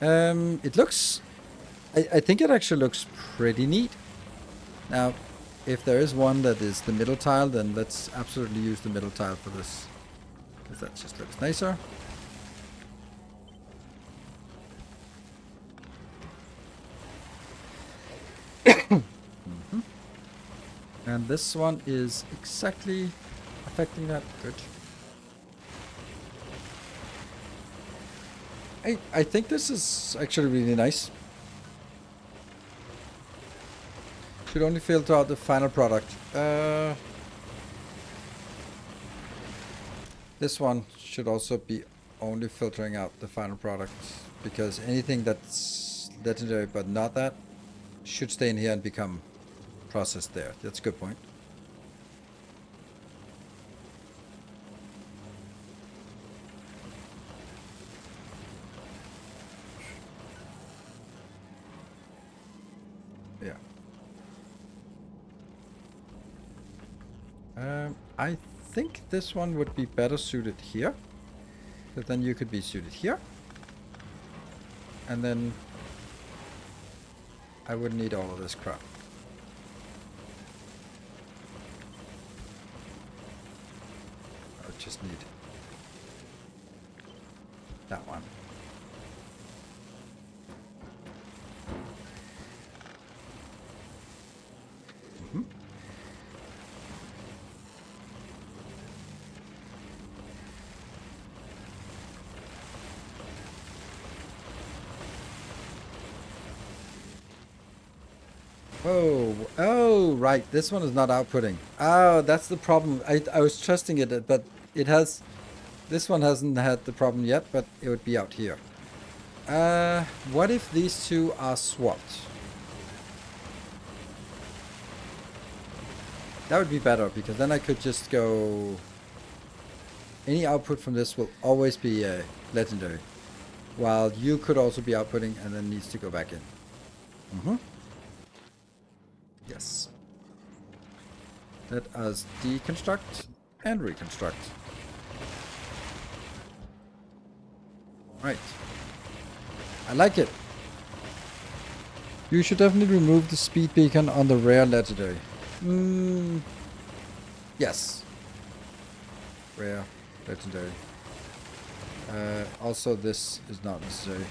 It looks... I think it actually looks pretty neat. Now, if there is one that is the middle tile, then let's absolutely use the middle tile for this. Because that just looks nicer. And this one is exactly affecting that. Good. I think this is actually really nice. Should only filter out the final product. This one should also be only filtering out the final product, because anything that's legendary but not that should stay in here and become processed there. That's a good point. Yeah. I think this one would be better suited here. But then you could be suited here. And then I would need all of this crap. I would just need that one. Oh, right. This one is not outputting. Oh, that's the problem. I was trusting it, but it has... This one hasn't had the problem yet, but it would be out here. What if these two are swapped? That would be better, because then I could just go... Any output from this will always be legendary. While you could also be outputting and then needs to go back in. Mm-hmm. Yes. Let us deconstruct and reconstruct. Right. I like it. You should definitely remove the speed beacon on the rare legendary. Yes. Rare legendary. Also, this is not necessary.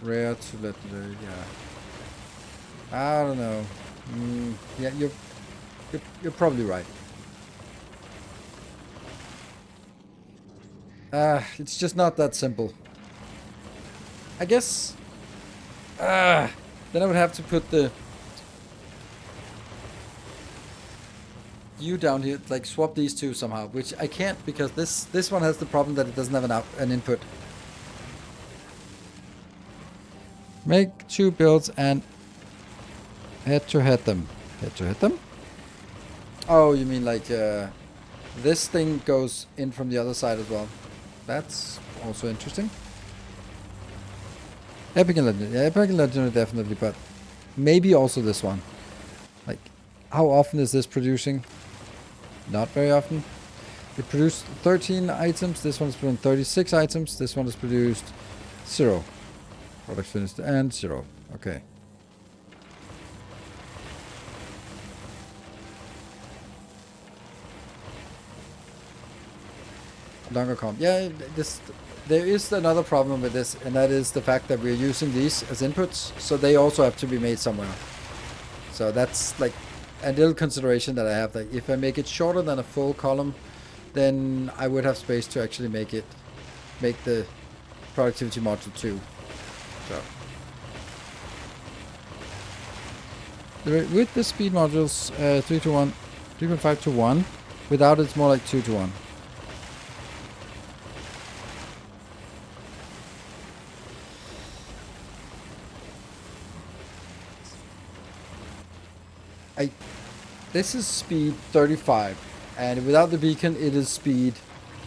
Rare to legendary, yeah. I don't know. Yeah, you're probably right. It's just not that simple. I guess. Then I would have to put the you down here, like swap these two somehow, which I can't, because this one has the problem that it doesn't have an input. Make two builds and head to head them. Head to head them? Oh, you mean like this thing goes in from the other side as well. That's also interesting. Epic and Legendary. Yeah, Epic and Legendary definitely, but maybe also this one. Like, how often is this producing? Not very often. It produced 13 items. This one's produced 36 items. This one has produced 0. Product finished and 0. Okay. Longer comp. Yeah, there is another problem with this, and that is the fact that we're using these as inputs, so they also have to be made somewhere. So that's like a little consideration that I have. Like, if I make it shorter than a full column, then I would have space to actually make the productivity module 2. So with the speed modules 3 to 1, 3.5 to 1. Without it's more like 2 to 1. This is speed 35, and without the beacon it is speed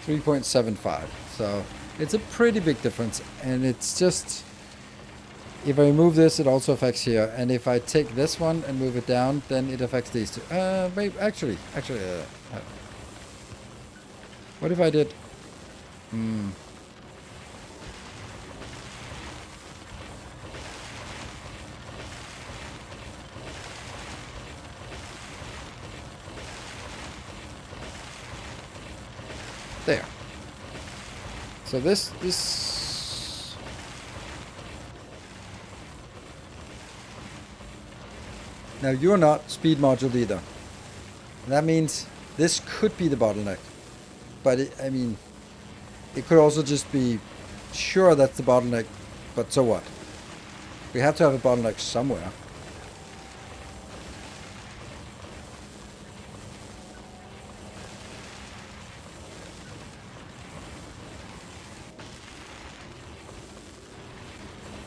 3.75. So it's a pretty big difference, and it's just, if I remove this, it also affects here, and if I take this one and move it down, then it affects these two. Wait, actually, what if I did? There. So this Now you're not speed module either. And that means this could be the bottleneck. But I mean, it could also just be, sure, that's the bottleneck, but so what? We have to have a bottleneck somewhere.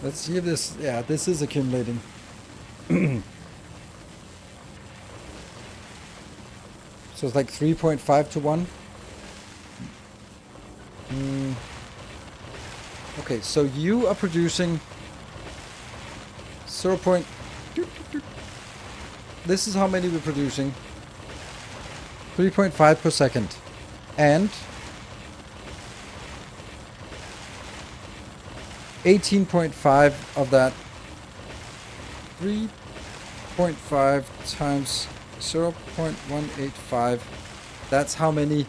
Let's see if this, yeah, this is accumulating. So it's like 3.5 to 1. Okay, so you are producing 0. This is how many we're producing. 3.5 per second. And 18.5 of that. 3.5 times 0.185. That's how many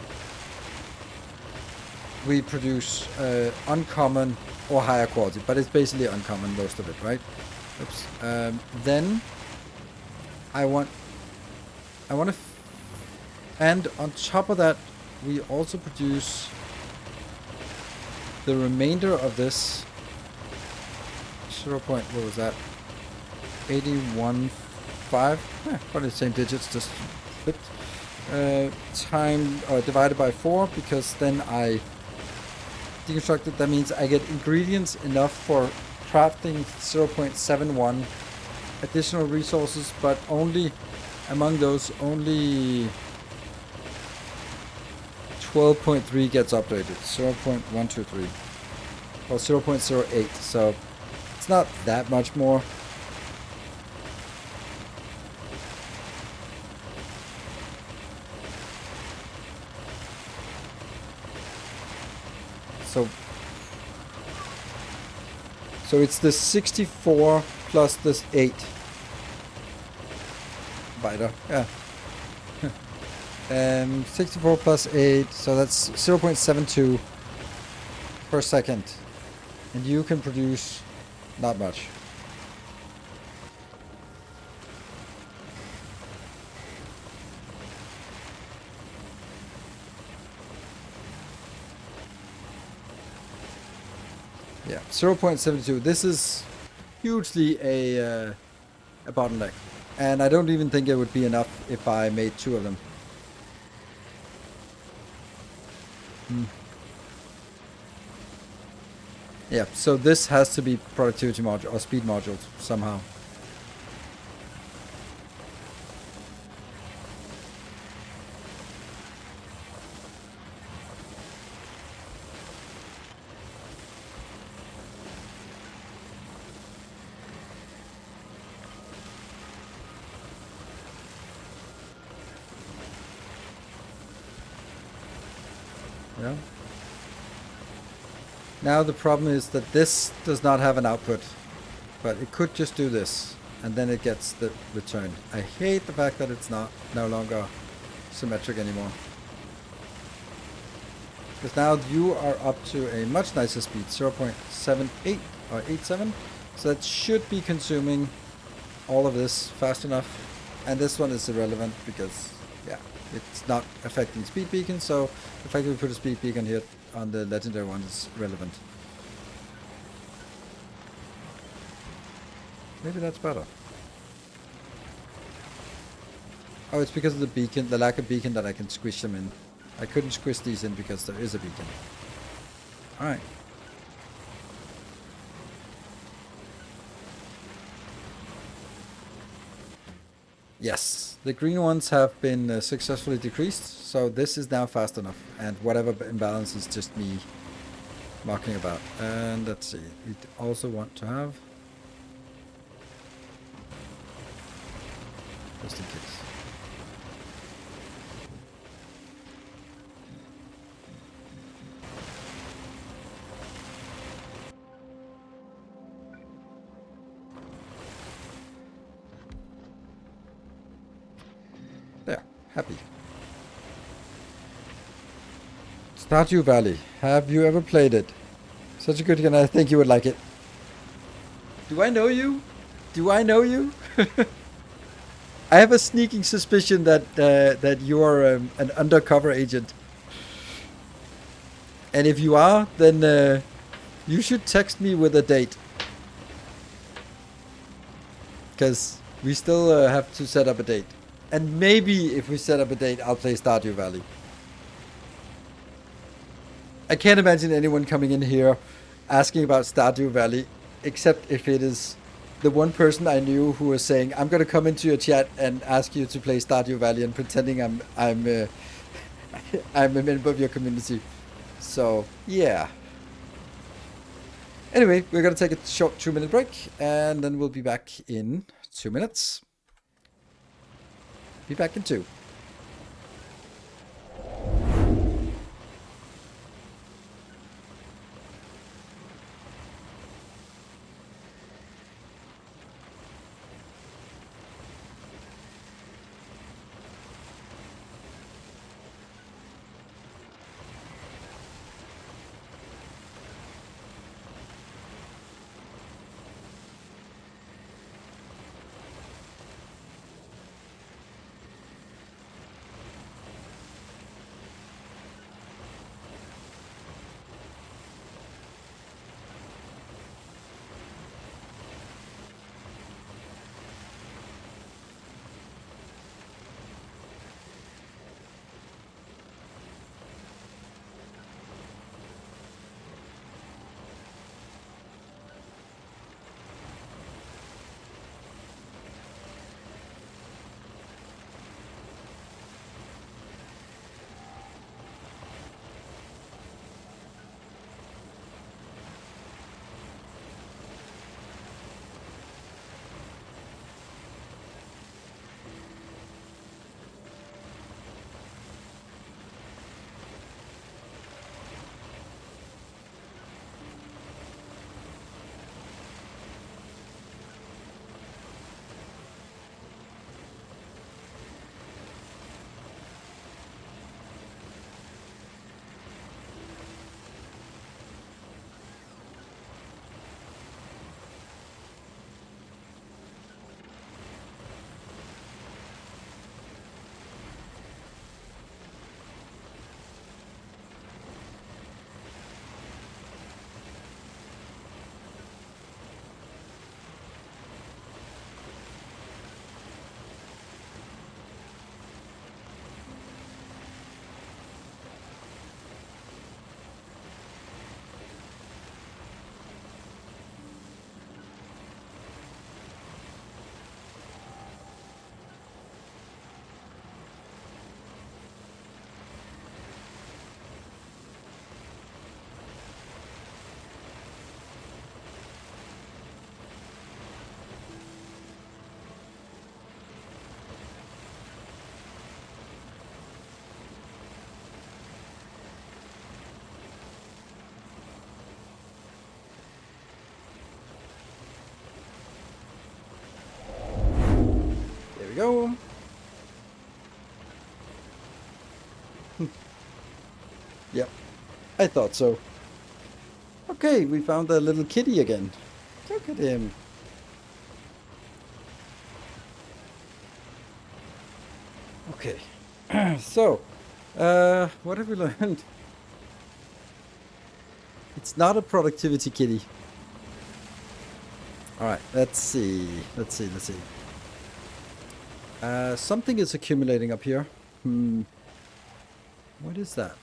we produce uncommon or higher quality, but it's basically uncommon, most of it, right? Oops. Then I want to, and on top of that, we also produce the remainder of this 0. What was that? 81.5. Probably the same digits, just flipped. Divided by 4, because then I deconstructed. That means I get ingredients enough for crafting 0.71 additional resources, but only among those, only 12.3 gets updated. 0.123 or 0.08. So it's not that much more. So it's the 64 plus this 8. Biter, yeah. 64 plus 8, so that's 0.72 per second. And you can produce not much. Yeah, 0.72. This is hugely a bottleneck. And I don't even think it would be enough if I made 2 of them. Yeah, so this has to be productivity module or speed modules somehow. Yeah. Now the problem is that this does not have an output, but it could just do this, and then it gets the return. I hate the fact that it's no longer symmetric anymore. Because now you are up to a much nicer speed, 0.78 or 87. So that should be consuming all of this fast enough. And this one is irrelevant because, yeah, it's not affecting speed beacon. So the fact that we put a speed beacon here on the legendary one is relevant. Maybe that's better. Oh, it's because of the beacon, the lack of beacon, that I can squish them in. I couldn't squish these in because there is a beacon. Alright. Yes, the green ones have been successfully decreased, so this is now fast enough, and whatever imbalance is just me mucking about. And let's see, we also want to have, just in case. There, happy. Stardew Valley. Have you ever played it? Such a good game. I think you would like it. Do I know you? Do I know you? I have a sneaking suspicion that you are an undercover agent. And if you are, then you should text me with a date. Because we still have to set up a date. And maybe if we set up a date, I'll play Stardew Valley. I can't imagine anyone coming in here asking about Stardew Valley, except if it is the one person I knew who was saying, "I'm gonna come into your chat and ask you to play Stardew Valley," and pretending I'm I'm a member of your community. So yeah. Anyway, we're gonna take a short 2-minute break, and then we'll be back in 2 minutes. Be back in 2. We go. Yep, I thought so. Okay, we found a little kitty again. Look at him. Okay, so, what have we learned? It's not a productivity kitty. Alright, let's see. Something is accumulating up here. What is that?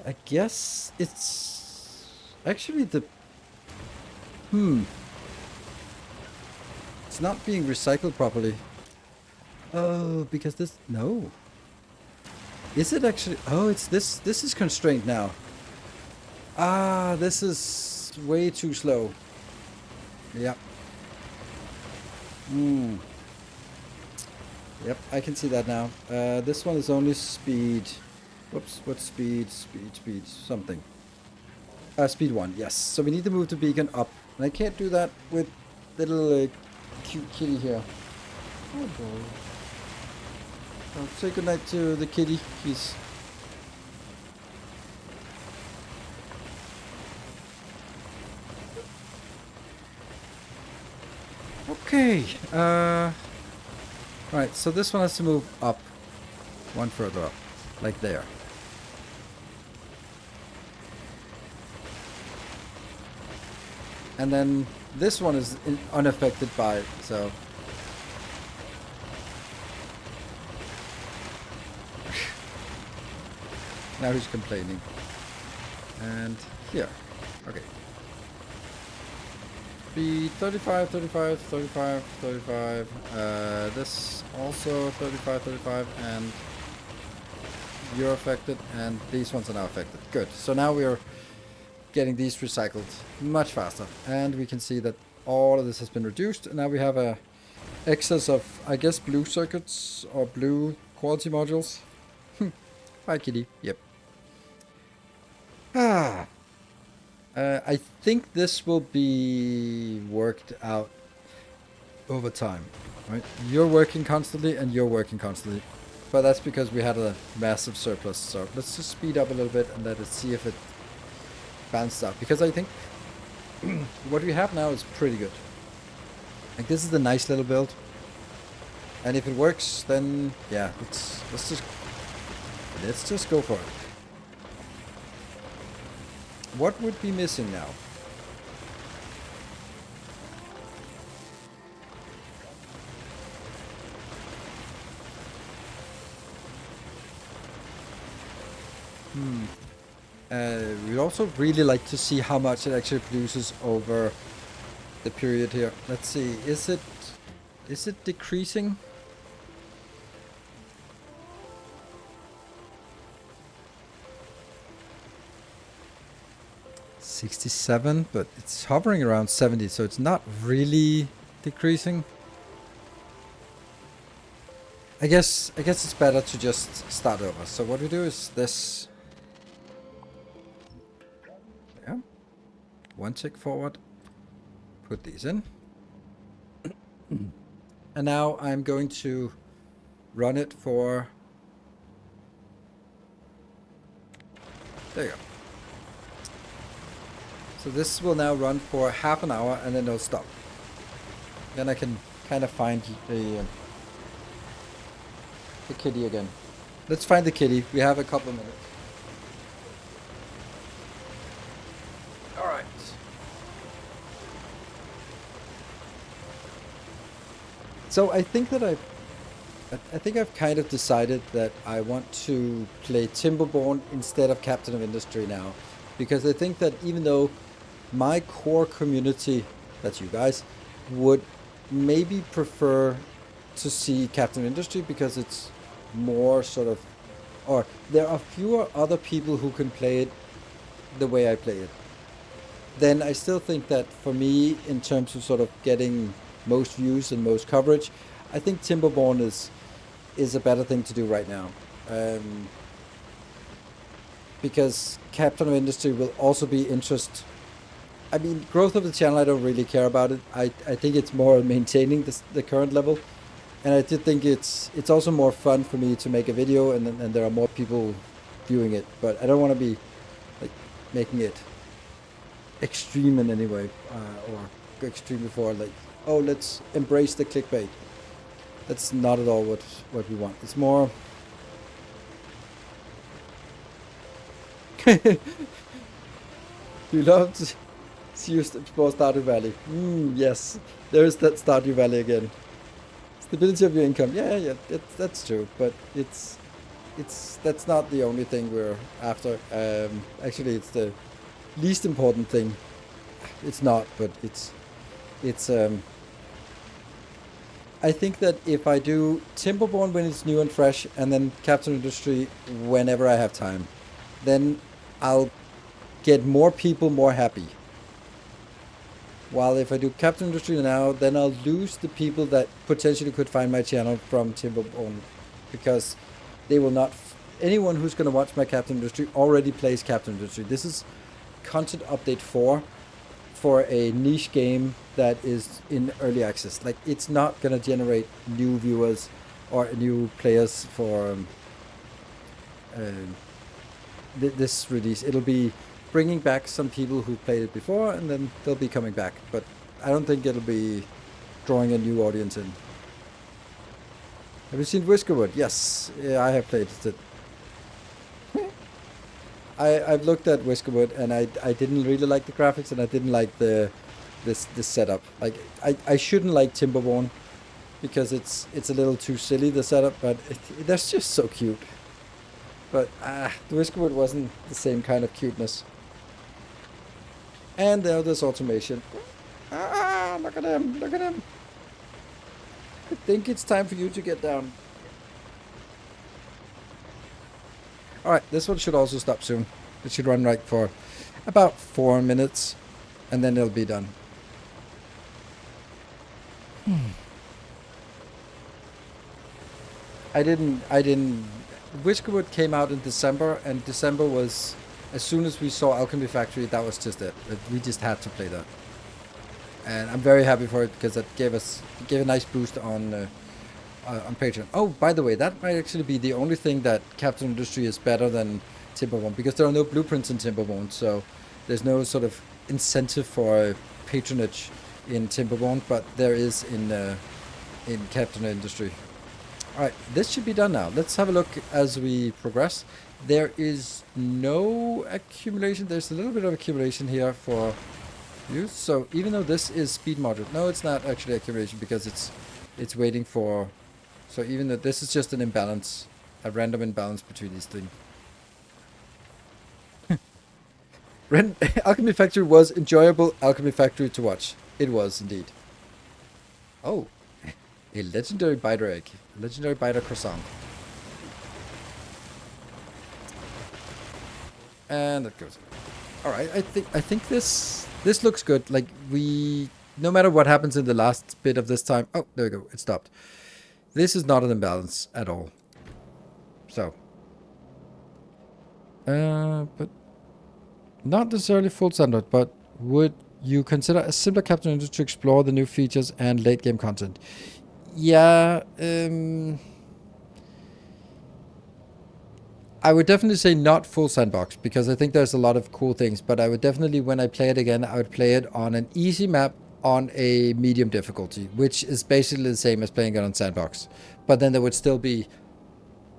I guess it's actually the... It's not being recycled properly. Oh, because this... No. Is it actually... Oh, it's this... This is constrained now. Ah, this is way too slow. Yep. Yep, I can see that now. This one is only speed... Whoops, what's speed? Speed, something. Speed 1, yes. So we need to move the beacon up. And I can't do that with little cute kitty here. Oh boy. I'll say goodnight to the kitty, please. Okay. Right, so this one has to move up. One further up. Like there. And then this one is unaffected by it, so... Now he's complaining. And here. Okay. Speed 35, 35, 35, 35. This also 35, 35, and you're affected, and these ones are now affected. Good. So now we are getting these recycled much faster, and we can see that all of this has been reduced, and now we have a excess of, I guess, blue circuits or blue quality modules. Hi, kitty. Yep. I think this will be worked out over time, right? You're working constantly and you're working constantly, but that's because we had a massive surplus. So let's just speed up a little bit and let us see if it balanced out, because I think what we have now is pretty good. Like, this is a nice little build, and if it works, then yeah, let's just go for it. What would be missing now? We'd also really like to see how much it actually produces over the period here. Let's see, is it decreasing? $67, but it's hovering around 70, so it's not really decreasing. I guess it's better to just start over. So what we do is this. Yeah. One tick forward. Put these in. And now I'm going to run it for... There you go. So this will now run for half an hour and then it'll stop. Then I can kind of find the kitty again. Let's find the kitty. We have a couple of minutes. All right. So I think that I've kind of decided that I want to play Timberborn instead of Captain of Industry now, because I think that even though my core community, that's you guys, would maybe prefer to see Captain of Industry because it's more sort of, or there are fewer other people who can play it the way I play it, then I still think that for me, in terms of sort of getting most views and most coverage, I think Timberborn is a better thing to do right now. Because Captain of Industry will also be interest. I mean, growth of the channel, I don't really care about it. I think it's more maintaining the current level. And I did think it's also more fun for me to make a video and there are more people viewing it. But I don't want to be like making it extreme in any way, or go extreme before, like, oh, let's embrace the clickbait. That's not at all what we want. It's more... You love to see you explore Stardew Valley. Yes, there is that Stardew Valley again. Stability of your income. Yeah, that's true. But that's not the only thing we're after. Actually, it's the least important thing. It's not, but it's. I think that if I do Timberborn when it's new and fresh, and then Captain Industry whenever I have time, then I'll get more people more happy. While if I do Captain Industry now, then I'll lose the people that potentially could find my channel from Timberborn, because they will not... Anyone who's going to watch my Captain Industry already plays Captain Industry. This is content update 4 for a niche game that is in early access. Like, it's not going to generate new viewers or new players for this release. It'll be bringing back some people who played it before, and then they'll be coming back. But I don't think it'll be drawing a new audience in. Have you seen Whiskerwood? Yes, yeah, I have played it. I've looked at Whiskerwood and I didn't really like the graphics and I didn't like this setup. Like I shouldn't like Timberborn because it's a little too silly, the setup, but that's just so cute. But the Whiskerwood wasn't the same kind of cuteness. And now there's automation. Look at him, look at him. I think it's time for you to get down. Alright, this one should also stop soon. It should run right for about 4 minutes, and then it'll be done. I didn't... Whiskerwood came out in December, and December was... As soon as we saw Alchemy Factory, that was just it. We just had to play that. And I'm very happy for it, because that gave a nice boost on Patreon. Oh, by the way, that might actually be the only thing that Captain Industry is better than Timberborn, because there are no blueprints in Timberborn, so there's no sort of incentive for patronage in Timberborn, but there is in Captain Industry. Alright, this should be done now. Let's have a look as we progress. There is no accumulation. There's a little bit of accumulation here for use. So even though this is speed module, no, it's not actually accumulation because it's waiting for... So even though this is just an imbalance, a random imbalance between these things. Alchemy Factory was enjoyable Alchemy Factory to watch. It was indeed. Oh, a legendary biter egg. A legendary biter croissant. And that goes. Alright, I think this looks good. Like no matter what happens in the last bit of this time. Oh, there we go. It stopped. This is not an imbalance at all. So. But not necessarily full standard, but would you consider a simpler Captain Industry to explore the new features and late game content? Yeah, I would definitely say not full sandbox, because I think there's a lot of cool things, but I would definitely, when I play it again, I would play it on an easy map on a medium difficulty, which is basically the same as playing it on sandbox. But then there would still be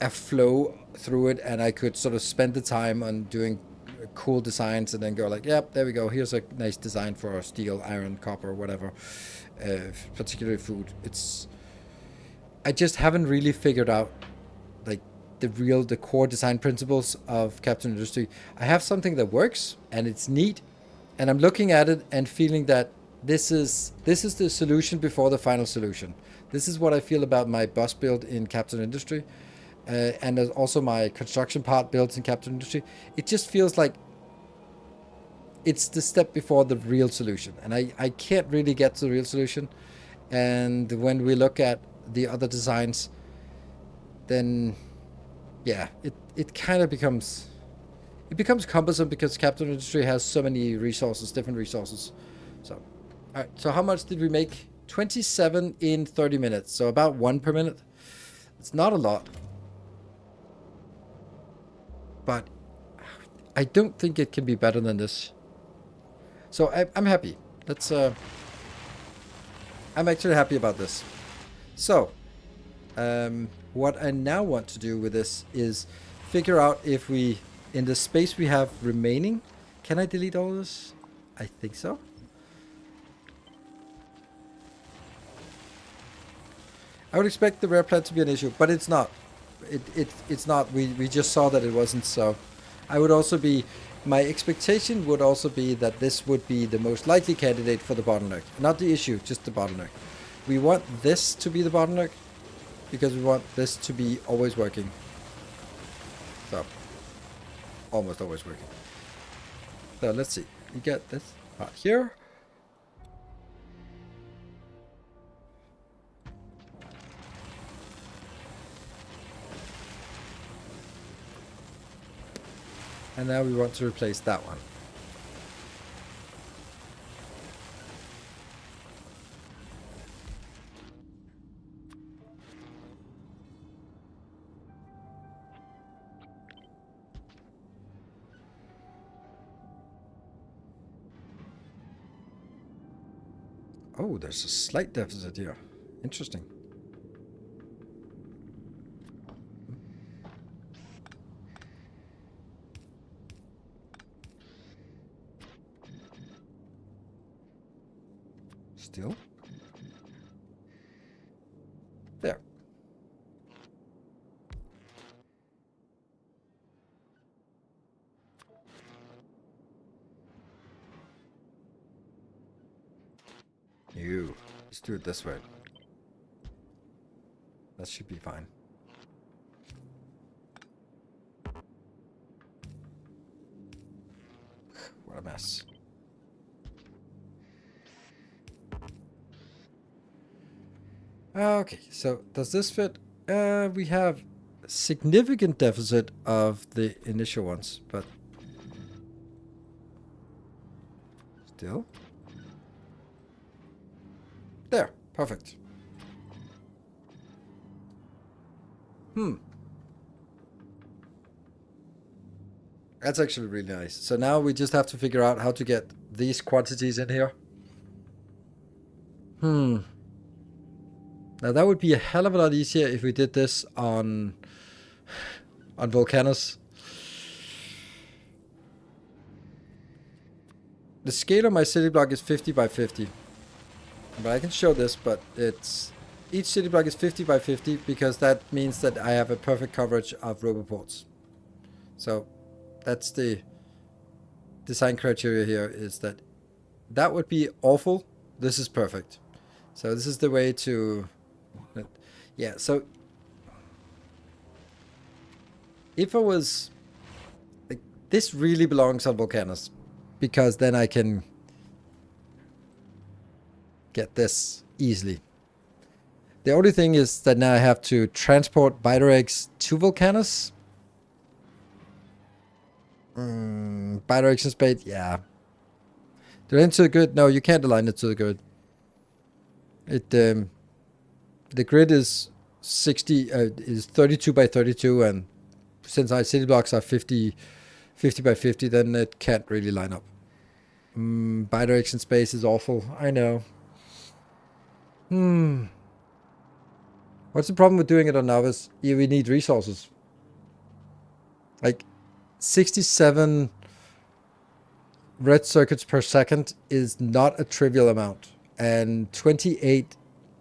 a flow through it, and I could sort of spend the time on doing cool designs and then go like, yep, there we go, here's a nice design for steel, iron, copper, whatever, particularly food. I just haven't really figured out like the core design principles of Captain Industry. I have something that works and it's neat, and I'm looking at it and feeling that this is the solution before the final solution. This is what I feel about my bus build in Captain Industry, and there's also my construction part builds in Captain Industry. It just feels like it's the step before the real solution, and I can't really get to the real solution. And when we look at the other designs, then yeah, it kind of becomes cumbersome, because Captain Industry has so many resources, different resources. So, all right. So how much did we make? 27 in 30 minutes. So about 1 per minute. It's not a lot, but I don't think it can be better than this. So I'm happy. Let's. I'm actually happy about this. So, what I now want to do with this is figure out if we, in the space we have remaining, can I delete all this? I think so. I would expect the rare plant to be an issue, but it's not. It's not. We just saw that it wasn't. So, I would also be. My expectation would also be that this would be the most likely candidate for the bottleneck. Not the issue, just the bottleneck. We want this to be the bottleneck because we want this to be always working. So, almost always working. So, let's see. You get this part here. And now we want to replace that one. Oh, there's a slight deficit here. Interesting. Still? There. Let's do it this way. That should be fine. What a mess. Okay, so does this fit? We have a significant deficit of the initial ones, but still. There, perfect. That's actually really nice. So now we just have to figure out how to get these quantities in here. Now that would be a hell of a lot easier if we did this on Volcanus. The scale of my city block is 50 by 50. But I can show this, but it's... Each city block is 50 by 50 because that means that I have a perfect coverage of roboports. So that's the design criteria here, is that that would be awful. This is perfect. So this is the way to... Yeah, so... If I was... Like, this really belongs on Volcanus. Because then I can get this easily. The only thing is that now I have to transport biter eggs to Volcanus. Biter eggs and spade, yeah. Align to the grid? No, you can't align it to the grid. It the grid is 32 by 32, and since our city blocks are 50 by 50, then it can't really line up. Bidirection space is awful. I know. What's the problem with doing it on novice? Yeah, we need resources. Like 67 red circuits per second is not a trivial amount, and 28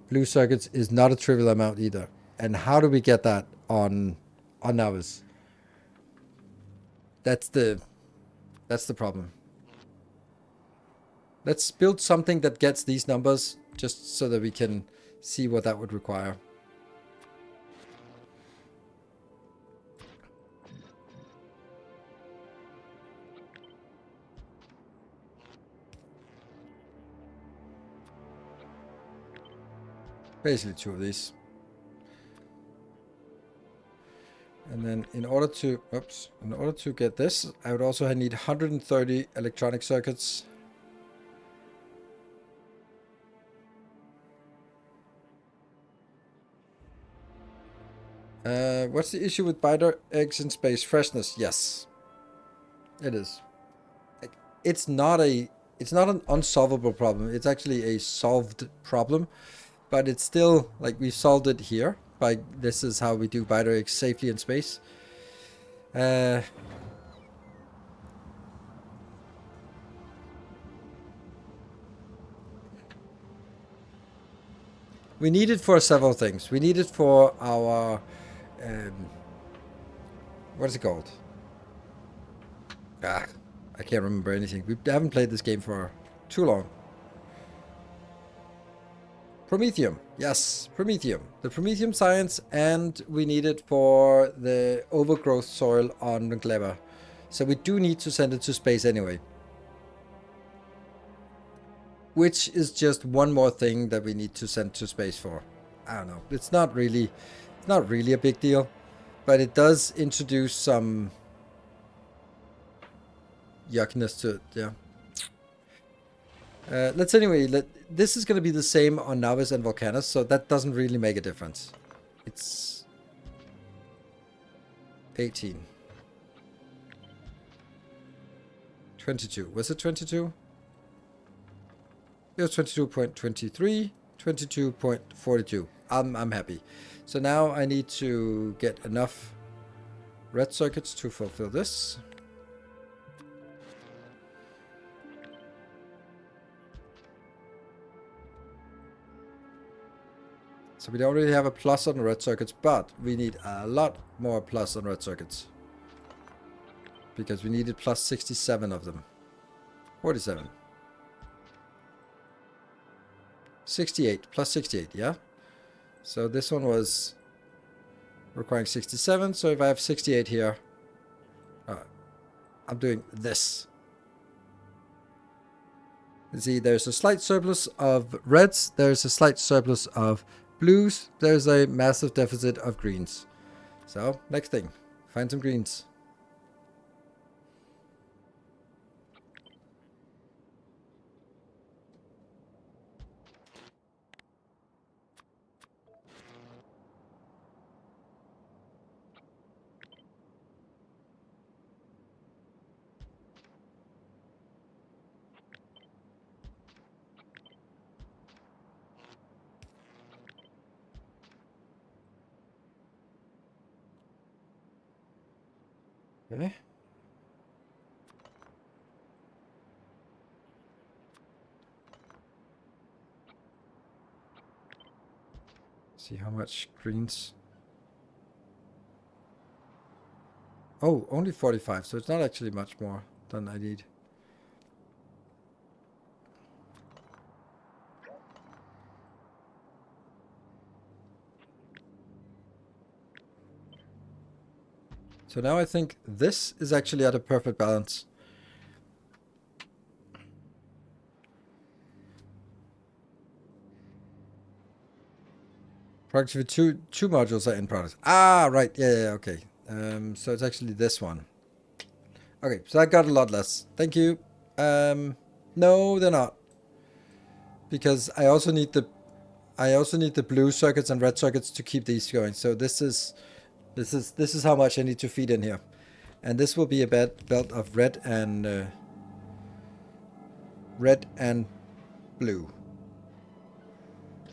blue circuits is not a trivial amount either. And how do we get that on novice? That's the problem. Let's build something that gets these numbers just so that we can see what that would require. Basically 2 of these. And then in order to get this, I would also need 130 electronic circuits. What's the issue with biter eggs in space? Freshness, yes. It is. It's not an unsolvable problem. It's actually a solved problem. But it's still, like, we've solved it here. By this is how we do biter eggs safely in space. We need it for several things. We need it for our... what is it called? I can't remember anything. We haven't played this game for too long. Promethium. Yes, Promethium. The Promethium science, and we need it for the overgrowth soil on Clever. So we do need to send it to space anyway. Which is just one more thing that we need to send to space for. I don't know. It's not really a big deal. But it does introduce some yuckiness to it, yeah. This is going to be the same on Navis and Volcanus, so that doesn't really make a difference. It's 18. 22. Was it 22? It was 22.23, 22.42. I'm happy. So now I need to get enough red circuits to fulfill this. So we already have a plus on the red circuits, but we need a lot more plus on red circuits. Because we needed plus 67 of them. 47. 68, plus 68, yeah? So this one was requiring 67, so if I have 68 here, I'm doing this. You see, there's a slight surplus of reds, there's a slight surplus of blues, there's a massive deficit of greens. So, next thing, find some greens. Okay. See how much greens. Oh, only 45, so it's not actually much more than I need. So now I think this is actually at a perfect balance. Productivity two modules are in progress. Ah, right. Yeah, okay. So it's actually this one. Okay, so I got a lot less. Thank you. No, they're not. Because I also need the blue circuits and red circuits to keep these going. So this is how much I need to feed in here. And this will be a belt of red and blue.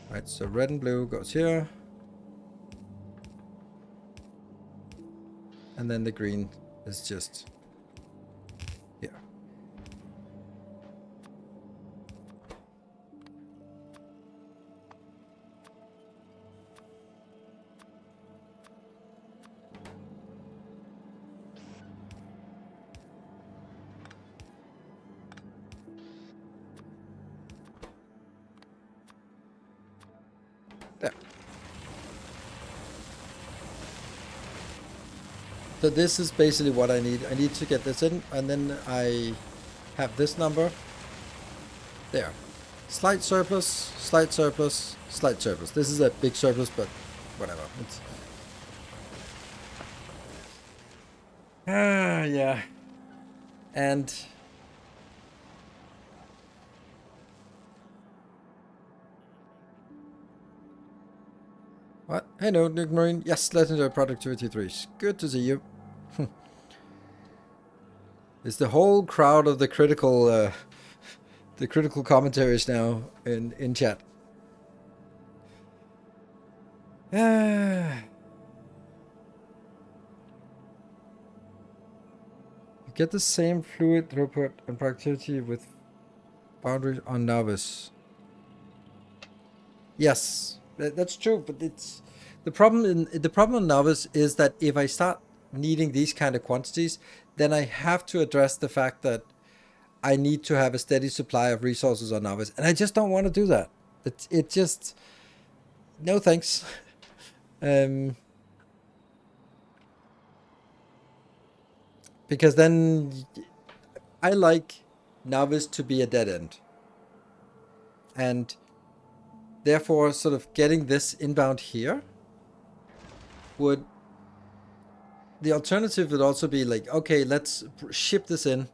Right, so red and blue goes here. And then the green is just here. There. So this is basically what I need. I need to get this in, and then I have this number. There. Slight surplus, slight surplus, slight surplus. This is a big surplus, but whatever. It's... yeah. And... What? Hey, no, Nick Marine. Yes, legendary productivity 3. Good to see you. It's the whole crowd of the critical commentaries now in chat. You get the same fluid throughput and productivity with boundaries on novice. Yes, that's true, but it's the problem on novice is that if I start needing these kind of quantities, then I have to address the fact that I need to have a steady supply of resources on novice, and I just don't want to do that. It just no thanks. Because then I like novice to be a dead end, and therefore sort of getting this inbound here would, the alternative would also be like, okay, let's ship this in.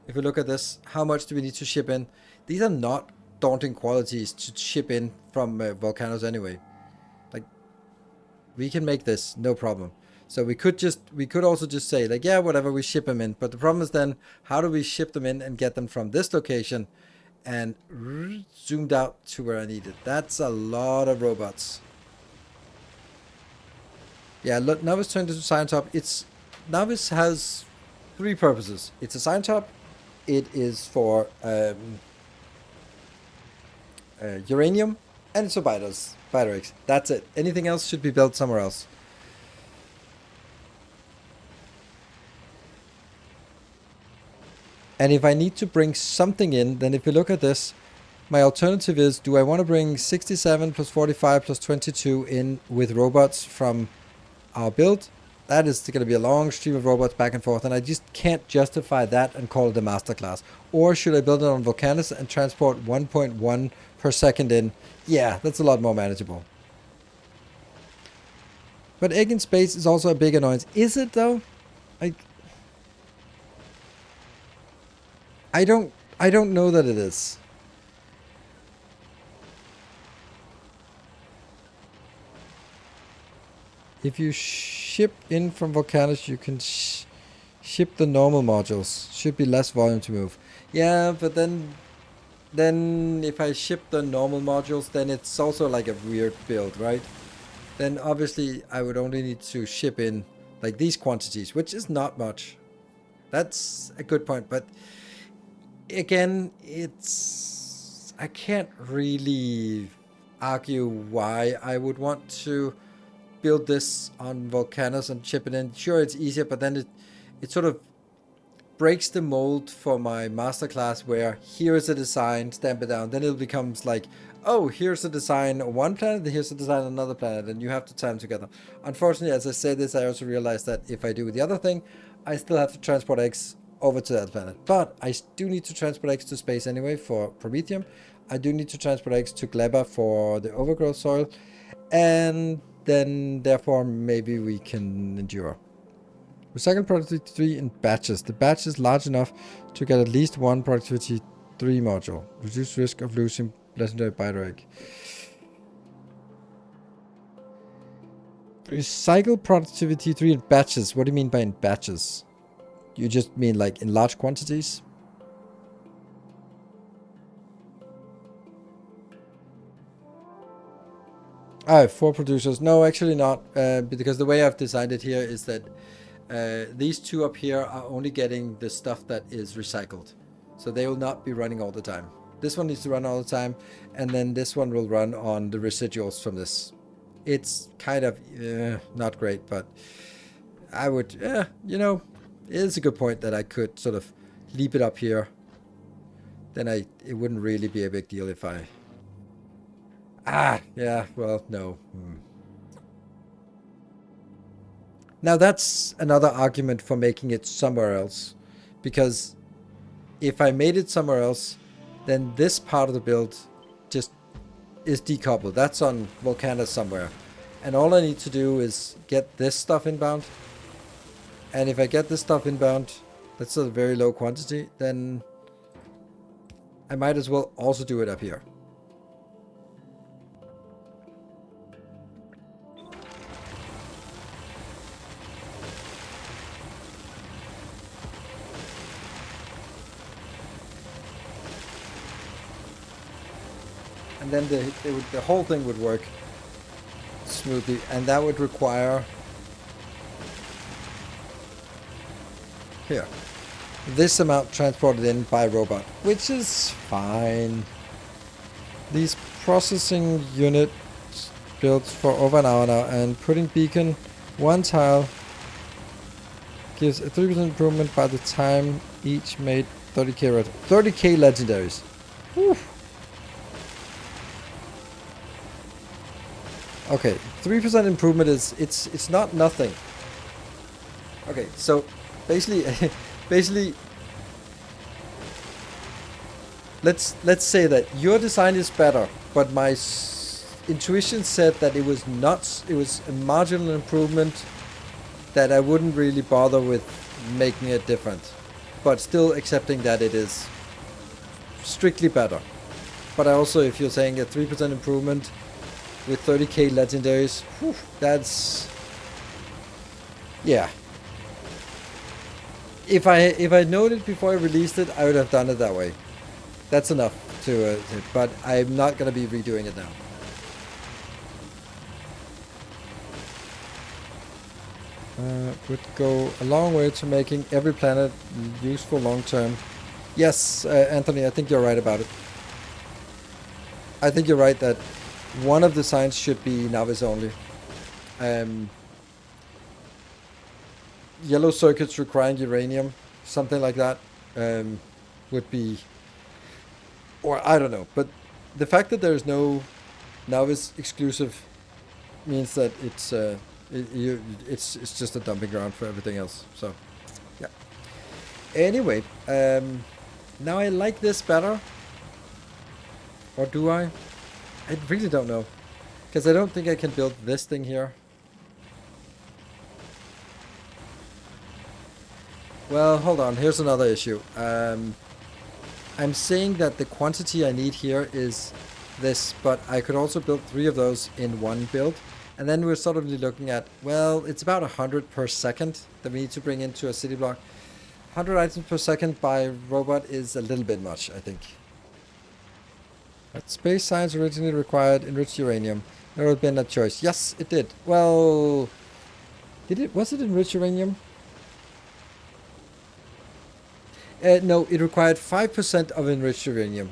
If we look at this, how much do we need to ship in? These are not daunting qualities to ship in from volcanoes anyway. Like, we can make this, no problem. So we could also just say like, yeah, whatever, we ship them in. But the problem is then, how do we ship them in and get them from this location and zoomed out to where I need it. That's a lot of robots. Yeah, Novice turned into Science Hub. Novice has three purposes. It's a Science Hub. It is for uranium, and it's for Biter eggs. That's it. Anything else should be built somewhere else. And if I need to bring something in, then if you look at this, my alternative is, do I want to bring 67 plus 45 plus 22 in with robots from our build? That is going to be a long stream of robots back and forth, and I just can't justify that and call it a masterclass. Or should I build it on Volcanus and transport 1.1 per second in? Yeah, that's a lot more manageable. But egg in space is also a big annoyance. Is it though? I don't know that it is. If you ship in from Volcanus, you can ship the normal modules. Should be less volume to move. Yeah, but then if I ship the normal modules, then it's also like a weird build, right? Then obviously I would only need to ship in like these quantities, which is not much. That's a good point, but again, I can't really argue why I would want to build this on Volcanus and ship it in. Sure, it's easier, but then it sort of breaks the mold for my masterclass where here is a design, stamp it down. Then it becomes like, oh, here's a design on one planet, here's a design on another planet, and you have to tie them together. Unfortunately, as I say this, I also realize that if I do the other thing, I still have to transport eggs over to that planet. But I do need to transport eggs to space anyway for Promethium. I do need to transport eggs to Gleba for the overgrowth soil. And then, therefore, maybe we can endure. Recycle productivity 3 in batches. The batch is large enough to get at least one productivity 3 module. Reduce risk of losing legendary biter egg. Recycle productivity 3 in batches. What do you mean by in batches? You just mean like in large quantities? I have 4 producers. No, actually not. Because the way I've designed it here is that these 2 up here are only getting the stuff that is recycled. So they will not be running all the time. This one needs to run all the time. And then this one will run on the residuals from this. It's kind of not great, but I would, you know, it is a good point that I could sort of leap it up here. Then it wouldn't really be a big deal if I... yeah, well, no. Now that's another argument for making it somewhere else. Because if I made it somewhere else, then this part of the build just is decoupled. That's on Volcanus somewhere. And all I need to do is get this stuff inbound. And if I get this stuff inbound, that's a very low quantity, then I might as well also do it up here. And then the whole thing would work smoothly, and that would require here this amount transported in by robot, which is fine. These processing units built for over an hour now, and putting beacon 1 tile gives a 3% improvement by the time each made 30k 30k legendaries. Whew. Okay, 3% improvement is it's not nothing. Okay, so basically let's say that your design is better, but my intuition said that it was a marginal improvement that I wouldn't really bother with making it different, but still accepting that it is strictly better. But I also, if you're saying a 3% improvement with 30k legendaries, whew, that's, yeah. If I known it before I released it, I would have done it that way. That's enough. but I'm not gonna be redoing it now. Would go a long way to making every planet useful long term. Yes, Anthony, I think you're right about it. I think you're right that one of the signs should be novice only. Yellow circuits requiring uranium, something like that, would be, or I don't know. But the fact that there's no novice exclusive means that it's just a dumping ground for everything else. So, yeah. Anyway, now I like this better, or do I? I really don't know, because I don't think I can build this thing here. Well, hold on. Here's another issue. I'm saying that the quantity I need here is this, but I could also build 3 of those in one build. And then we're sort of looking at, well, it's about 100 per second that we need to bring into a city block. 100 items per second by robot is a little bit much, I think. But space science originally required enriched uranium. There would have been a choice. Yes, it did. Well, did it? Was it enriched uranium? No, it required 5% of enriched uranium.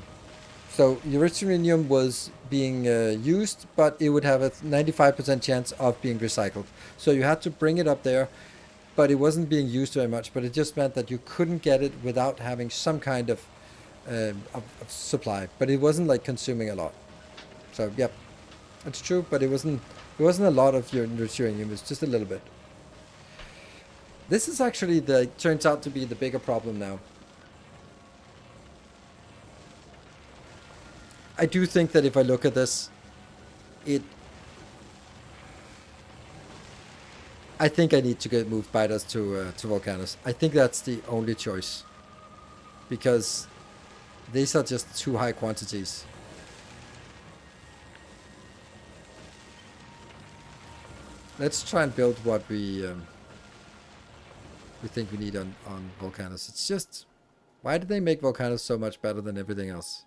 So enriched uranium was being used, but it would have a 95% chance of being recycled. So you had to bring it up there, but it wasn't being used very much. But it just meant that you couldn't get it without having some kind of supply. But it wasn't like consuming a lot. So yep, it's true. But it wasn't a lot of your enriched uranium. It's just a little bit. This is actually turns out to be the bigger problem now. I do think that if I look at this, I think I need to get moved biters to Volcanus. I think that's the only choice, because these are just too high quantities. Let's try and build what we think we need on Volcanus. It's just, why did they make Volcanus so much better than everything else?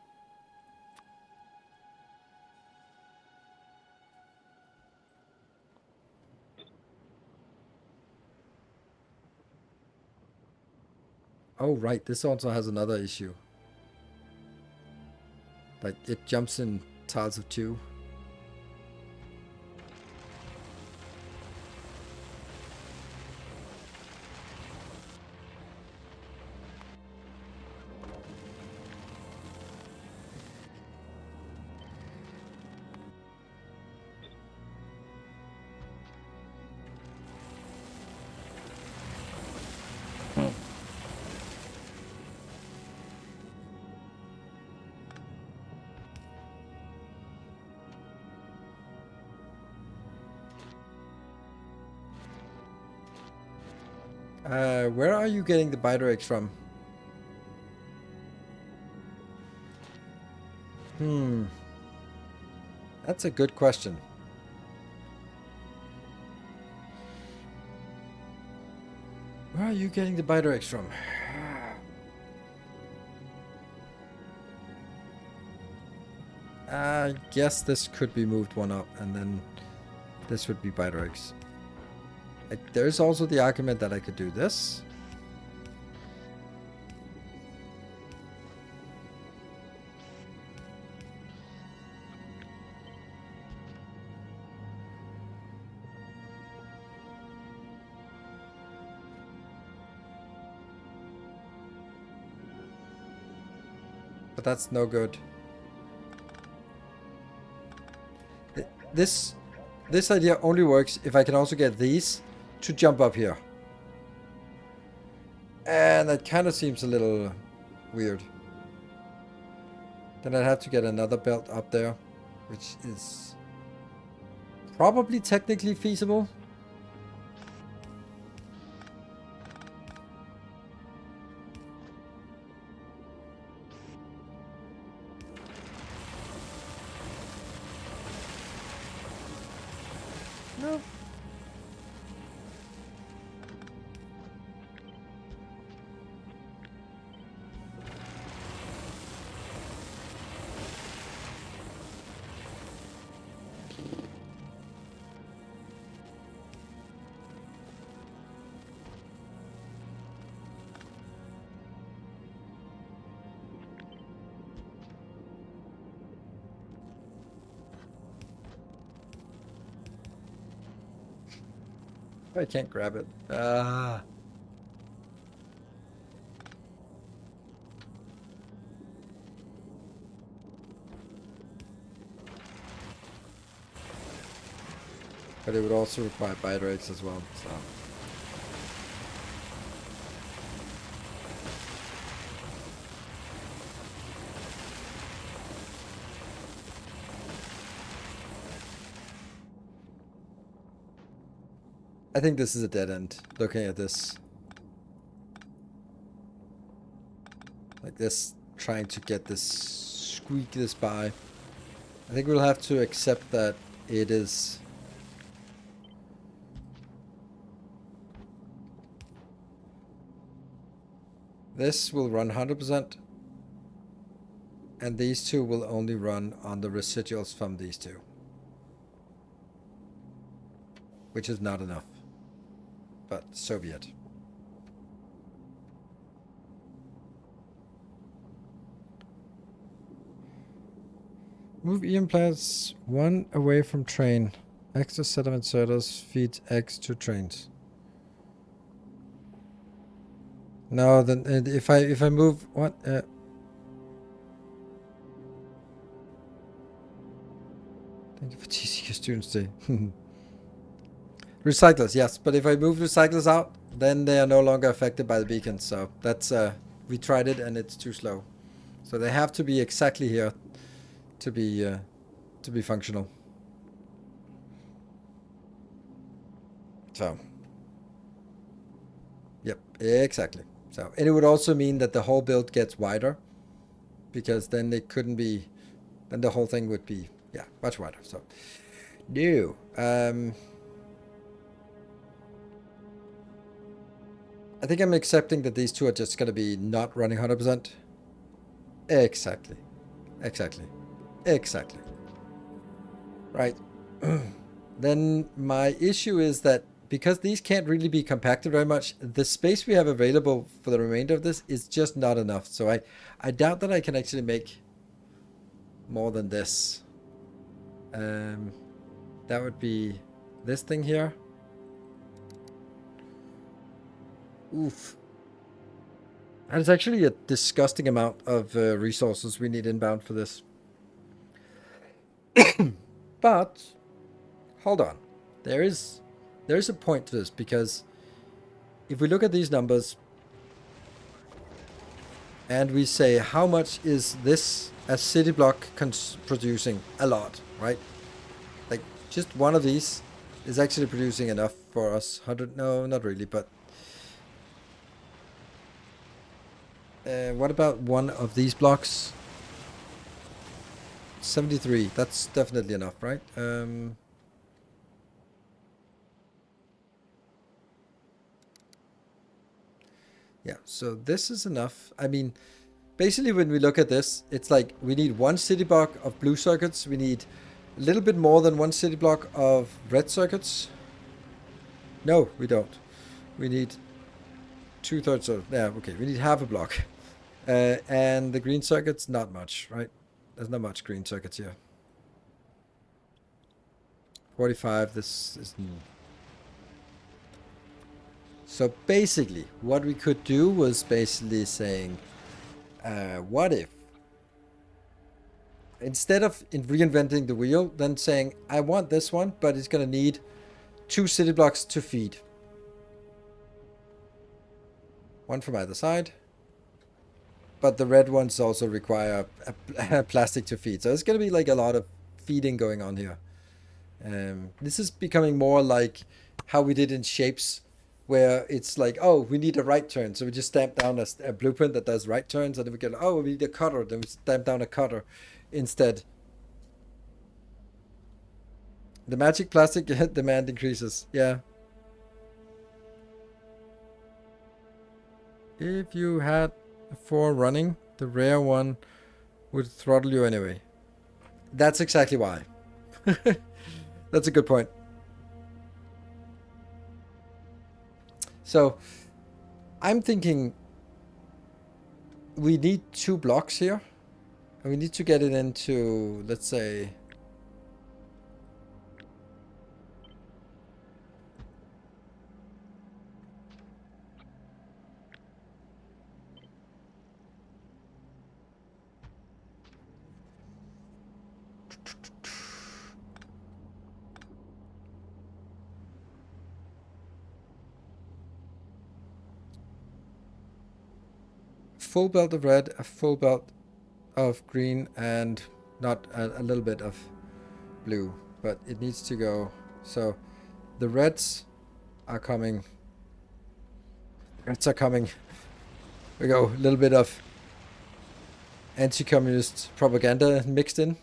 Oh, right. This also has another issue. Like, it jumps in tiles of 2. Where are you getting the biter eggs from? That's a good question. Where are you getting the biter eggs from? I guess this could be moved one up, and then this would be biter eggs. There's also the argument that I could do this. But that's no good. This idea only works if I can also get these to jump up here. And that kind of seems a little weird. Then I'd have to get another belt up there, which is probably technically feasible. No. I can't grab it. Ah. But it would also require bite rates as well, so. I think this is a dead end, looking at this. Like this, trying to get this, squeak this by. I think we'll have to accept that it is... This will run 100%. And these two will only run on the residuals from these two. Which is not enough. But so be it. Move EM plants 1 away from train. Extra set of inserters feeds X to trains. No, then if I move what? Thank you for TCQ Students Day. Recyclers, yes, but if I move recyclers out, then they are no longer affected by the beacons. So that's we tried it and it's too slow. So they have to be exactly here to be functional. So, yep, exactly. So, and it would also mean that the whole build gets wider, because then they couldn't be, then the whole thing would be, yeah, much wider. So, no. I think I'm accepting that these two are just going to be not running 100%. Exactly. Exactly. Exactly. Right. Then my issue is that because these can't really be compacted very much, the space we have available for the remainder of this is just not enough. So I doubt that I can actually make more than this. That would be this thing here. Oof. And it's actually a disgusting amount of resources we need inbound for this. But hold on, there's a point to this, because if we look at these numbers and we say how much is this a city block producing, a lot, right? Like just one of these is actually producing enough for us. 100, no, not really, but what about one of these blocks? 73, that's definitely enough, right? Yeah, so this is enough. I mean, basically when we look at this, it's like we need one city block of blue circuits. We need a little bit more than one city block of red circuits. No, we don't. We need 2/3 of, yeah, okay, we need half a block. And the green circuits, not much, right? There's not much green circuits here. 45, this is... So basically, what we could do was basically saying, what if, instead of reinventing the wheel, then saying, I want this one, but it's going to need 2 city blocks to feed. One from either side. But the red ones also require a plastic to feed. So it's going to be like a lot of feeding going on here. This is becoming more like how we did in shapes, where it's like, oh, we need a right turn. So we just stamp down a blueprint that does right turns. And then we go, oh, we need a cutter. Then we stamp down a cutter instead. The magic plastic demand increases. Yeah. If you had 4 running, the rare one would throttle you anyway. That's exactly why. That's a good point. So I'm thinking we need 2 blocks here. And we need to get it into, let's say, full belt of red, a full belt of green, and not a little bit of blue, but it needs to go. So the reds are coming. Reds are coming. We go a little bit of anti-communist propaganda mixed in,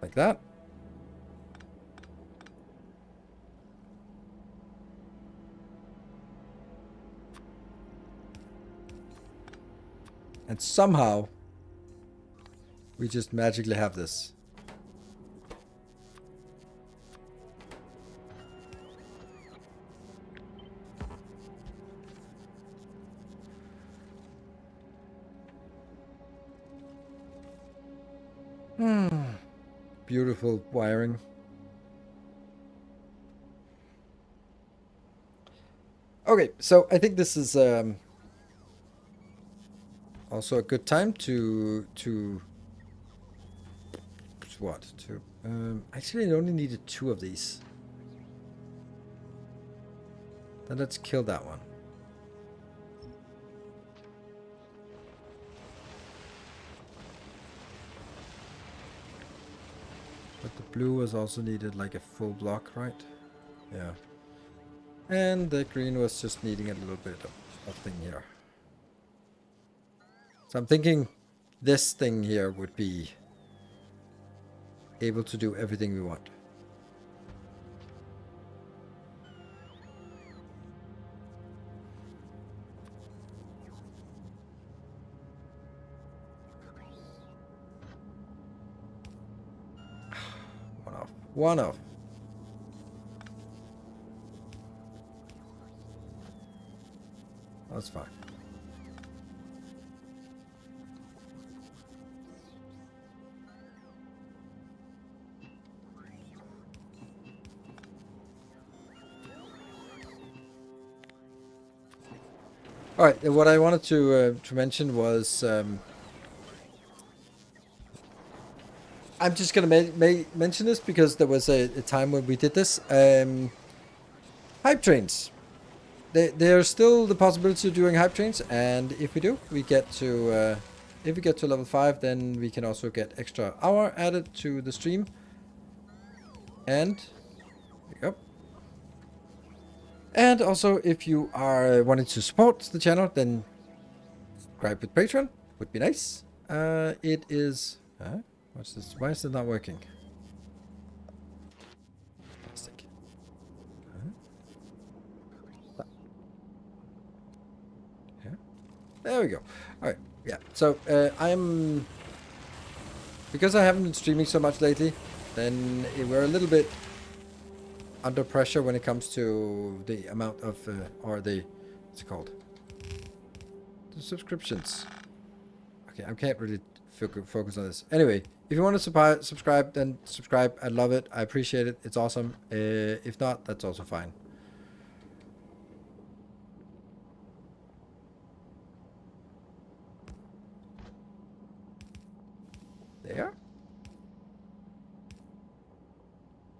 like that. And somehow we just magically have this. Beautiful wiring. Okay, so I think this is also a good time to what? To actually, I only needed 2 of these. Then let's kill that one. But the blue was also needed like a full block, right? Yeah. And the green was just needing a little bit of thing here. So I'm thinking this thing here would be able to do everything we want. One off. One off. That's fine. All right. What I wanted to mention was I'm just gonna mention this because there was a time when we did this. Hype trains. There's still the possibility of doing hype trains, and if we do, we get to if we get to level 5, then we can also get extra hour added to the stream. And there you go. And also, if you are wanting to support the channel, then subscribe with Patreon would be nice. It is. What's this? Why is it not working? Fantastic. Yeah. There we go. All right. Yeah. So I'm because I haven't been streaming so much lately. Then we're a little bit under pressure when it comes to the amount of or the what's it called? The subscriptions. Okay, I can't really focus on this. Anyway, if you want to subscribe, then subscribe. I love it. I appreciate it. It's awesome. If not, that's also fine. There.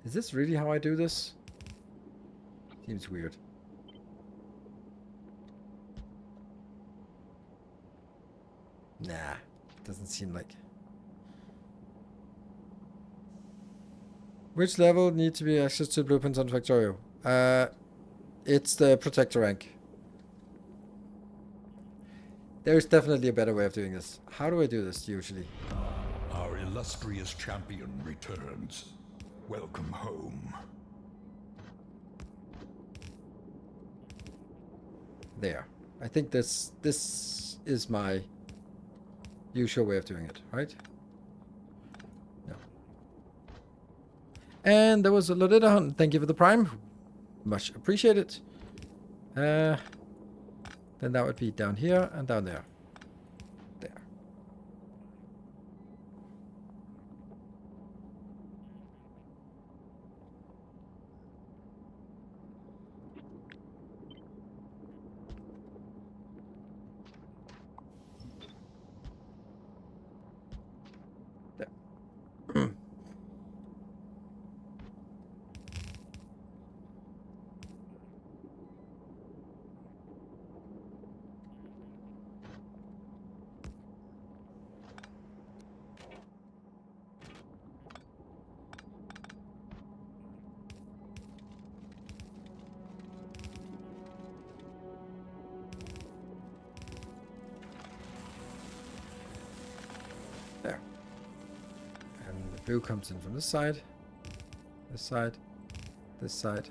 Is this really how I do this? Seems weird. Nah, doesn't seem like. Which level needs to be access to blueprints on Factorio? It's the protector rank. There is definitely a better way of doing this. How do I do this usually? Our illustrious champion returns. Welcome home. There. I think this is my usual way of doing it, right? No. And there was a Lolita Hunt. Thank you for the prime. Much appreciated. Then that would be down here and down there. There. There. Blue comes in from this side. This side. This side.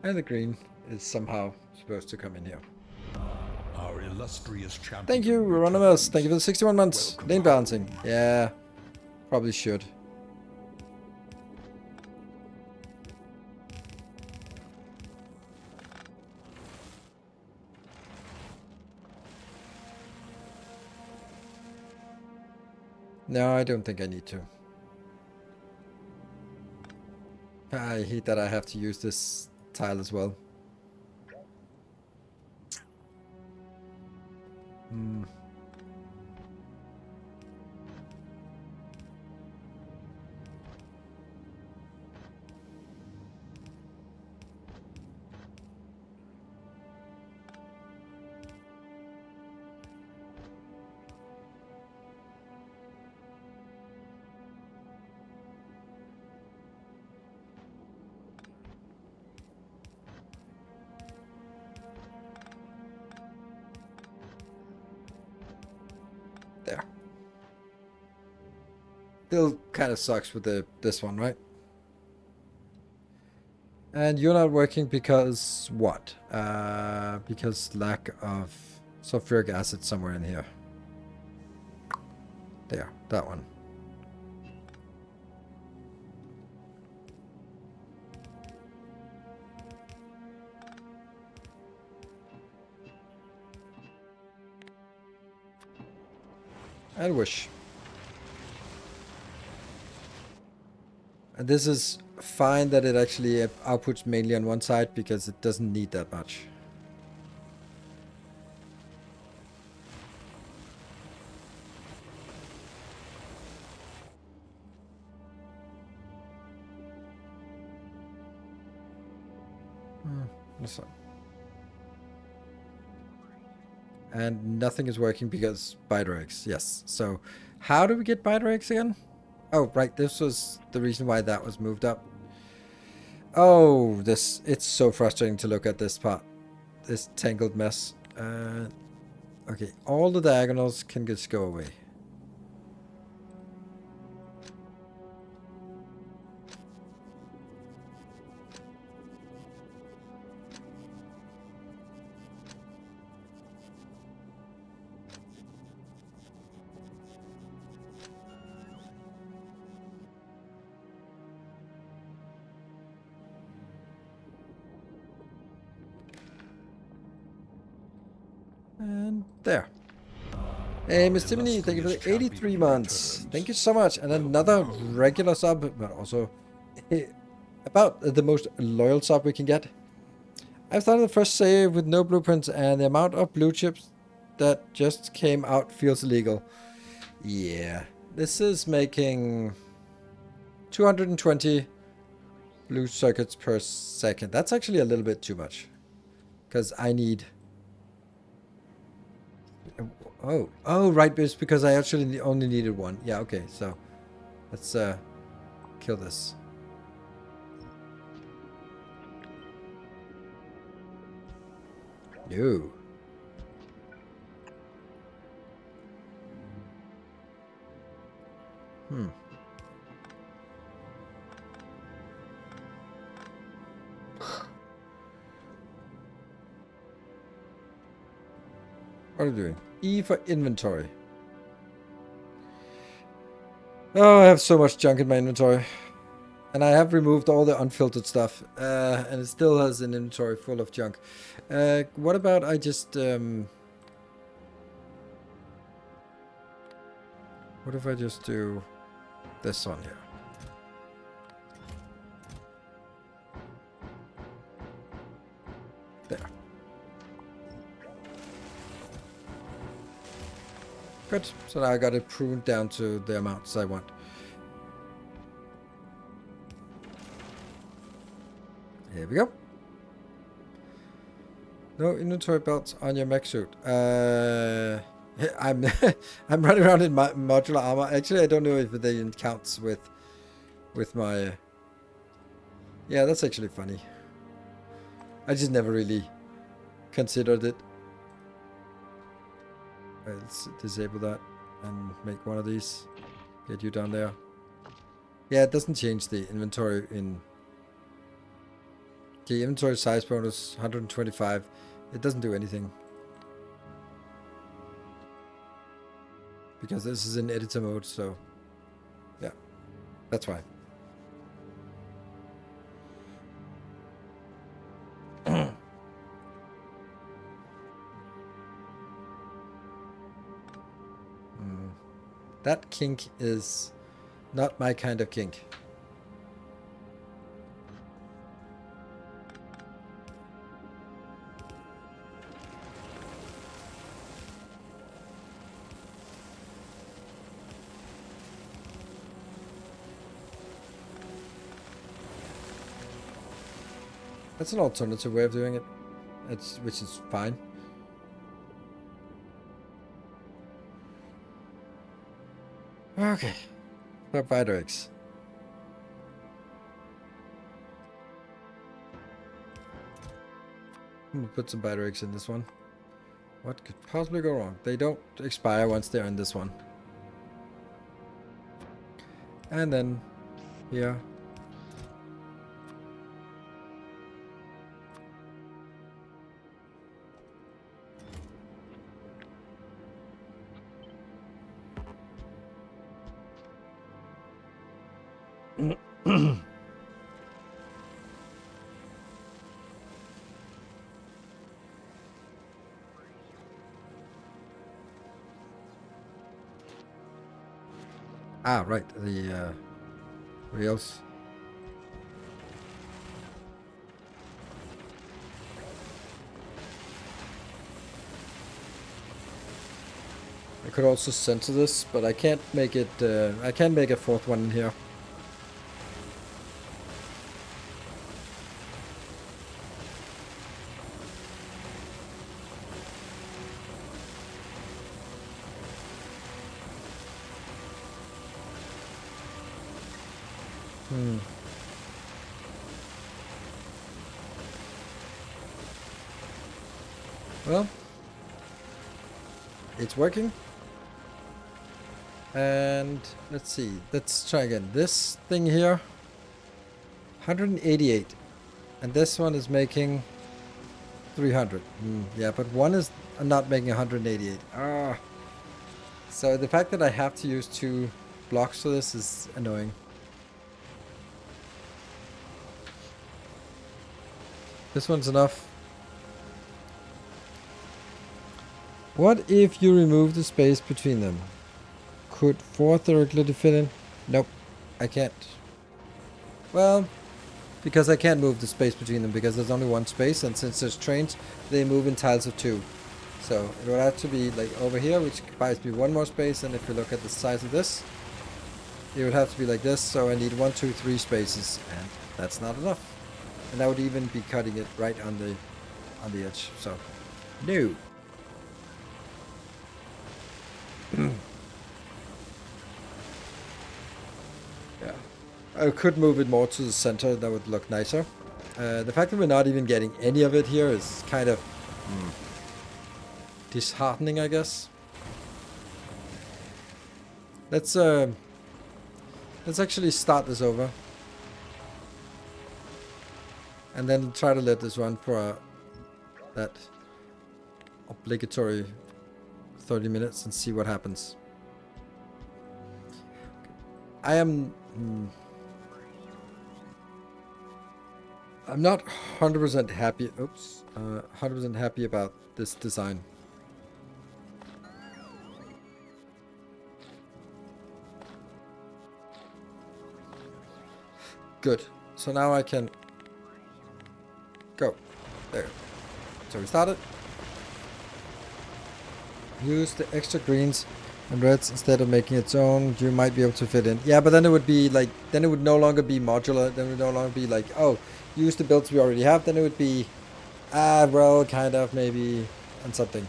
And the green is somehow supposed to come in here. Our illustrious champion. Thank you, Euronymous. Thank you for the 61 months. Lane balancing. Yeah. Probably should. No, I don't think I need to. I hate that I have to use this tile as well. There. Still kind of sucks with this one, right? And you're not working because what? Because lack of sulfuric acid somewhere in here. There, that one. And wish. And this is fine that it actually outputs mainly on one side because it doesn't need that much. This one. And nothing is working because biter eggs. Yes. So how do we get biter eggs again? Oh, right. This was the reason why that was moved up. Oh, it's so frustrating to look at this part. This tangled mess. Okay, all the diagonals can just go away. And there. Hey, Miss Timony, thank you for the 83 months. Thank you so much. And another regular sub, but also about the most loyal sub we can get. I've started the first save with no blueprints, and the amount of blue chips that just came out feels illegal. Yeah, this is making 220 blue circuits per second. That's actually a little bit too much, because I need... Oh, right, it's because I actually only needed one. Yeah, okay, so let's kill this. No. What are we doing? E for inventory. Oh, I have so much junk in my inventory. And I have removed all the unfiltered stuff. And it still has an inventory full of junk. What about I just... what if I just do this on here? There. Good. So now I got it pruned down to the amounts I want. Here we go. No inventory belts on your mech suit. I'm I'm running around in my modular armor. Actually, I don't know if they counts with my... Yeah, that's actually funny. I just never really considered it. Let's disable that and make one of these. Get you down there. Yeah, it doesn't change the inventory in... The inventory size bonus, 125. It doesn't do anything. Because this is in editor mode, so... Yeah, that's why. That kink is not my kind of kink. That's an alternative way of doing it. Which is fine. Okay. Spider eggs. I'm gonna put some spider eggs in this one. What could possibly go wrong? They don't expire once they're in this one. And then here. Ah, right, the rails. I could also center this, but I can't make it, I can make a fourth one in here. Well, it's working. And let's see, let's try again. This thing here, 188. And this one is making 300. Yeah, but one is not making 188. Ah. So the fact that I have to use 2 blocks for this is annoying. This one's enough. What if you remove the space between them? Could 4 theoretically fit in? Nope, I can't. Well, because I can't move the space between them because there's only one space, and since there's trains, they move in tiles of 2. So it would have to be like over here, which buys me 1 more space, and if you look at the size of this, it would have to be like this, so I need 1, 2, 3 spaces, and that's not enough. And I would even be cutting it right on the edge, so no. Yeah, I could move it more to the center. That would look nicer. The fact that we're not even getting any of it here is kind of disheartening, I guess. Let's actually start this over, and then try to let this run for that obligatory 30 minutes and see what happens. I'm not 100% happy. Oops, 100% happy about this design. Good. So now I can go there. So we started. Use the extra greens and reds instead of making its own. You might be able to fit in. Yeah, but then it would be like, then it would no longer be modular. Then it would no longer be like, oh, use the builds we already have. Then it would be, well, kind of, maybe, and something.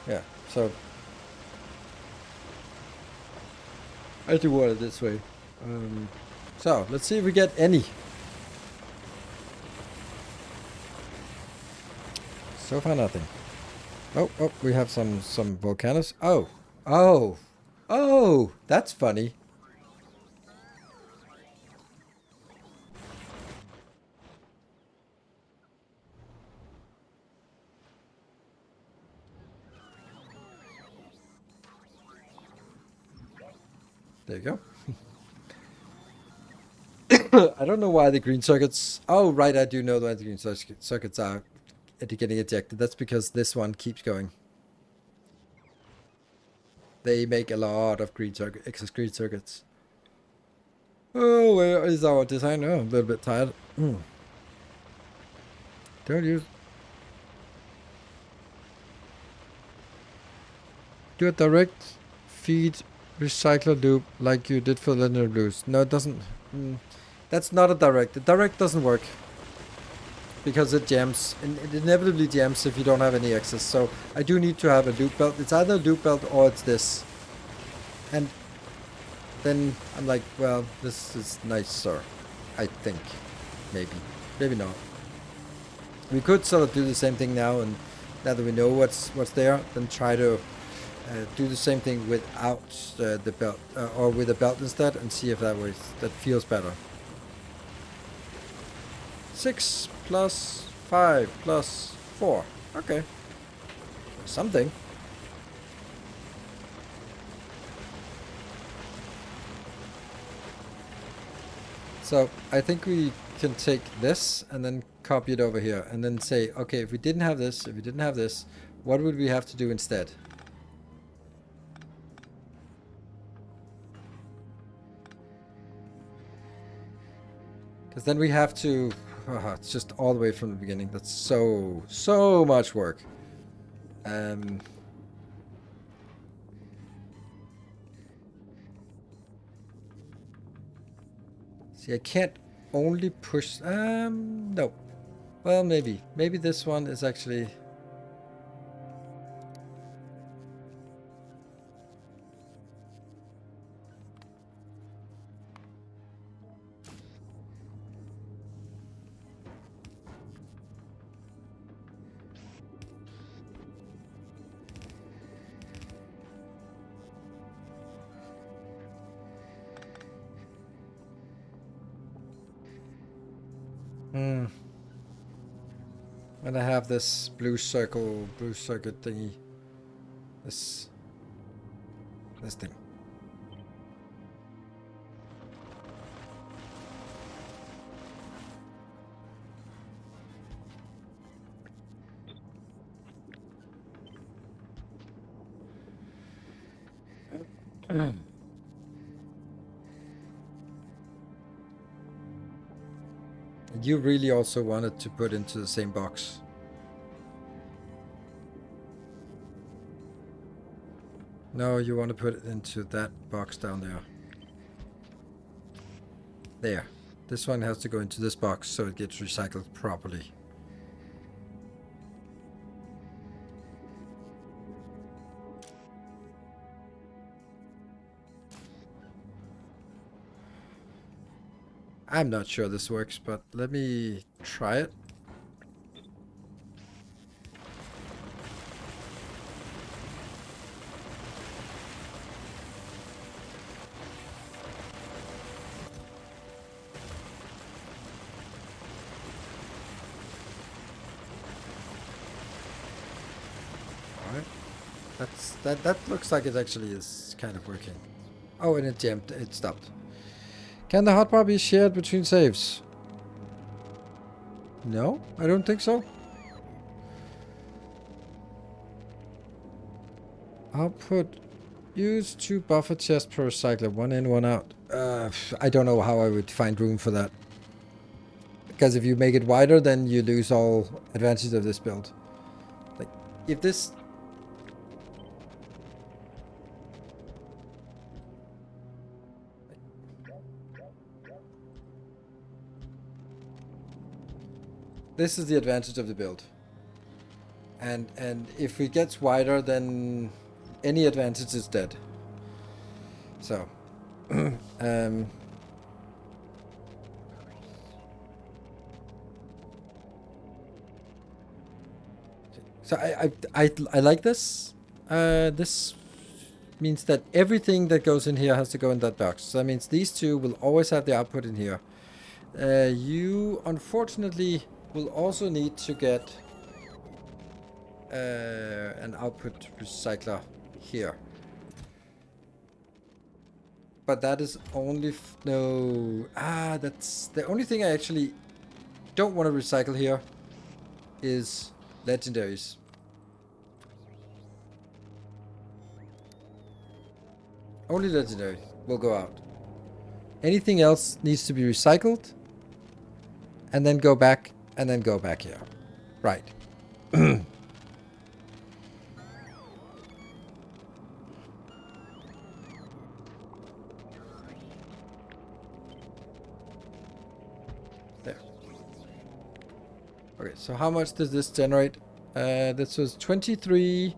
Yeah, so I do want it this way. So let's see if we get any. So far, nothing. Oh, we have some volcanoes. Oh, that's funny. There you go. I don't know why the green circuits... Oh, right, I do know why the green circuits are getting ejected. That's because this one keeps going. They make a lot of excess green circuits. Oh, where is our design? Oh, I'm a little bit tired. Don't use... Do a direct feed recycler loop like you did for linear blues. No, it doesn't. That's not a direct. The direct doesn't work because it jams. And it inevitably jams if you don't have any excess. So I do need to have a loop belt. It's either a loop belt or it's this. And then I'm like, well, this is nicer. I think. Maybe. Maybe not. We could sort of do the same thing now, and now that we know what's there, then try to do the same thing without the belt, or with a belt instead, and see if that feels better. 6 plus 5 plus 4. Okay. Something. So I think we can take this and then copy it over here and then say, okay, if we didn't have this, what would we have to do instead? Because then we have to... it's just all the way from the beginning. That's so much work. See, I can't only push... no. Well, maybe. Maybe this one is actually... And I have this blue circuit thingy. This thing. You really also wanted to put into the same box. No, you want to put it into that box down there. There. This one has to go into this box so it gets recycled properly. I'm not sure this works, but let me try it. Alright. That looks like it actually is kind of working. Oh, and it jammed. It stopped. Can the hotbar be shared between saves? No, I don't think so. Output. Use 2 buffer chests per recycler. 1 in, 1 out. I don't know how I would find room for that. Because if you make it wider, then you lose all advantages of this build. Like, if this... This is the advantage of the build. And if it gets wider, then any advantage is dead. So, So I like this. This means that everything that goes in here has to go in that box. So that means these two will always have the output in here. You unfortunately will also need to get an output recycler here. But that is only... no. That's the only thing I actually don't want to recycle here is legendaries. Only legendary will go out. Anything else needs to be recycled and then go back and then go back here. Right. There. Okay, so how much does this generate? This was 23,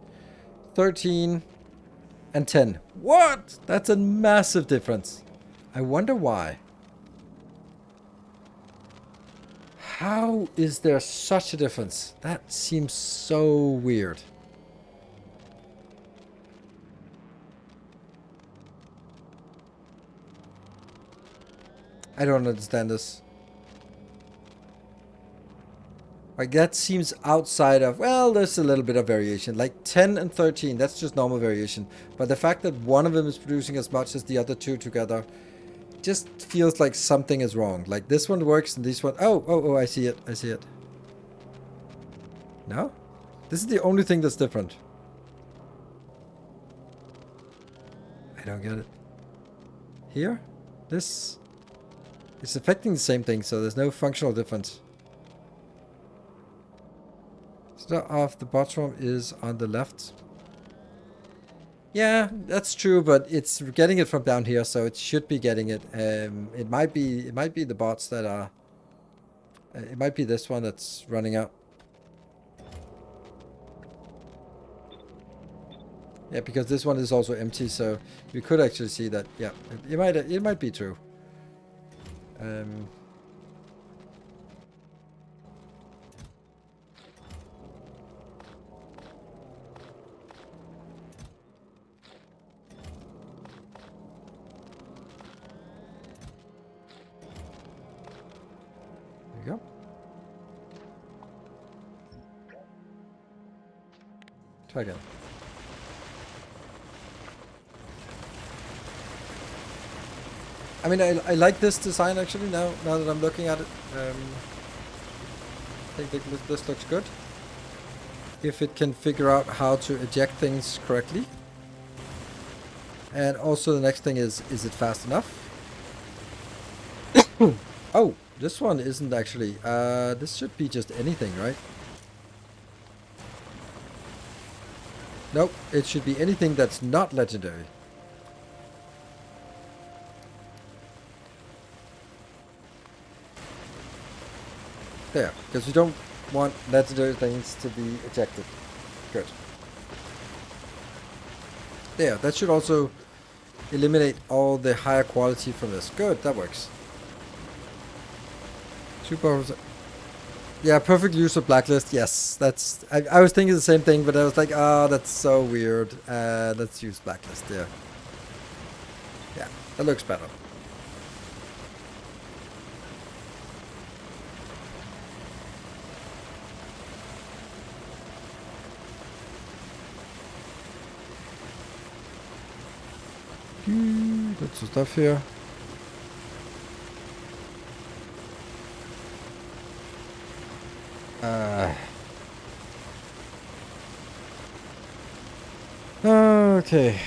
13, and 10. What? That's a massive difference. I wonder why. How is there such a difference? That seems so weird. I don't understand this. Like, that seems outside of... well, there's a little bit of variation. Like 10 and 13, that's just normal variation. But the fact that one of them is producing as much as the other two together just feels like something is wrong. Like, this one works and this one... oh, I see it. I see it. No? This is the only thing that's different. I don't get it. Here? This... it's affecting the same thing, so there's no functional difference. Start off, the bottom is on the left. Yeah, that's true, but it's getting it from down here, so it should be getting it. It might be the bots that are... it might be this one that's running out. Yeah, because this one is also empty, so you could actually see that. Yeah, it might be true. There you go. Try again. I mean, I like this design actually now that I'm looking at it. I think this looks good. If it can figure out how to eject things correctly. And also the next thing is it fast enough? Oh, this one isn't actually. This should be just anything, right? Nope, it should be anything that's not legendary. There, because we don't want legendary things to be ejected. Good. There, that should also eliminate all the higher quality from this. Good, that works. Super. Yeah, perfect use of blacklist. Yes, that's... I was thinking the same thing, but I was like, oh, that's so weird. Let's use blacklist there. Yeah, that looks better. That's the stuff here. Okay.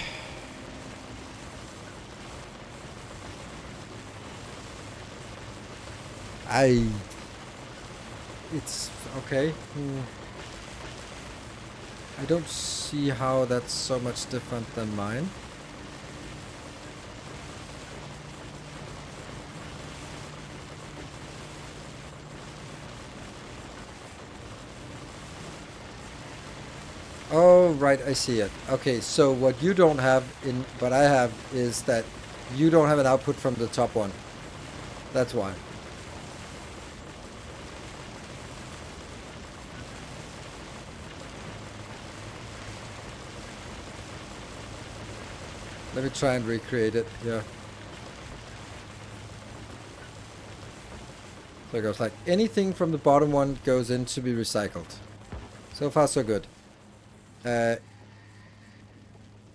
It's okay. I don't see how that's so much different than mine. Oh, right, I see it. Okay, so what you don't have in what I have is that you don't have an output from the top one. That's why. Let me try and recreate it here. So it goes like anything from the bottom one goes in to be recycled. So far so good.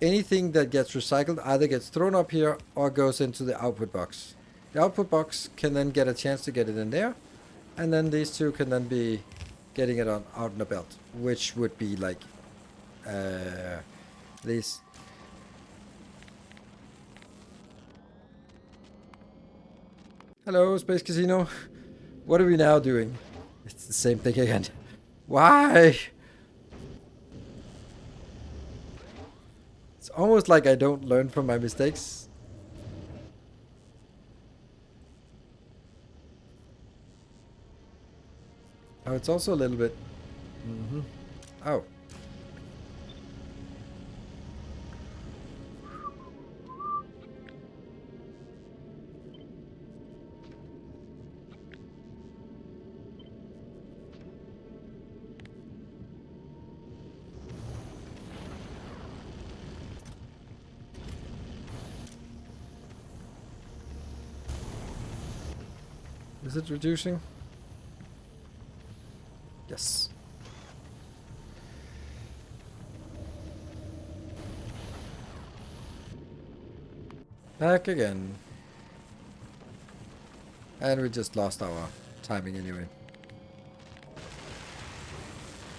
Anything that gets recycled either gets thrown up here or goes into the output box. The output box can then get a chance to get it in there, and then these two can then be getting it on out in the belt, which would be like these. Hello, Space Casino. What are we now doing? It's the same thing again. Why? It's almost like I don't learn from my mistakes. Oh, it's also a little bit... Oh. Is it reducing? Yes. Back again. And we just lost our timing anyway.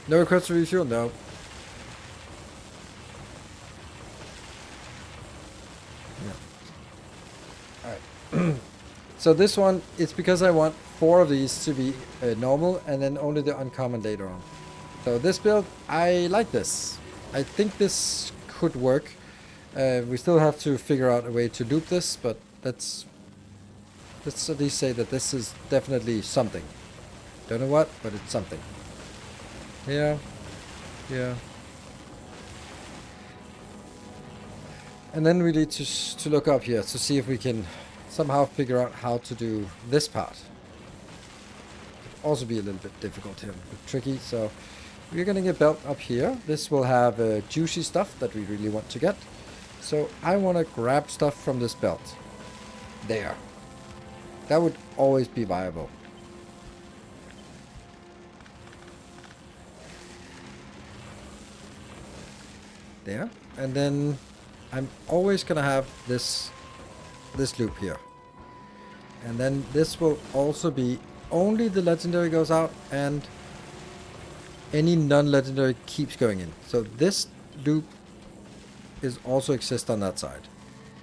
No request to refuel? No. Yeah. Alright. So this one, it's because I want 4 of these to be normal and then only the uncommon later on. So this build, I like this. I think this could work. We still have to figure out a way to loop this, but let's at least say that this is definitely something. Don't know what, but it's something. Yeah. Yeah. And then we need to look up here to see if we can somehow figure out how to do this part. Could also be a little bit difficult here, a bit tricky. So we're gonna get belt up here. This will have juicy stuff that we really want to get. So I want to grab stuff from this belt. There. That would always be viable. There. And then I'm always gonna have this loop here. And then this will also be only the legendary goes out and any non-legendary keeps going in. So this loop is also exist on that side.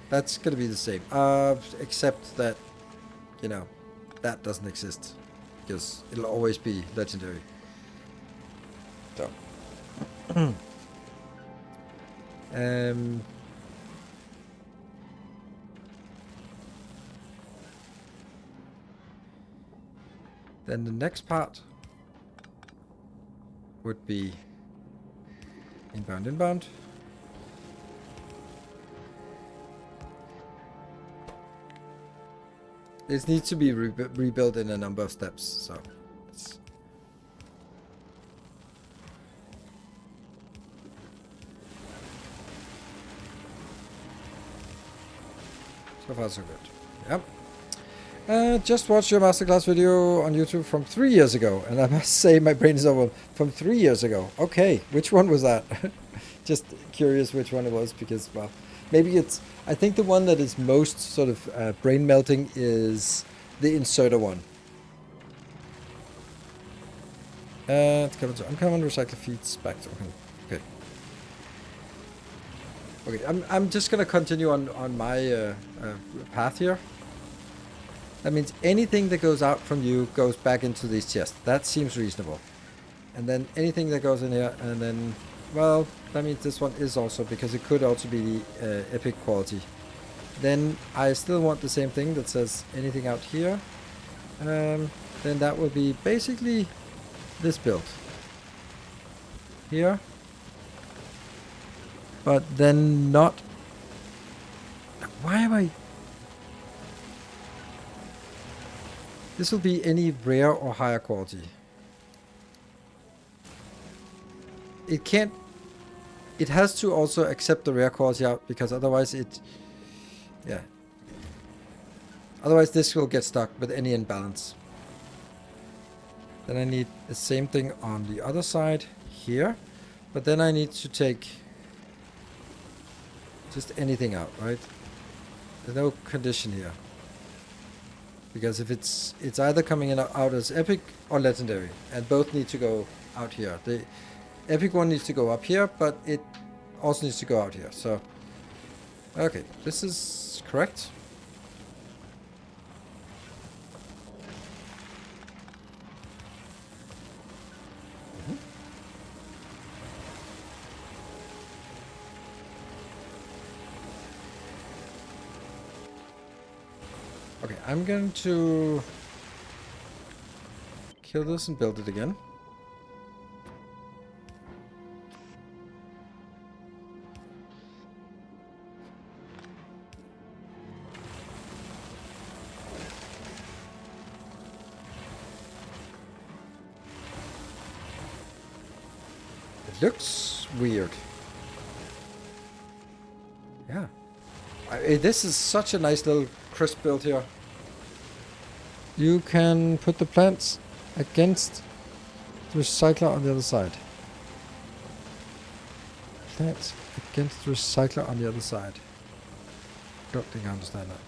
That's gonna be the same. Except that, you know, that doesn't exist because it'll always be legendary. So then the next part would be inbound. This needs to be rebuilt in a number of steps, so so far so good. Yep. Just watched your masterclass video on YouTube from 3 years ago, and I must say my brain is over. From 3 years ago. Okay, which one was that? Just curious which one it was, because, well, maybe it's... I think the one that is most sort of brain melting is the inserter one. It's coming to uncommon recycle feeds back to... Okay. Okay, I'm just gonna continue on my path here. That means anything that goes out from you goes back into these chests. That seems reasonable. And then anything that goes in here, and then, well, that means this one is also, because it could also be the epic quality. Then I still want the same thing that says anything out here. Then that will be basically this build. Here. But then not... Why am I... This will be any rare or higher quality. It can't... it has to also accept the rear quality out, because otherwise otherwise this will get stuck with any imbalance. Then I need the same thing on the other side here, but then I need to take just anything out, right? There's no condition here, because if it's either coming in out as epic or legendary, and both need to go out here. The epic one needs to go up here, but it also needs to go out here. So okay, this is correct. Okay, I'm going to kill this and build it again. It looks weird. Yeah. This is such a nice little crisp build here. You can put the plants against the recycler on the other side. Plants against the recycler on the other side. Don't think I understand that.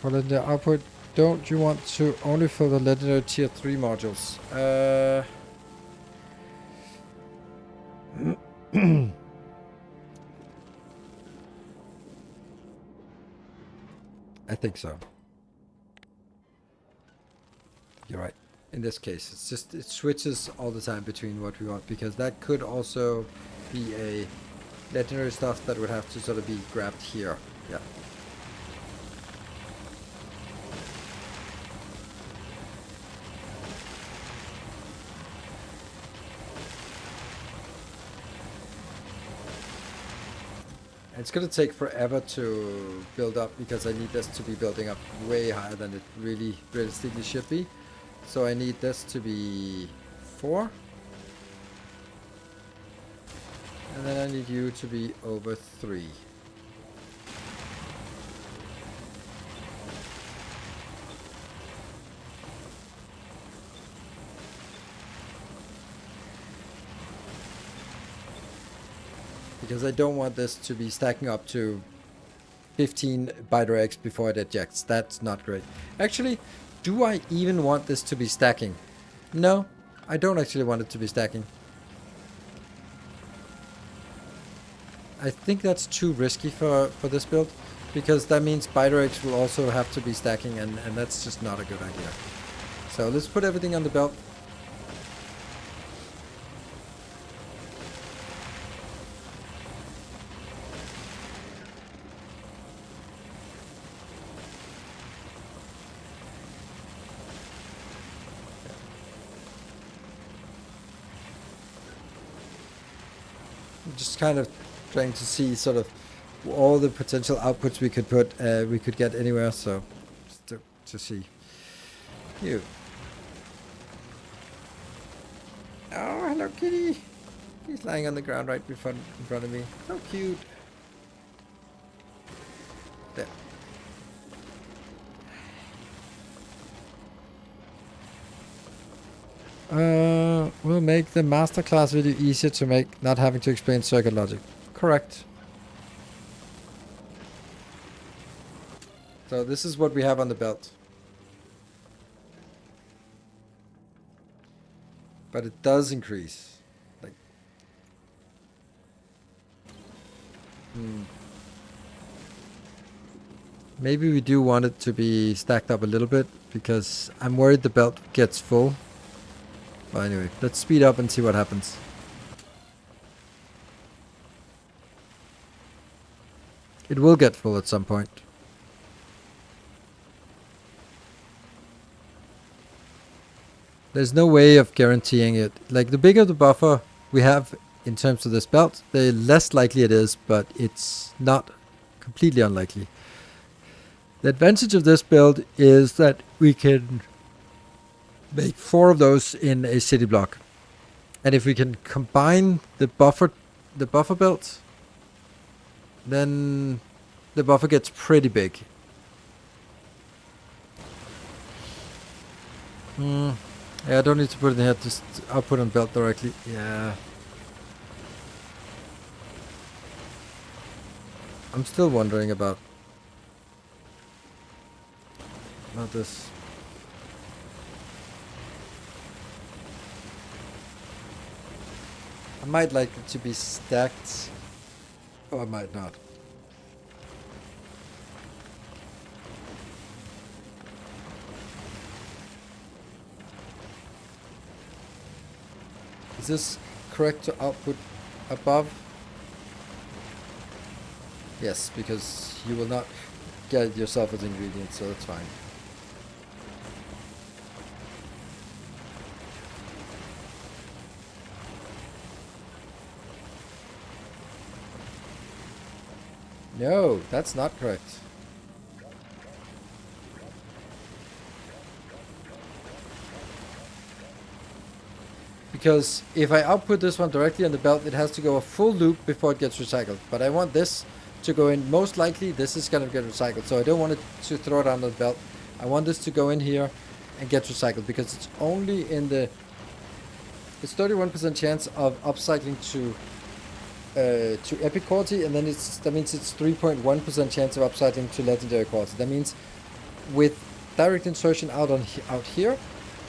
For legendary output, don't you want to only fill the legendary tier 3 modules? I think so. You're right. In this case, it's just, it switches all the time between what we want, because that could also be a legendary stuff that would have to sort of be grabbed here. Yeah. It's gonna take forever to build up, because I need this to be building up way higher than it really realistically should be. So I need this to be 4. And then I need you to be over 3. Because I don't want this to be stacking up to 15 biter eggs before it ejects. That's not great. Actually, do I even want this to be stacking? No, I don't actually want it to be stacking. I think that's too risky for this build, because that means biter eggs will also have to be stacking, and that's just not a good idea. So let's put everything on the belt. Just kind of trying to see sort of all the potential outputs we could get anywhere. So just to see you. Oh, hello, kitty. He's lying on the ground right in front of me. So cute. There. Will make the masterclass video easier to make, not having to explain circuit logic. Correct. So this is what we have on the belt. But it does increase. Like, maybe we do want it to be stacked up a little bit, because I'm worried the belt gets full. Well, anyway, let's speed up and see what happens. It will get full at some point. There's no way of guaranteeing it. Like, the bigger the buffer we have in terms of this belt, the less likely it is, but it's not completely unlikely. The advantage of this build is that we can make 4 of those in a city block. And if we can combine the buffer belt, then the buffer gets pretty big. Yeah, I don't need to put it in here, just output on belt directly. Yeah. I'm still wondering about this. I might like it to be stacked, or I might not. Is this correct to output above? Yes, because you will not get it yourself as ingredients, so that's fine. No, that's not correct. Because if I output this one directly on the belt, it has to go a full loop before it gets recycled. But I want this to go in, most likely this is going to get recycled. So I don't want it to throw it on the belt. I want this to go in here and get recycled, because it's only in the... It's 31% chance of upcycling to epic quality, and then that means it's 3.1% chance of upcycling to legendary quality. That means with direct insertion out here,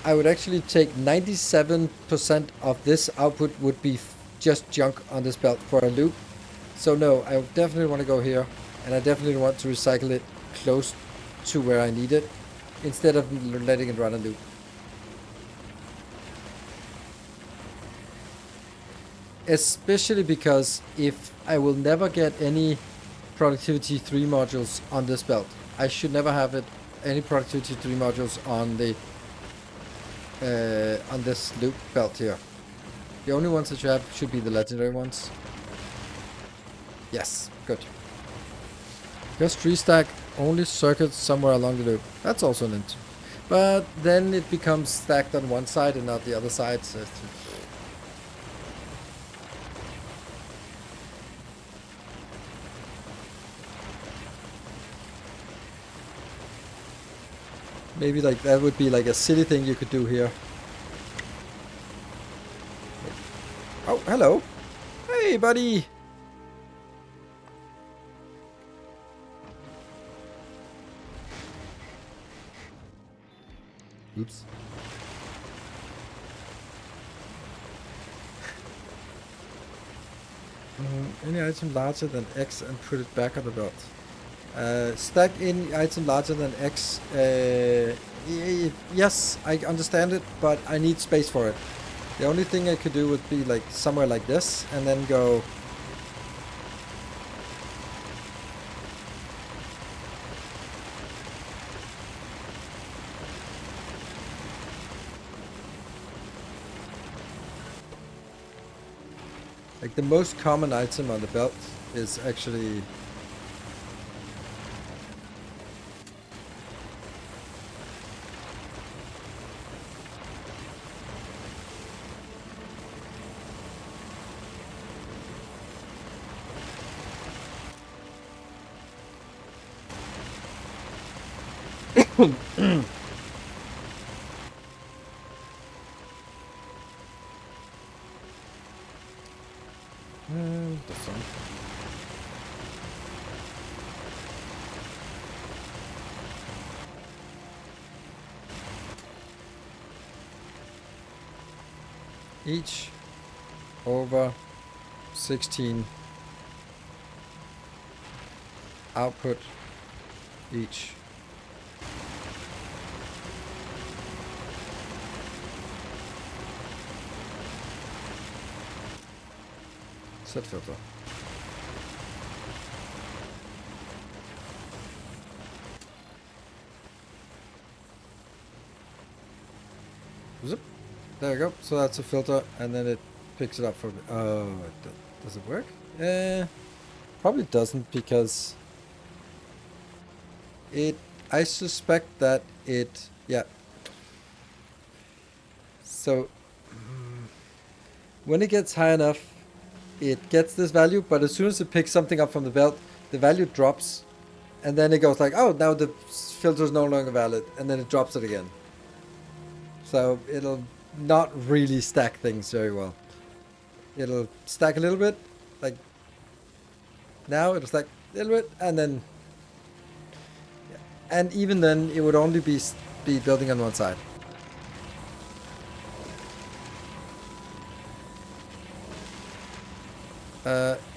I would actually take 97% of this output would be just junk on this belt for a loop. So no, I definitely want to go here, and I definitely want to recycle it close to where I need it, instead of letting it run a loop. Especially because if I will never get any productivity 3 modules on this belt, I should never have any productivity 3 modules on the on this loop belt here. The only ones that you have should be the legendary ones. Yes, good. Just restack only circuits somewhere along the loop. That's also an int. But then it becomes stacked on one side and not the other side. So maybe like that would be like a silly thing you could do here. Oh, hello. Hey, buddy. Oops. Any item larger than X and put it back on the belt. Stack any item larger than X. Yes, I understand it, but I need space for it. The only thing I could do would be like somewhere like this, and then go... Like the most common item on the belt is actually... this one. Each over 16 output each. Set filter. Zip. There you go. So that's a filter, and then it picks it up for me. Oh, does it work? Probably doesn't, because I suspect that yeah. So when it gets high enough, it gets this value, but as soon as it picks something up from the belt, the value drops, and then it goes like, oh, now the filter is no longer valid, and then it drops it again. So it'll not really stack things very well. It'll stack a little bit, like now it'll stack a little bit, and then, yeah. And even then, it would only be building on one side.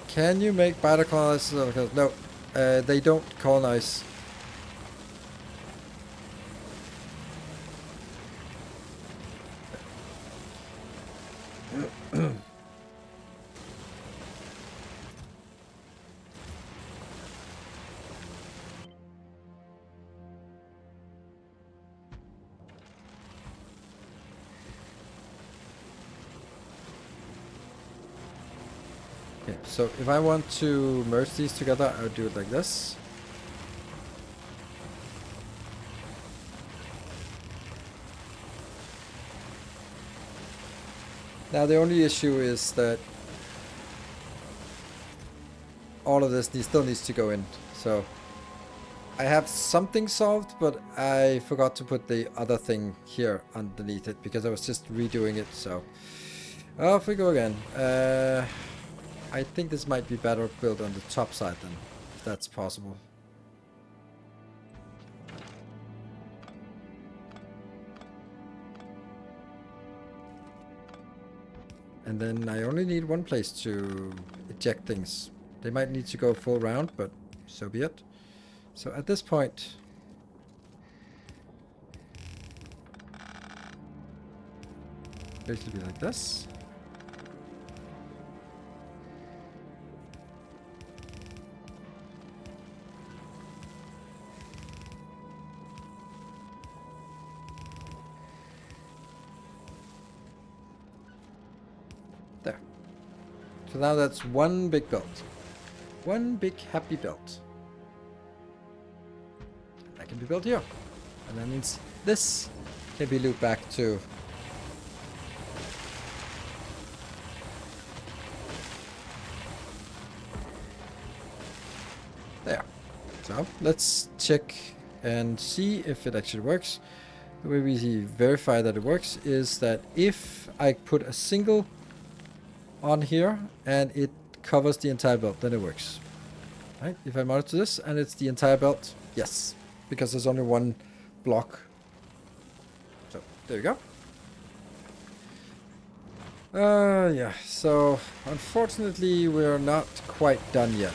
Can you make biter colonizers? No, they don't colonize. Okay, so if I want to merge these together, I would do it like this. Now the only issue is that all of this still needs to go in. So I have something solved, but I forgot to put the other thing here underneath it because I was just redoing it. So off we go again. I think this might be better built on the top side then, if that's possible. And then I only need one place to eject things. They might need to go full round, but so be it. So at this point, basically like this. There. So now that's one big belt. One big happy belt. That can be built here. And that means this can be looped back to there. So let's check and see if it actually works. The way we verify that it works is that if I put a single on here and it covers the entire belt, then it works. Right? If I monitor this and it's the entire belt, yes, because there's only one block. So there you go. Yeah, so unfortunately we're not quite done yet.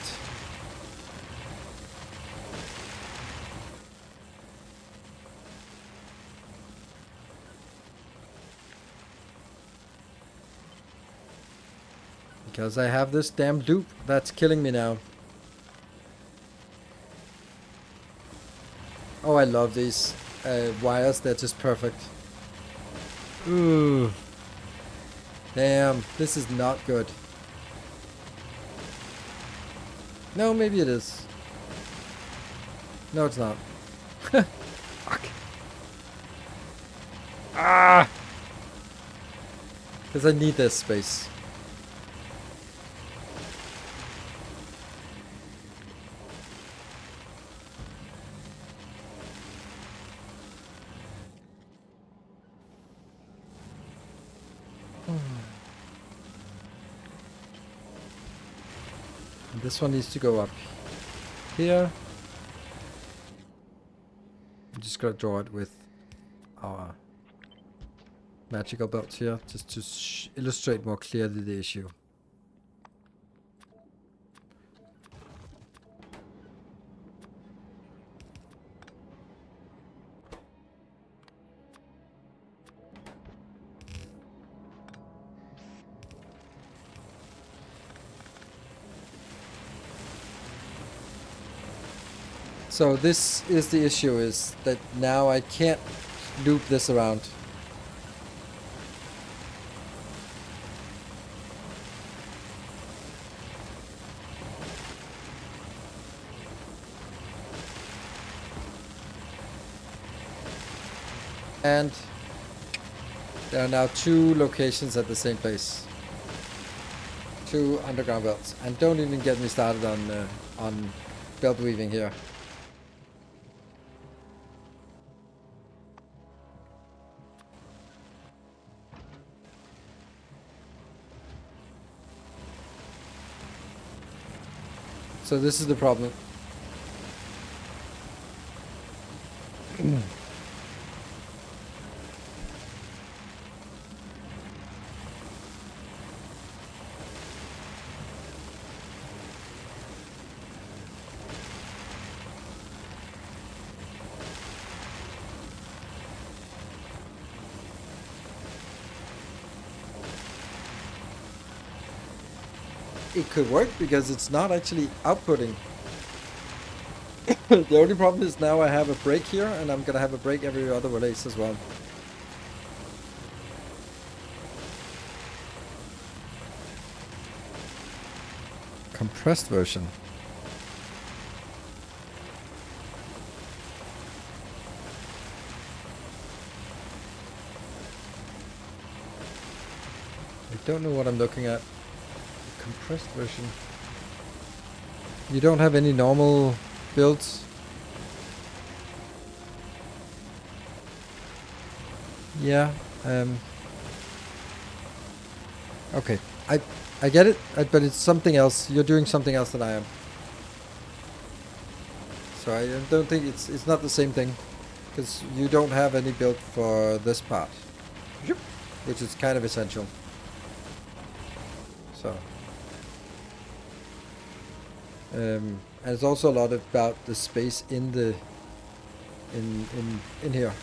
Because I have this damn loop that's killing me now. Oh, I love these wires. They're just perfect. Ooh. Damn, this is not good. No, maybe it is. No, it's not. Fuck. Ah! Because I need this space. And this one needs to go up here. I'm just gonna draw it with our magical belt here, just to illustrate more clearly the issue. So this is the issue, is that now I can't loop this around. And there are now two locations at the same place. 2 underground belts. And don't even get me started on belt weaving here. So this is the problem. It could work because it's not actually outputting. The only problem is now I have a break here, and I'm gonna have a break every other release as well. Compressed version. I don't know what I'm looking at. Compressed version. You don't have any normal builds? Yeah. Okay. I get it, but it's something else. You're doing something else than I am. So I don't think it's not the same thing, because you don't have any build for this part, which is kind of essential. So. And it's also a lot about the space in the in here.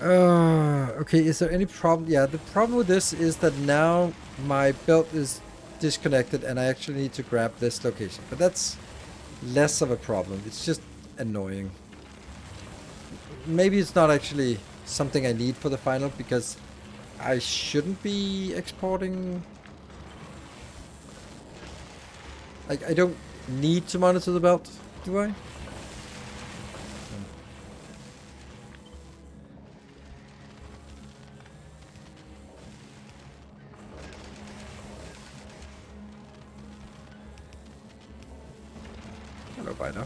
Okay, is there any problem? Yeah, the problem with this is that now my belt is disconnected and I actually need to grab this location. But that's less of a problem. It's just annoying. Maybe it's not actually something I need for the final, because I shouldn't be exporting. Like, I don't need to monitor the belt, do I? Hello, by now.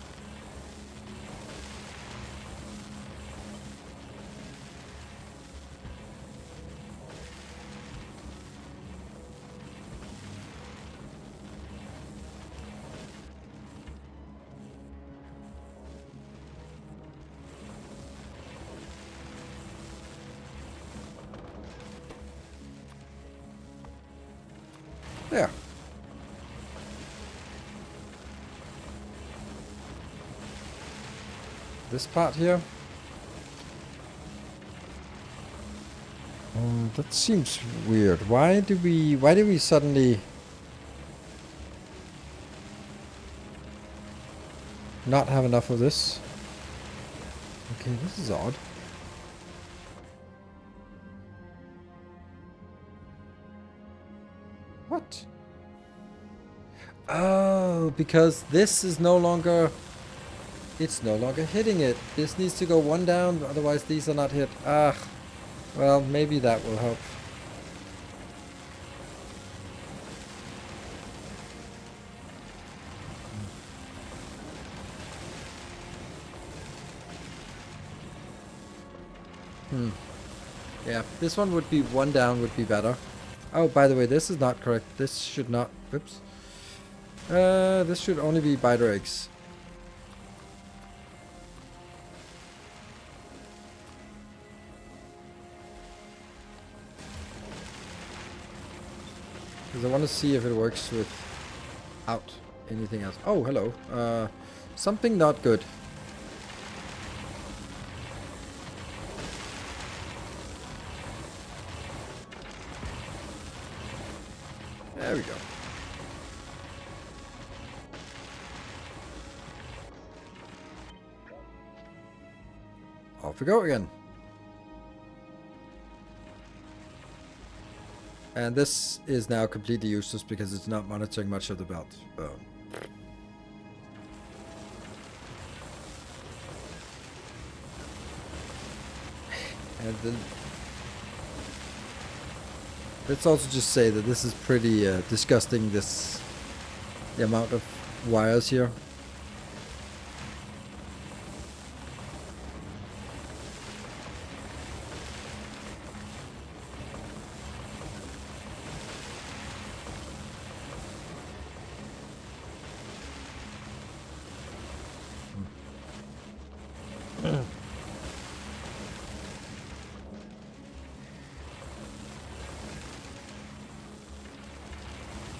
There. This part here. That seems weird. Why do we suddenly not have enough of this? Okay, this is odd. What? Oh, because this is no longer... It's no longer hitting it. This needs to go one down, otherwise these are not hit. Ah, well, maybe that will help. Yeah, this one would be one down would be better. Oh, by the way, this is not correct. This should not... Oops. This should only be biter eggs. Because I want to see if it works without anything else. Oh, hello. Something not good. There we go. Off we go again. And this is now completely useless because it's not monitoring much of the belt. And then... Let's also just say that this is pretty disgusting, the amount of wires here.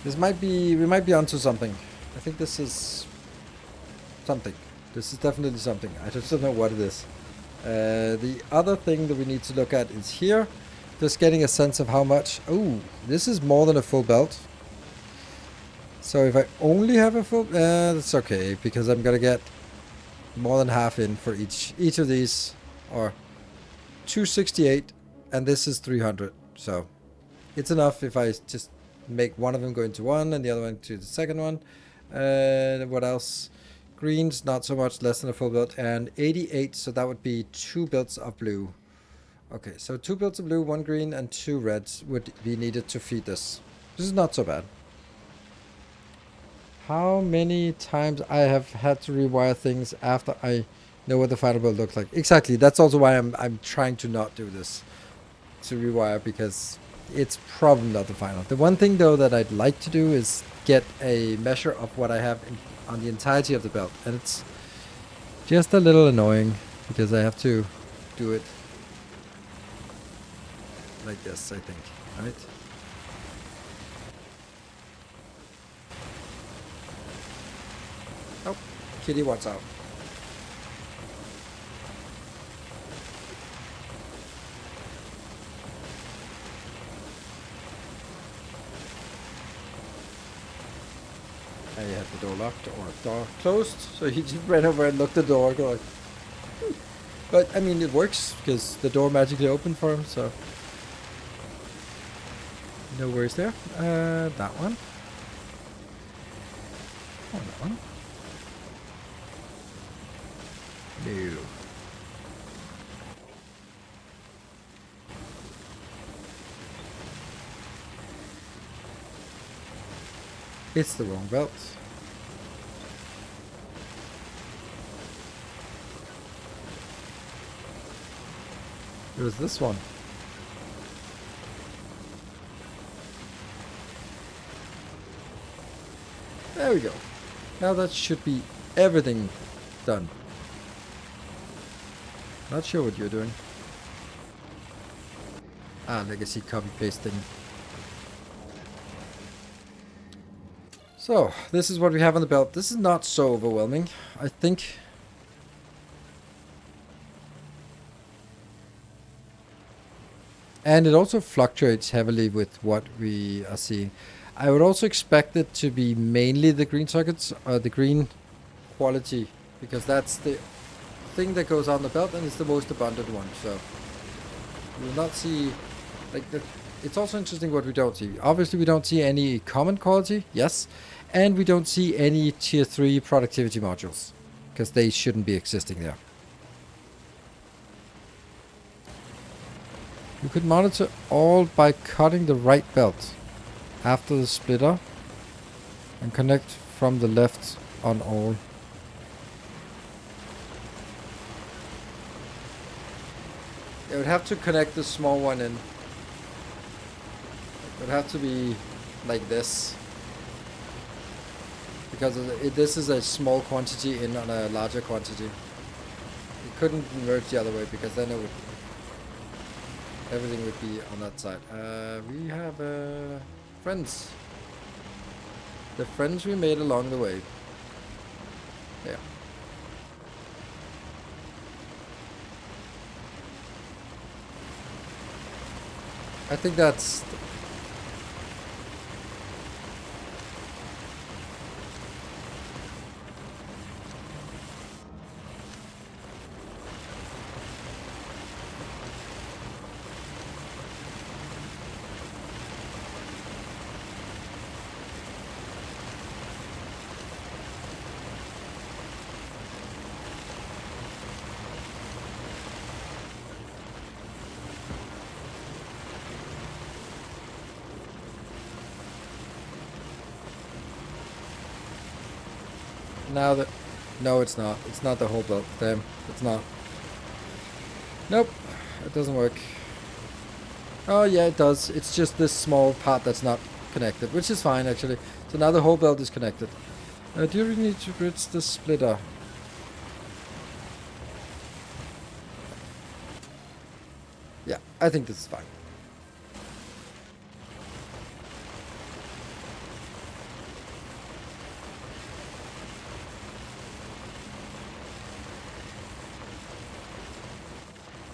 This might be, we might be onto something. I think this is something. This is definitely something. I just don't know what it is. The other thing that we need to look at is here. Just getting a sense of how much. Oh, this is more than a full belt. So if I only have a full, that's okay, because I'm gonna get more than half in for each of these, or 268, and this is 300. So it's enough if I just make one of them go into one and the other one to the second one. What else? Greens, not so much, less than a full belt, and 88, so that would be 2 belts of blue. Okay, so 2 belts of blue, 1 green, and 2 reds would be needed to feed this. This is not so bad. How many times I have had to rewire things after I know what the final build looks like. Exactly, that's also why I'm trying to not do this, to rewire, because it's probably not the final. The one thing though that I'd like to do is get a measure of what I have on the entirety of the belt, and it's just a little annoying because I have to do it like this, I think, right? Oh, kitty wants out. I had the door locked or door closed, so he just ran over and locked the door. Going, but I mean, it works because the door magically opened for him, so no worries there. That one. Oh, that one. No. It's the wrong belt. It was this one. There we go. Now that should be everything done. Not sure what you're doing. Legacy copy pasting. So, this is what we have on the belt. This is not so overwhelming, I think. And it also fluctuates heavily with what we are seeing. I would also expect it to be mainly the green circuits, or the green quality, because that's the thing that goes on the belt and it's the most abundant one. So, you will not see, like, it's also interesting what we don't see. Obviously, we don't see any common quality, yes. And we don't see any tier 3 productivity modules, because they shouldn't be existing there. You could monitor all by cutting the right belt after the splitter and connect from the left on all. It would have to connect the small one in. It would have to be like this. Because this is a small quantity in on a larger quantity. It couldn't merge the other way because then it would, everything would be on that side. We have friends. The friends we made along the way. Yeah. I think that's... now that... No, it's not. It's not the whole belt. Damn, it's not. Nope, it doesn't work. Oh yeah, it does. It's just this small part that's not connected, which is fine actually. So now the whole belt is connected. Do you really need to bridge the splitter? Yeah, I think this is fine.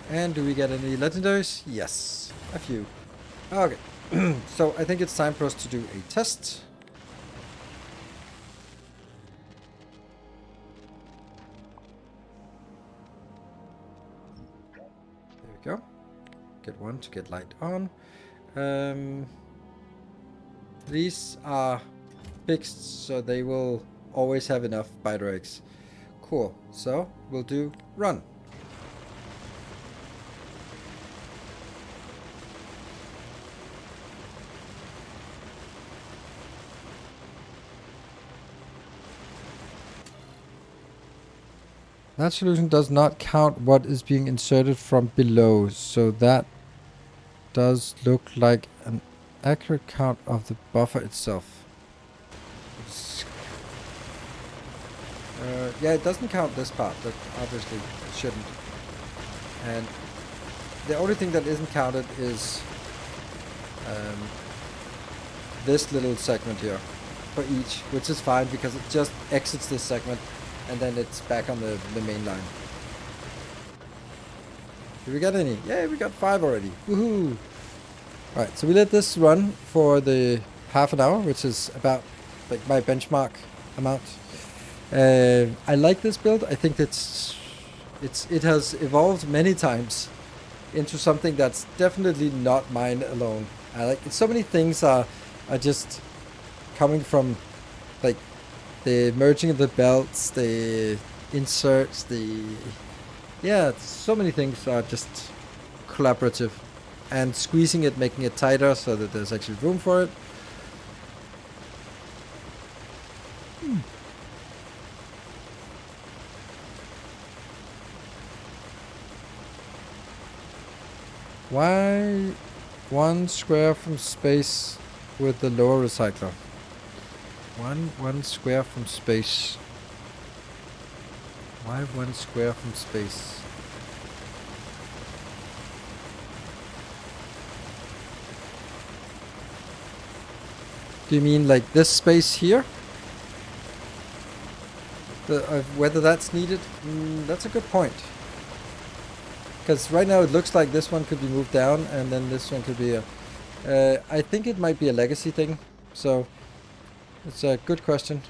And do we get any legendaries? Yes, a few. Okay, so I think it's time for us to do a test. There we go. Get one to get light on. These are fixed, so they will always have enough biter eggs. Cool, so we'll do run. That solution does not count what is being inserted from below, so that does look like an accurate count of the buffer itself. Yeah, it doesn't count this part, that obviously it shouldn't. And the only thing that isn't counted is this little segment here for each, which is fine because it just exits this segment and then it's back on the main line. Did we get any? Yeah, we got 5 already. Woohoo! Alright, so we let this run for the half an hour, which is about like my benchmark amount. I like this build. I think it has evolved many times into something that's definitely not mine alone. I like it. So many things are just coming from like the merging of the belts, the inserts, so many things are just collaborative, and squeezing it, making it tighter so that there's actually room for it. Why 1 square from space with the lower recycler? One square from space. Why 1 square from space? Do you mean like this space here? Whether that's needed? That's a good point. Because right now it looks like this one could be moved down and then this one could be a... I think it might be a legacy thing. So it's a good question.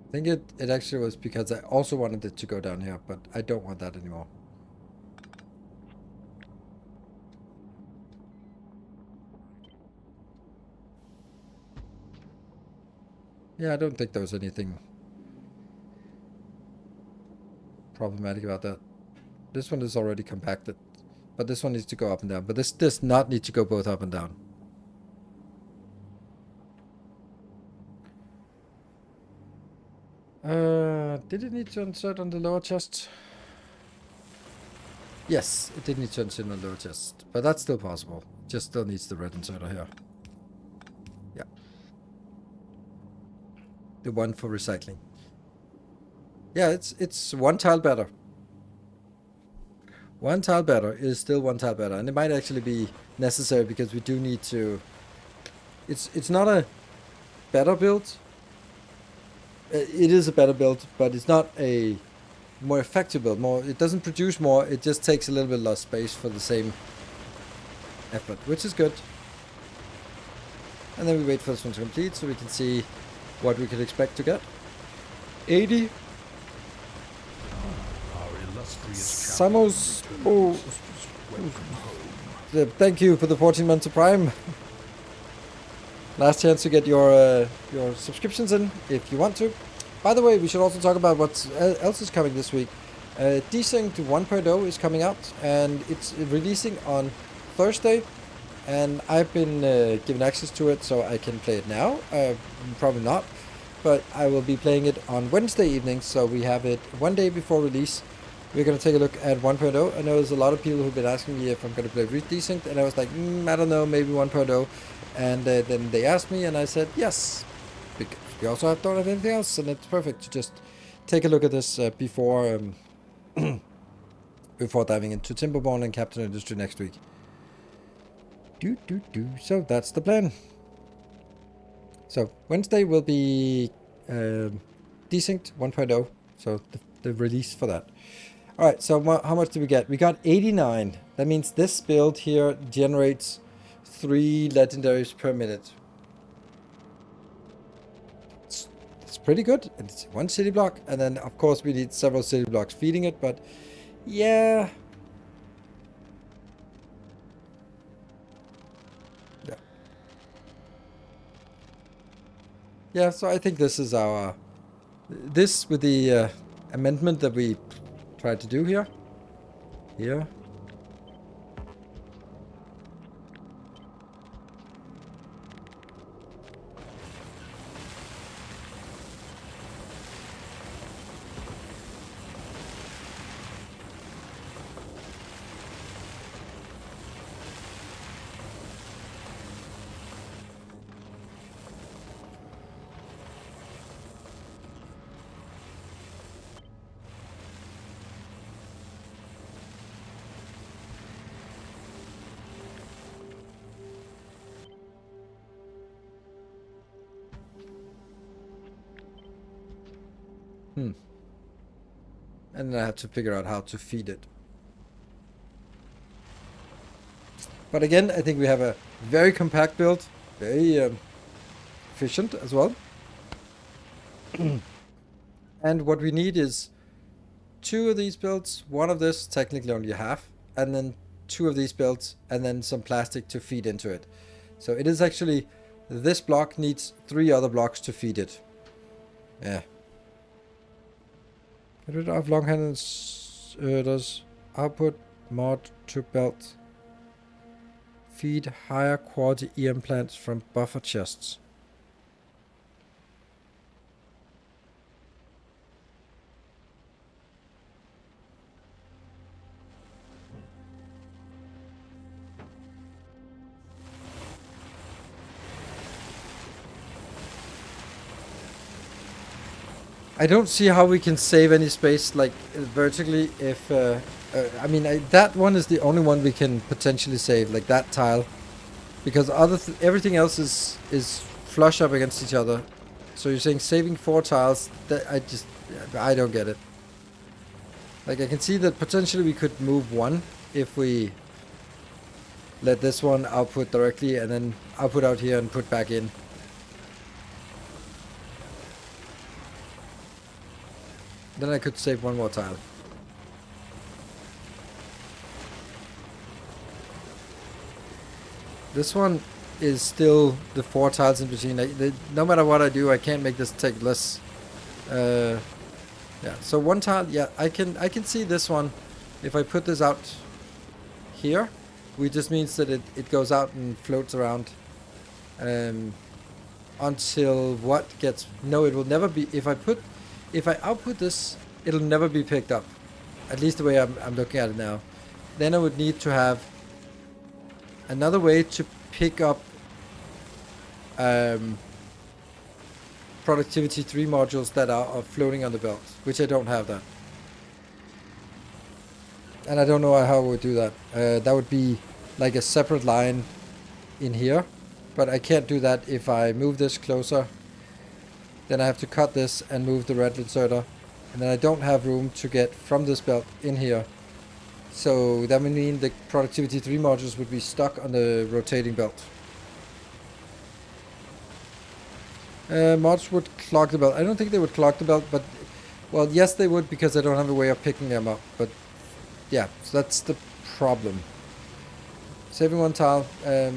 I think it actually was because I also wanted it to go down here, but I don't want that anymore. Yeah, I don't think there was anything problematic about that. This one is already compacted, but this one needs to go up and down. But this does not need to go both up and down. Did it need to insert on the lower chest? Yes, it did need to insert on the lower chest, but that's still possible. Just still needs the red inserter here. Yeah. The one for recycling. Yeah, it's 1 tile better. 1 tile better is still 1 tile better, and it might actually be necessary because we do need to... It's not a better build. It is a better build, but it's not a more effective build. It doesn't produce more, it just takes a little bit less space for the same effort, which is good. And then we wait for this one to complete so we can see what we could expect to get. 80 illustrious Samos. Oh, thank you for the 14 months of Prime. Last chance to get your subscriptions in if you want to. By the way, we should also talk about what else is coming this week. Desync 1.0 is coming out, and it's releasing on Thursday. And I've been given access to it, so I can play it now. Probably not, but I will be playing it on Wednesday evening, so we have it one day before release. We're going to take a look at 1.0. I know there's a lot of people who've been asking me if I'm going to play Desync, and I was like, I don't know, maybe 1.0. And then they asked me, and I said yes, because we also don't have anything else, and it's perfect to just take a look at this before before diving into Timberborn and Captain Industry next week. So that's the plan. So Wednesday will be Desynced 1.0, so the release for that. Alright, so how much did we get? We got 89. That means this build here generates 3 legendaries per minute. It's pretty good. It's 1 city block, and then of course we need several city blocks feeding it, but yeah. Yeah, so I think this is our... This with the amendment that we tried to do here. Here. And then I have to figure out how to feed it. But again, I think we have a very compact build. Very efficient as well. And what we need is 2 of these builds, 1 of this, technically only half, and then 2 of these builds, and then some plastic to feed into it. So it is actually, this block needs 3 other blocks to feed it. Yeah. Get rid of long-handed does output mod to belt. Feed higher quality EM plants from buffer chests. I don't see how we can save any space like vertically if I mean that one is the only one we can potentially save, like that tile, because everything else is flush up against each other. So you're saying saving 4 tiles? That I don't get it. Like I can see that potentially we could move 1 if we let this one output directly and then output out here and put back in. Then I could save 1 more tile. This one is still the 4 tiles in between. No matter what I do, I can't make this take less. Yeah, so 1 tile. Yeah, I can see this one. If I put this out here, which just means that it goes out and floats around until what gets... No, it will never be... If I output this, it'll never be picked up. At least the way I'm looking at it now. Then I would need to have another way to pick up productivity 3 modules that are floating on the belt, which I don't have that. And I don't know how I would do that. That would be like a separate line in here, but I can't do that if I move this closer. Then I have to cut this and move the red inserter. And then I don't have room to get from this belt in here. So that would mean the productivity 3 modules would be stuck on the rotating belt. Mods would clog the belt. I don't think they would clog the belt, but... Well, yes they would, because I don't have a way of picking them up. But yeah, so that's the problem. Saving one tile, it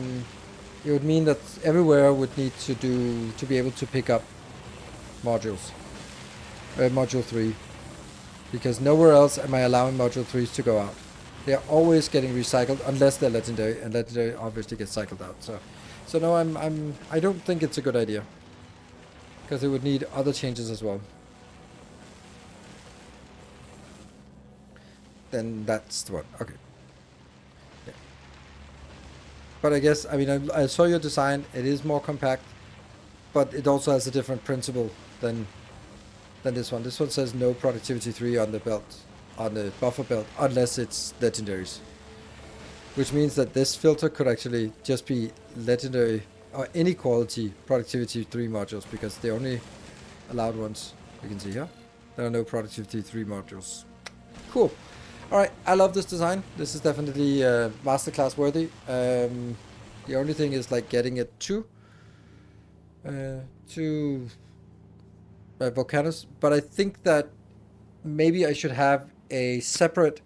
would mean that everywhere would need to be able to pick up modules. Module 3. Because nowhere else am I allowing Module 3s to go out. They're always getting recycled unless they're legendary, and legendary obviously gets cycled out. So no, I don't think it's a good idea. Because it would need other changes as well. Then that's the one. Okay. Yeah. But I guess, I mean, I saw your design. It is more compact. But it also has a different principle than this one. This one says no productivity 3 on the belt, on the buffer belt, unless it's legendaries. Which means that this filter could actually just be legendary or any quality productivity 3 modules, because the only allowed ones you can see here. There are no productivity 3 modules. Cool. Alright, I love this design. This is definitely masterclass worthy. The only thing is like getting it to Volcanus, but I think that maybe I should have a separate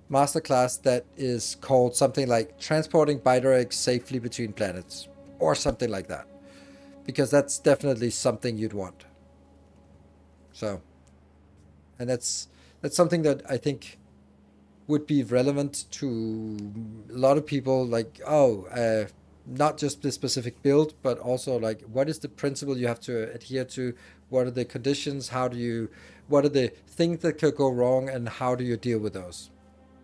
masterclass that is called something like transporting biter eggs safely between planets, or something like that, because that's definitely something you'd want. So, and that's something that I think would be relevant to a lot of people, like, not just this specific build, but also like, what is the principle you have to adhere to? What are the conditions? What are the things that could go wrong, and how do you deal with those?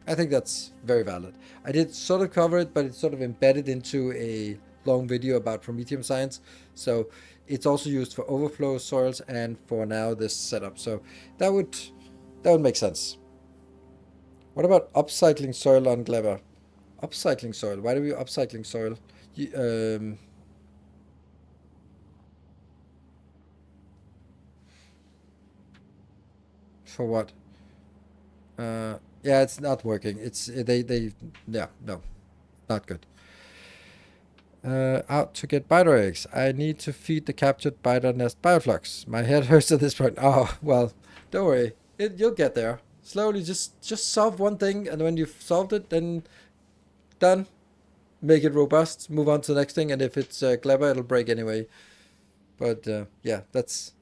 I think that's very valid. I did sort of cover it, but it's sort of embedded into a long video about Prometheum science. So it's also used for overflow soils and for now this setup. So that would make sense. What about upcycling soil on Gleba? Upcycling soil. Why do we upcycling soil? For what? Yeah, it's not working. Yeah, no, not good. Out to get biter eggs. I need to feed the captured biter nest bioflux. My head hurts at this point. Oh, well, don't worry. You'll get there. Slowly, just solve one thing, and when you've solved it, then done. Make it robust, move on to the next thing, and if it's clever, it'll break anyway. But yeah, that's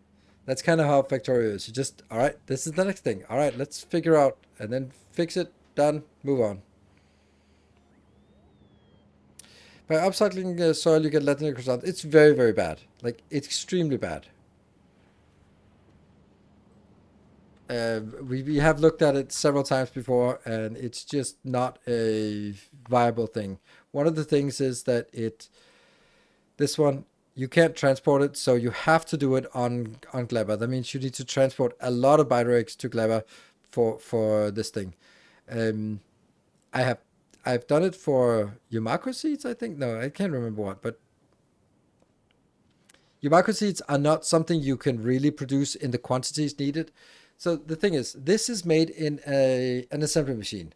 kind of how Factorio is. You just, all right, this is the next thing. All right, let's figure out, and then fix it, done, move on. By upcycling soil, you get legendary crystals. It's very, very bad. Like, it's extremely bad. We have looked at it several times before, and it's just not a viable thing. One of the things is that this one, you can't transport it, so you have to do it on Gleba. That means you need to transport a lot of biter eggs to Gleba for this thing. I've done it for Yumako seeds, I think. No, I can't remember what, but Yumako seeds are not something you can really produce in the quantities needed. So the thing is, this is made in an assembly machine.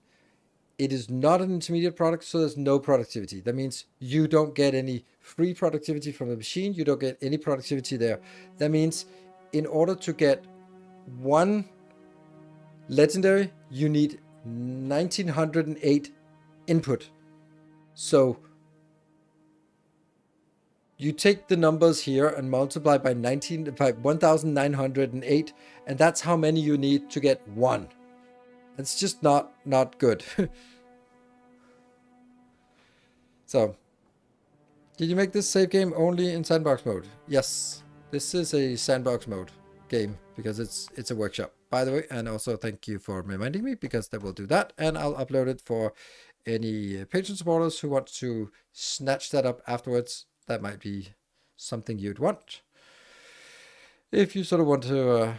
It is not an intermediate product, so there's no productivity. That means you don't get any free productivity from the machine. You don't get any productivity there. That means in order to get one legendary, you need 1908 input. So you take the numbers here and multiply by 1908, and that's how many you need to get one. It's just not good. So, did you make this save game only in sandbox mode? Yes, this is a sandbox mode game because it's a workshop, by the way. And also thank you for reminding me, because that will do that, and I'll upload it for any patron supporters who want to snatch that up afterwards. That might be something you'd want if you sort of want to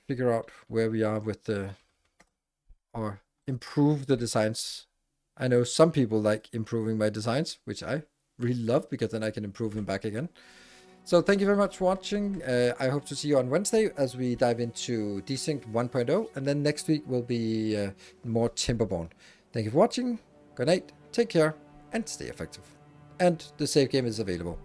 figure out where we are with or improve the designs. I know some people like improving my designs, which I really love, because then I can improve them back again. So thank you very much for watching. I hope to see you on Wednesday as we dive into Desync 1.0, and then next week will be more Timberborn. Thank you for watching. Good night, take care, and stay effective. And the save game is available.